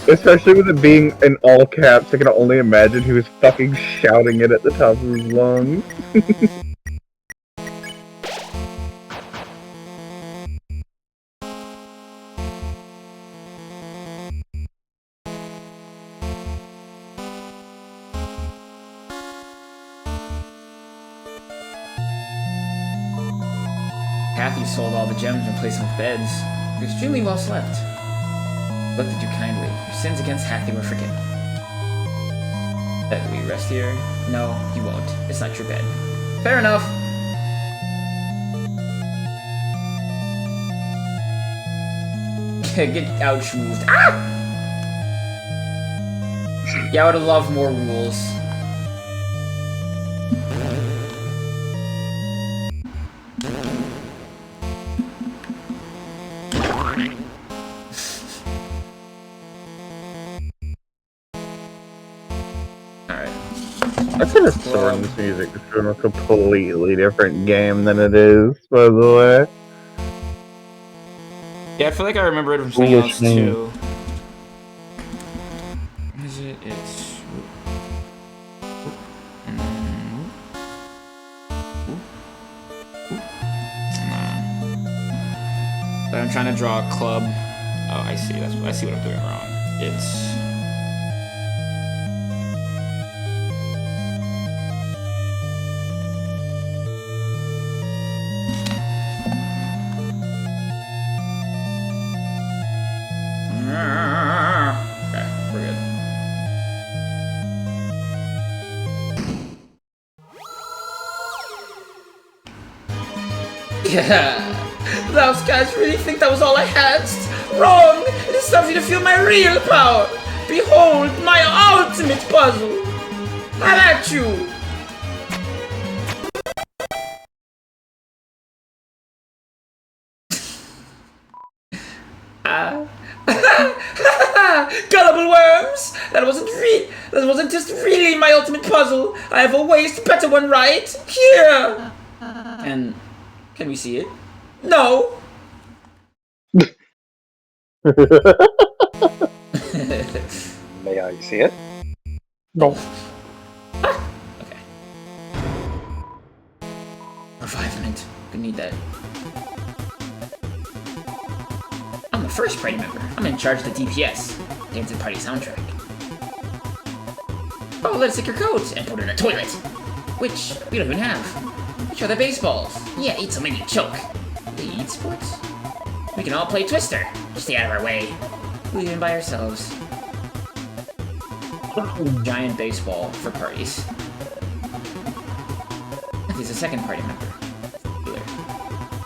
Especially with it being in all caps, I can only imagine he was fucking shouting it at the top of his lungs. Kathy sold all the gems and replaced them with beds. You're extremely well slept. Looked at you kindly. Your sins against Hathy were forgiven. Will you rest here? No, you won't. It's not your bed. Fair enough. Get out, schmooved. Ah! Yeah, I would have loved more rules. I could have sworn this music was from a completely different game than it is, by the way. Yeah, I feel like I remember it from something else Foolish name. too. What is it? It's. But I'm trying to draw a club. Oh, I see. I see what I'm doing wrong. It's. Okay, we're good. Yeah. Those guys really think that was all I had? Wrong! It is time for you to feel my real power! Behold, my ultimate puzzle! I'm at you! Gullible worms! That wasn't just really my ultimate puzzle. I have a ways better one right here. And can we see it? No. May I see it? No. Okay. Revivement. We need that. I'm the first party member. I'm in charge of the DPS. Dance and Party soundtrack. Oh, let's take your coat and put it in a toilet. Which we don't even have. Which are the baseballs? Yeah, eat some and you choke. Do you eat sports? We can all play Twister. Stay out of our way. We're even by ourselves. Giant baseball for parties. He's a second party member. Healer.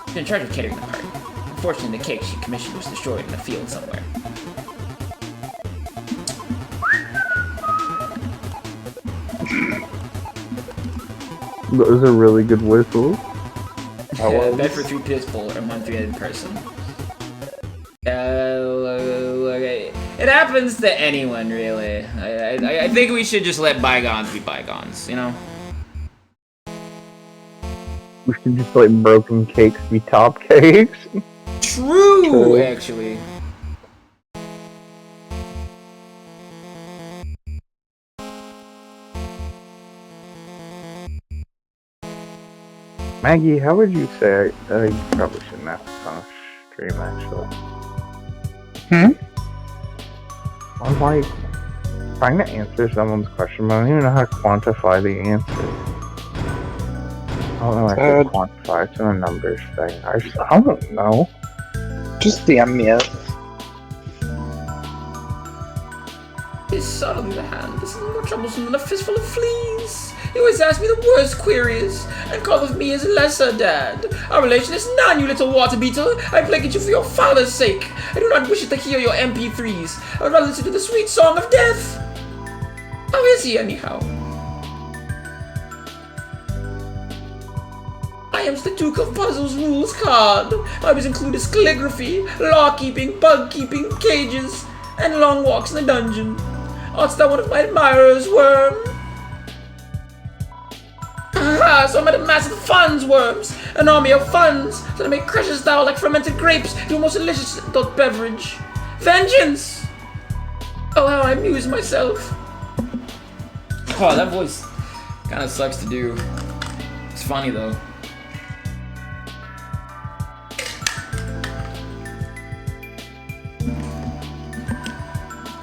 She's in charge of catering the party. Unfortunately, the cake she commissioned was destroyed in a field somewhere. Those are really good whistles. Bed for 3 people and 1 3-headed person. Okay. It happens to anyone, really. I think we should just let bygones be bygones, you know? We should just let broken cakes be top cakes. True, actually. Maggie, how would you say you probably shouldn't ask this on a stream, actually. I'm like trying to answer someone's question, but I don't even know how to quantify the answer. I don't know if I can quantify. It's in a numbers thing. I don't know. Just DM me it. His son on the hand is more troublesome than a fistful of fleas. He always asks me the worst queries, and calls me his lesser dad. Our relation is none, you little water beetle. I plague you for your father's sake. I do not wish to hear your MP3s. I would rather listen to the sweet song of death. How is he, anyhow? I am the Duke of Puzzles rules card. My hobbies include his calligraphy, law-keeping, bug-keeping, cages, and long walks in the dungeon. Art thou one of my admirers, worm? Ah, so I'm at a massive funds, worms! An army of funds, so to make crushes thou like fermented grapes into a most delicious adult beverage. Vengeance! Oh, how I amuse myself. Oh, that voice kinda sucks to do. It's funny, though.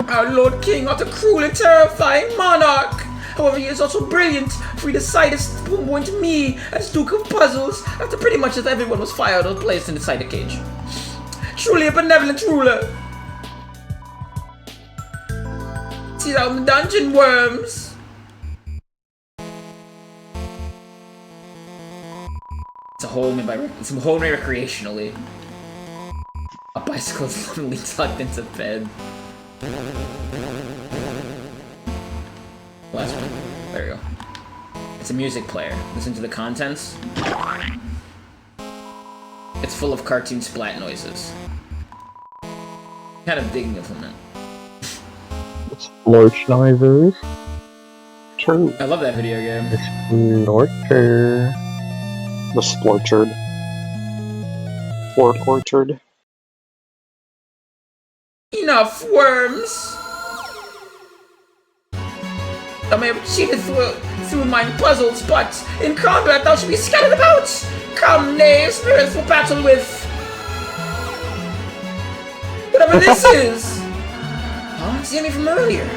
Our Lord King art a cruel and terrifying monarch. However, he is also brilliant, for he decided to appoint me as Duke of Puzzles after pretty much as everyone was fired or placed inside a cage. Truly a benevolent ruler. See thou in the dungeon, worms. It's a whole me recreationally. A bicycle is lonely tucked into bed. Last one. There we go. It's a music player. Listen to the contents. It's full of cartoon splat noises. Kind of big implement. Splorch noises. True. I love that video game. Splorcher. The Splorchard. Fork Orchard. Enough, worms! Thou may have cheated through mine puzzles, but in combat thou shalt be scattered about! Come, nay, spirits will battle with... whatever this is! Huh? It's the enemy from earlier,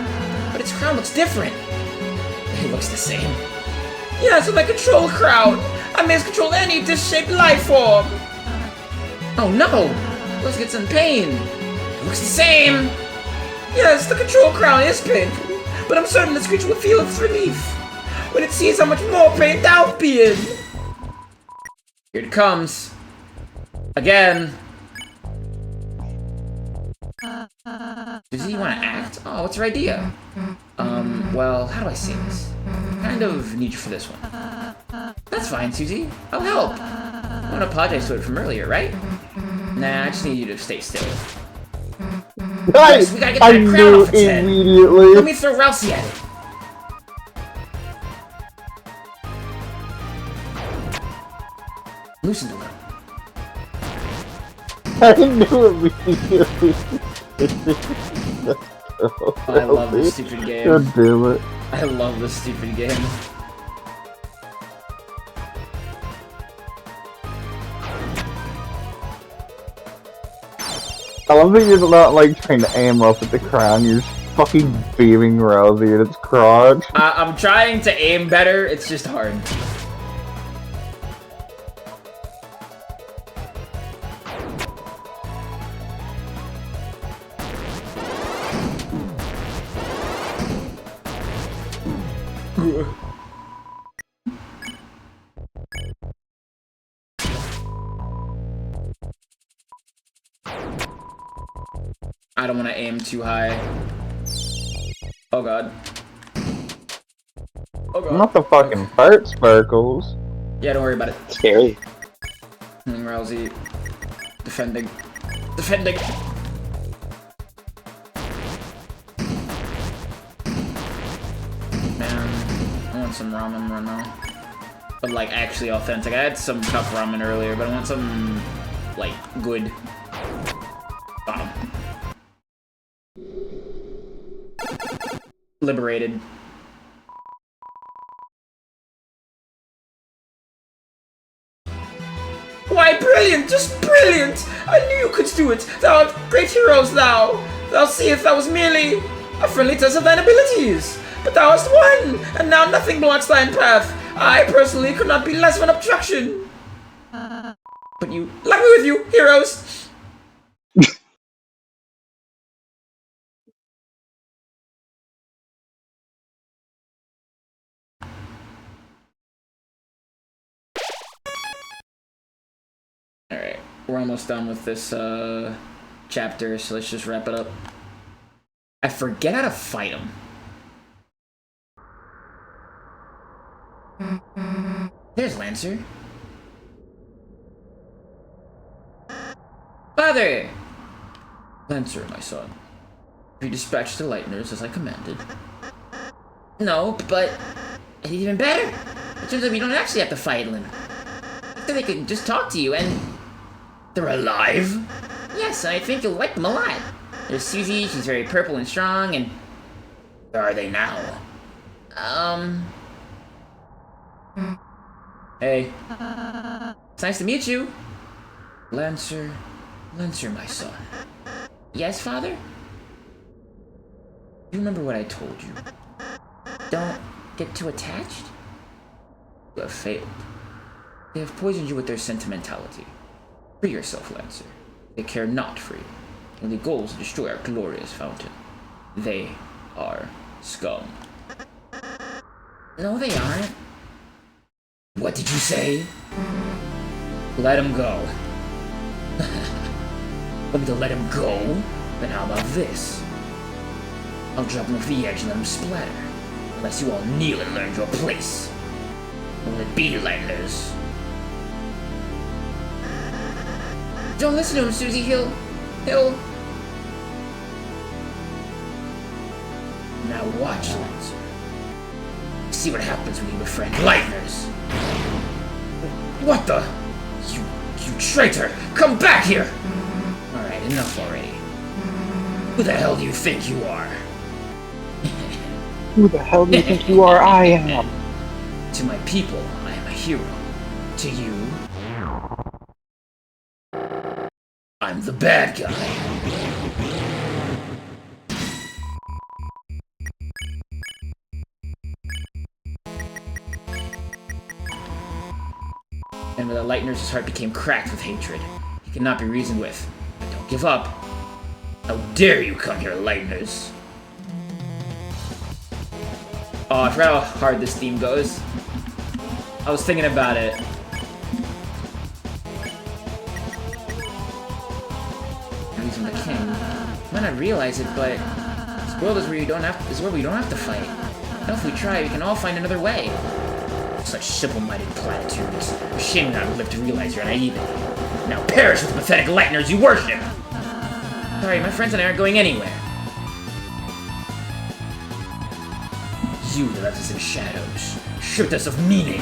but its crown looks different. It looks the same. Yes, with my control crown! I may control any dish-shaped life form! Oh no! Let's get some pain! It looks the same! Yes, the control crown is painful, but I'm certain this creature will feel its relief when it sees how much more pain thou'lt be in. Here it comes. Again. Does he want to act? Oh, what's her idea? Well, how do I say this? Kind of need you for this one. That's fine, Susie. I'll help. I want to apologize to it from earlier, right? Nah, I just need you to stay still. Yes, we gotta get I that crown knew off its head. immediately. Let me throw Rousey at it. Loosen the little. I knew immediately. Oh, I love this stupid game. God damn it. I love this stupid game. I love that you're not like trying to aim up at the crown, you're just fucking beaming Rousey at its crotch. I'm trying to aim better, it's just hard. I don't want to aim too high. Oh god. Oh god. Not the fucking fart sparkles. Yeah, don't worry about it. Scary. Rousey. Defending. Defending! Man, I want some ramen right now. But like, actually authentic. I had some cup ramen earlier, but I want some, like, good. Liberated. Why, brilliant! Just brilliant! I knew you could do it! Thou art great heroes, thou! Thou seest that was merely a friendly test of thine abilities! But thou hast won! And now nothing blocks thine path! I, personally, could not be less of an obstruction! But you... Let me with you, heroes! Alright, we're almost done with this, chapter, so let's just wrap it up. I forget how to fight him. There's Lancer. Father! Lancer, my son. Be dispatched to Lightners as I commanded. No, but it's even better. It turns out we don't actually have to fight them. They could just talk to you and... They're alive? Yes, I think you'll like them a lot. There's Susie, she's very purple and strong, and... Where are they now? Hey. It's nice to meet you. Lancer, my son. Yes, father? You remember what I told you? Don't get too attached? You have failed. They have poisoned you with their sentimentality. Free yourself, Lancer. They care not for you. Their only goal is to destroy our glorious fountain. They are scum. No, they aren't. What did you say? Let him go. Want me to let him go? Then how about this? I'll drop him off the edge and let him splatter. Unless you all kneel and learn your place. Will it be, Lightners? Don't listen to him, Susie. He'll... Now watch, Lancer. See what happens when you befriend Lightners. What the? You traitor! Come back here! Alright, enough already. Who the hell do you think you are? Who the hell do you think you are? I am. To my people, I am a hero. To you, I'm the bad guy. And with the Lightner's his heart became cracked with hatred. He could not be reasoned with. But don't give up. How dare you come here, Lightners? Oh, I forgot how hard this theme goes. I was thinking about it. Using the king. You might not realize it, but this world is where we don't have to fight. Now if we try, we can all find another way. Such simple-minded platitudes. A shame not to live to realize your naivety. Now perish with the pathetic Lightners you worship! Alright, my friends and I aren't going anywhere. You that left us in shadows, stripped us of meaning.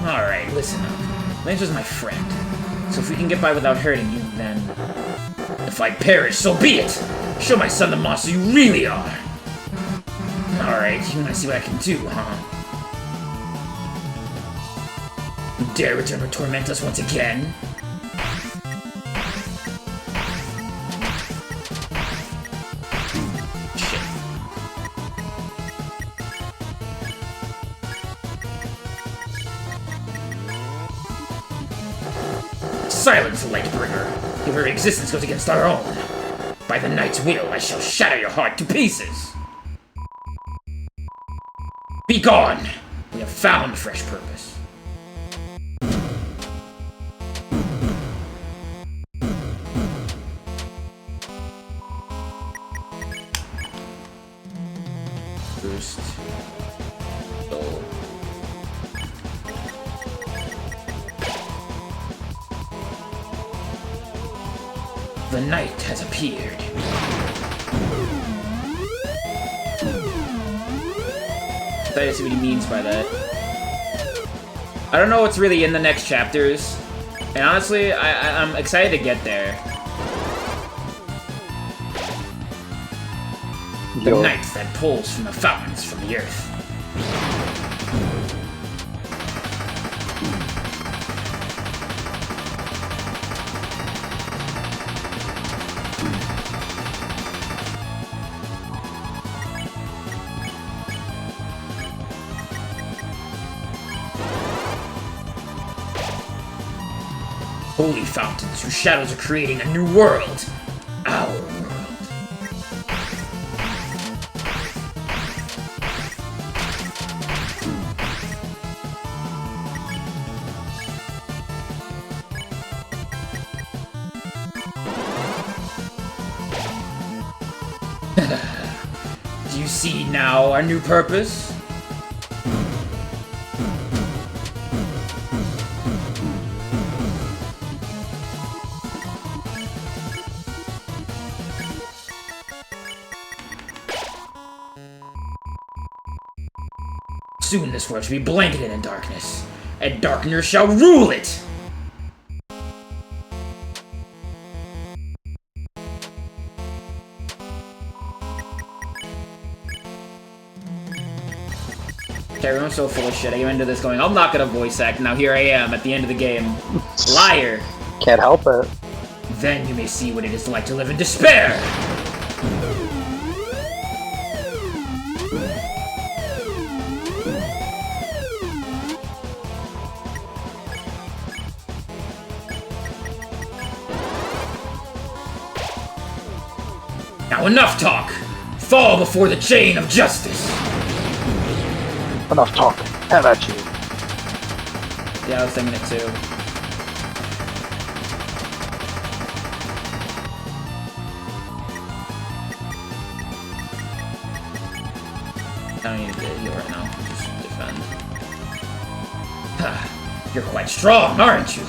Alright, listen up. Lance was my friend, so if we can get by without hurting you, then... If I perish, so be it! Show my son the monster you really are! Alright, you wanna see what I can do, huh? You dare return to torment us once again? Shit. Silence, Lightbringer! Your very existence goes against our own. By the Knight's will, I shall shatter your heart to pieces! Be gone! We have found fresh purpose. First... Oh. The Knight has appeared. I see what he means by that. I don't know what's really in the next chapters, and honestly, I'm excited to get there. The night that pulls from the fountains from the earth. Holy fountains whose shadows are creating a new world. Our world. Do you see now our new purpose? Soon this world shall be blanketed in darkness, and darkness shall rule it! Everyone's so full of shit. I came into this going, I'm not gonna voice act. Now here I am at the end of the game. Liar! Can't help it. Then you may see what it is like to live in despair! Now enough talk! Fall before the chain of justice! Enough talk. Have at you. Yeah, I was thinking it too. I don't need to heal right now. Just defend. You're quite strong, aren't you?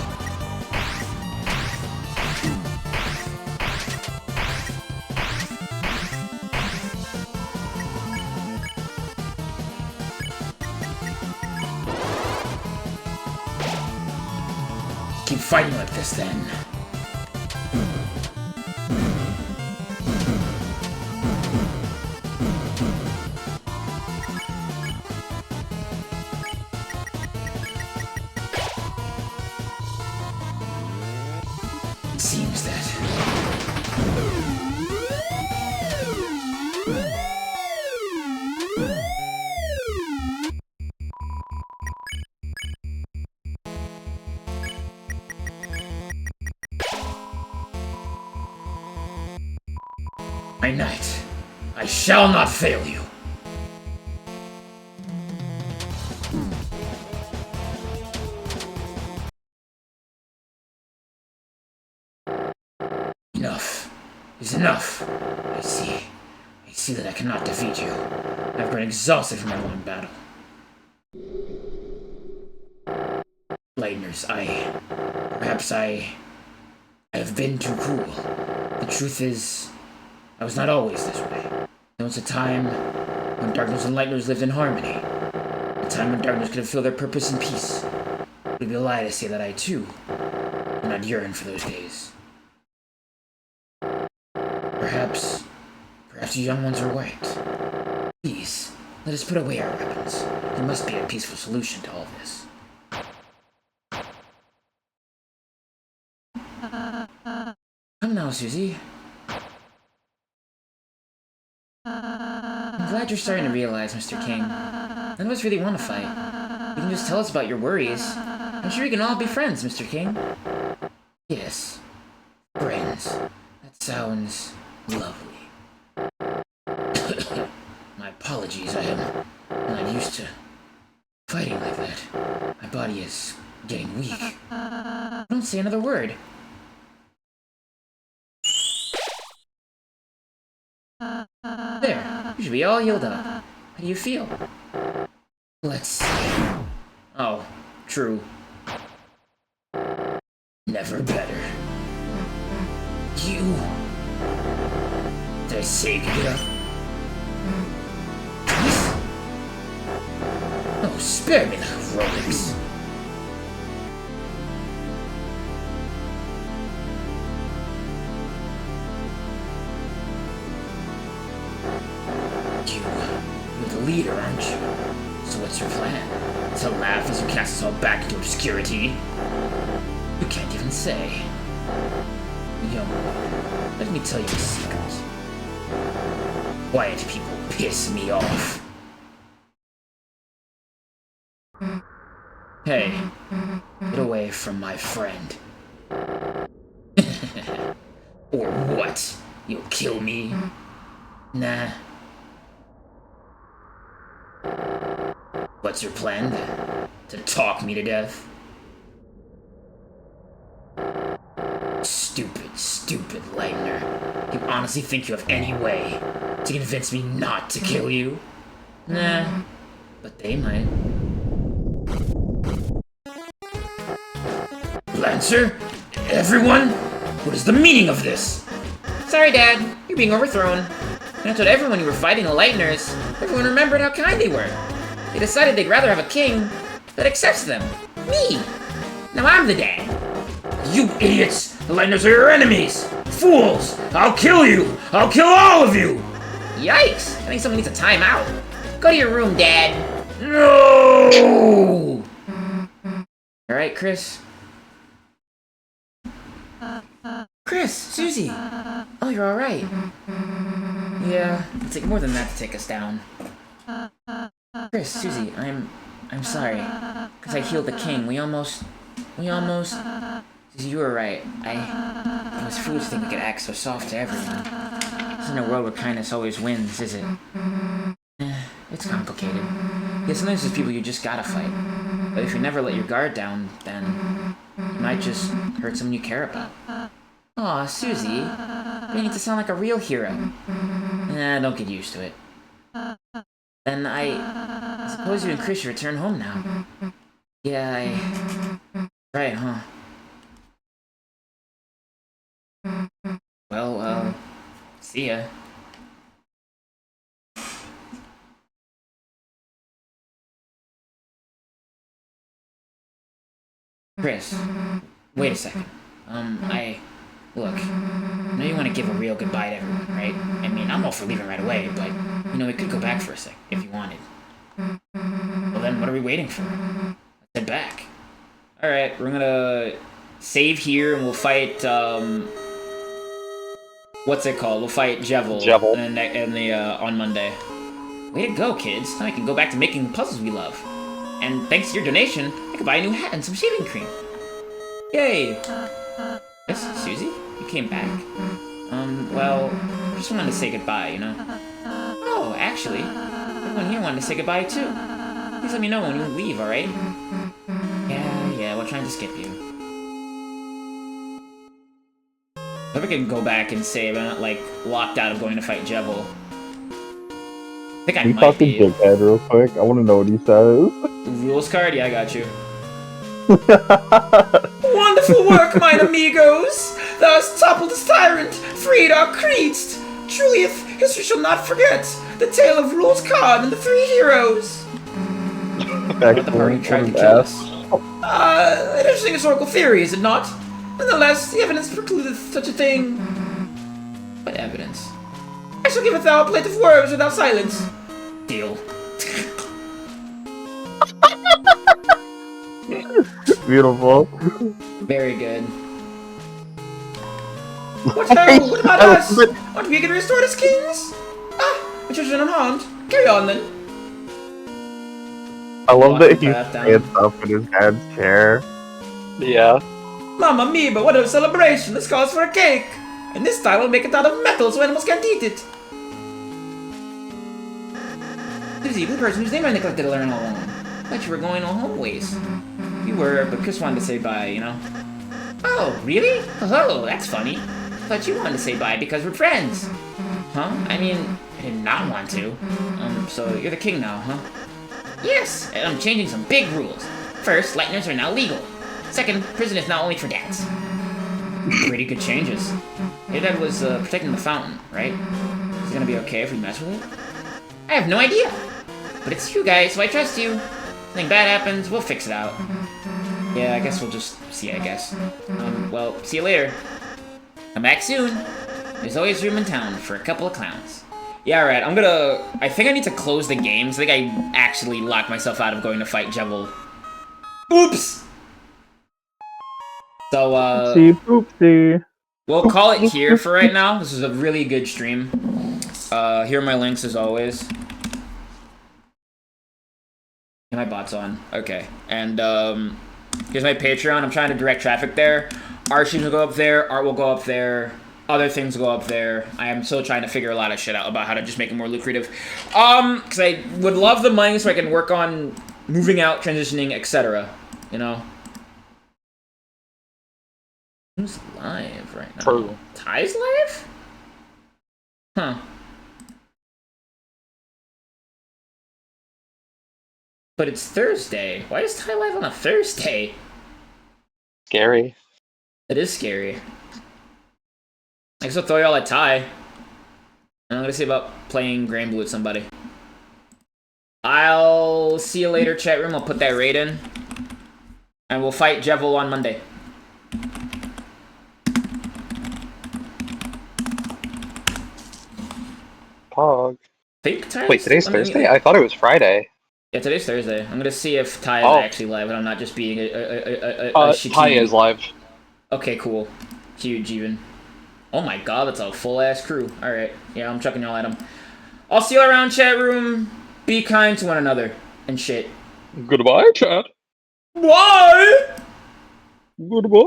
Keep fighting like this, then. Seems that... My knight, I shall not fail you. Enough. enough. I see. I see that I cannot defeat you. I've grown exhausted from our long battle. Lightners, perhaps I have been too cruel. The truth is, I was not always this way. There was a time when darkness and lightners lived in harmony. A time when darkness could have filled their purpose in peace. It would be a lie to say that I, too, do not yearn for those days. Perhaps you young ones are right. Please, let us put away our weapons. There must be a peaceful solution to all this. Come now, Susie. I'm glad you're starting to realize, Mr. King. None of us really want to fight. You can just tell us about your worries. I'm sure we can all be friends, Mr. King. Yes. Friends. That sounds lovely. My apologies, I'm not used to fighting like that. My body is getting weak. Don't say another word. There, you should be all healed up. How do you feel? Let's see. Oh, true. Never better. You... Did I say you could get up? Please? Oh, spare me the heroics. You're the leader, aren't you? So what's your plan? To laugh as you cast us all back into obscurity? You can't even say. Young one, let me tell you a secret. Quiet people piss me off. Hey, get away from my friend. Or what? You'll kill me? Nah. What's your plan then? To talk me to death? Stupid Lightner. You honestly think you have any way to convince me not to kill you? Nah, but they might. Lancer? Everyone? What is the meaning of this? Sorry, Dad. You're being overthrown. When I told everyone you were fighting the Lightners, everyone remembered how kind they were. They decided they'd rather have a king that accepts them. Me! Now I'm the dad. You idiots! The Lightners are your enemies! Fools! I'll kill you! I'll kill all of you! Yikes! I think someone needs a timeout. Go to your room, Dad. No! Alright, Chris? Chris! Susie! Oh, you're alright. Yeah, it'll take more than that to take us down. Chris, Susie, I'm sorry. Because I healed the king. We almost... Susie, you were right. It was foolish to think we could act so soft to everyone. This isn't a world where kindness always wins, is it? It's complicated. Yeah, sometimes there's people you just gotta fight. But if you never let your guard down, then... you might just hurt someone you care about. Aw, Susie. You need to sound like a real hero. Don't get used to it. Then I suppose you and Chris should return home now. Yeah, right, huh? Well, see ya. Chris, wait a second. Look, I know you want to give a real goodbye to everyone, right? I mean, I'm all for leaving right away, but, we could go back for a sec, if you wanted. Well then, what are we waiting for? Let's head back. Alright, we're gonna save here, and we'll fight, what's it called? We'll fight Jevil. On Monday. Way to go, kids. Now I can go back to making the puzzles we love. And thanks to your donation, I could buy a new hat and some shaving cream. Yay! Yes, Susie? You came back. Well, I just wanted to say goodbye, Oh, actually, everyone here wanted to say goodbye, too. Please let me know when you leave, alright? Yeah, we're trying to skip you. If I can go back and save, I'm not like locked out of going to fight Jevil. I think I Can you might talk to be. Dickhead real quick? I want to know what he says. Rules card? Yeah, I got you. Wonderful work, mine amigos! Thou hast toppled this tyrant, freed our creeds! Truly, if history shall not forget the tale of Rules Card and the three heroes! The party tried to kill us. An interesting historical theory, is it not? Nonetheless, the evidence precludeth such a thing. What evidence? I shall giveth thou a plate of worms without silence. Deal. Beautiful. Very good. What hell? What about us? Aren't we gonna restore as kings? Ah, the children unharmed. Carry on then. I love that he Path down. stands up in his dad's chair. Yeah. Mamma mia, but what a celebration! This calls for a cake! And this time we'll make it out of metal so animals can't eat it! There's even the person whose name I neglected to learn all along. Thought you were going all home ways. You were, but Chris wanted to say bye, you know? Oh, really? Oh, that's funny. Thought you wanted to say bye because we're friends. Huh? I mean, I did not want to. So you're the king now, huh? Yes, and I'm changing some big rules. First, lightners are now legal. Second, prison is now only for dads. Pretty good changes. Your dad was protecting the fountain, right? Is it gonna be okay if we mess with it? I have no idea. But it's you guys, so I trust you. Something bad happens, we'll fix it out. Yeah, I guess we'll just see, I guess. Well, see you later. Come back soon. There's always room in town for a couple of clowns. Yeah, alright, I think I need to close the games. I think I actually locked myself out of going to fight Jevil. Oops! So, Oopsie poopsie. we'll call it here for right now. This is a really good stream. Here are my links as always. And my bot's on. Okay. And, here's my Patreon. I'm trying to direct traffic there. Art streams will go up there. Art will go up there. Other things will go up there. I am still trying to figure a lot of shit out about how to just make it more lucrative. Because I would love the money so I can work on moving out, transitioning, etc. You know? Who's live right now? True. Ty's live? Huh. But it's Thursday. Why is Ty live on a Thursday? Scary. It is scary. I guess I'll throw y'all at Ty. And I'm gonna see about playing Grand Blue with somebody. I'll see you later, chat room. I'll put that raid in. And we'll fight Jevil on Monday. Pog. Think Ty's Wait, today's I mean, Thursday? I thought it was Friday. Yeah, today's Thursday. I'm gonna see if Ty is actually live and I'm not just being a Ty is live. Okay, cool. Huge, even. Oh my god, that's a full-ass crew. Alright, yeah, I'm chucking y'all at him. I'll see you around, chat room. Be kind to one another. And shit. Goodbye, chat. Bye! Goodbye.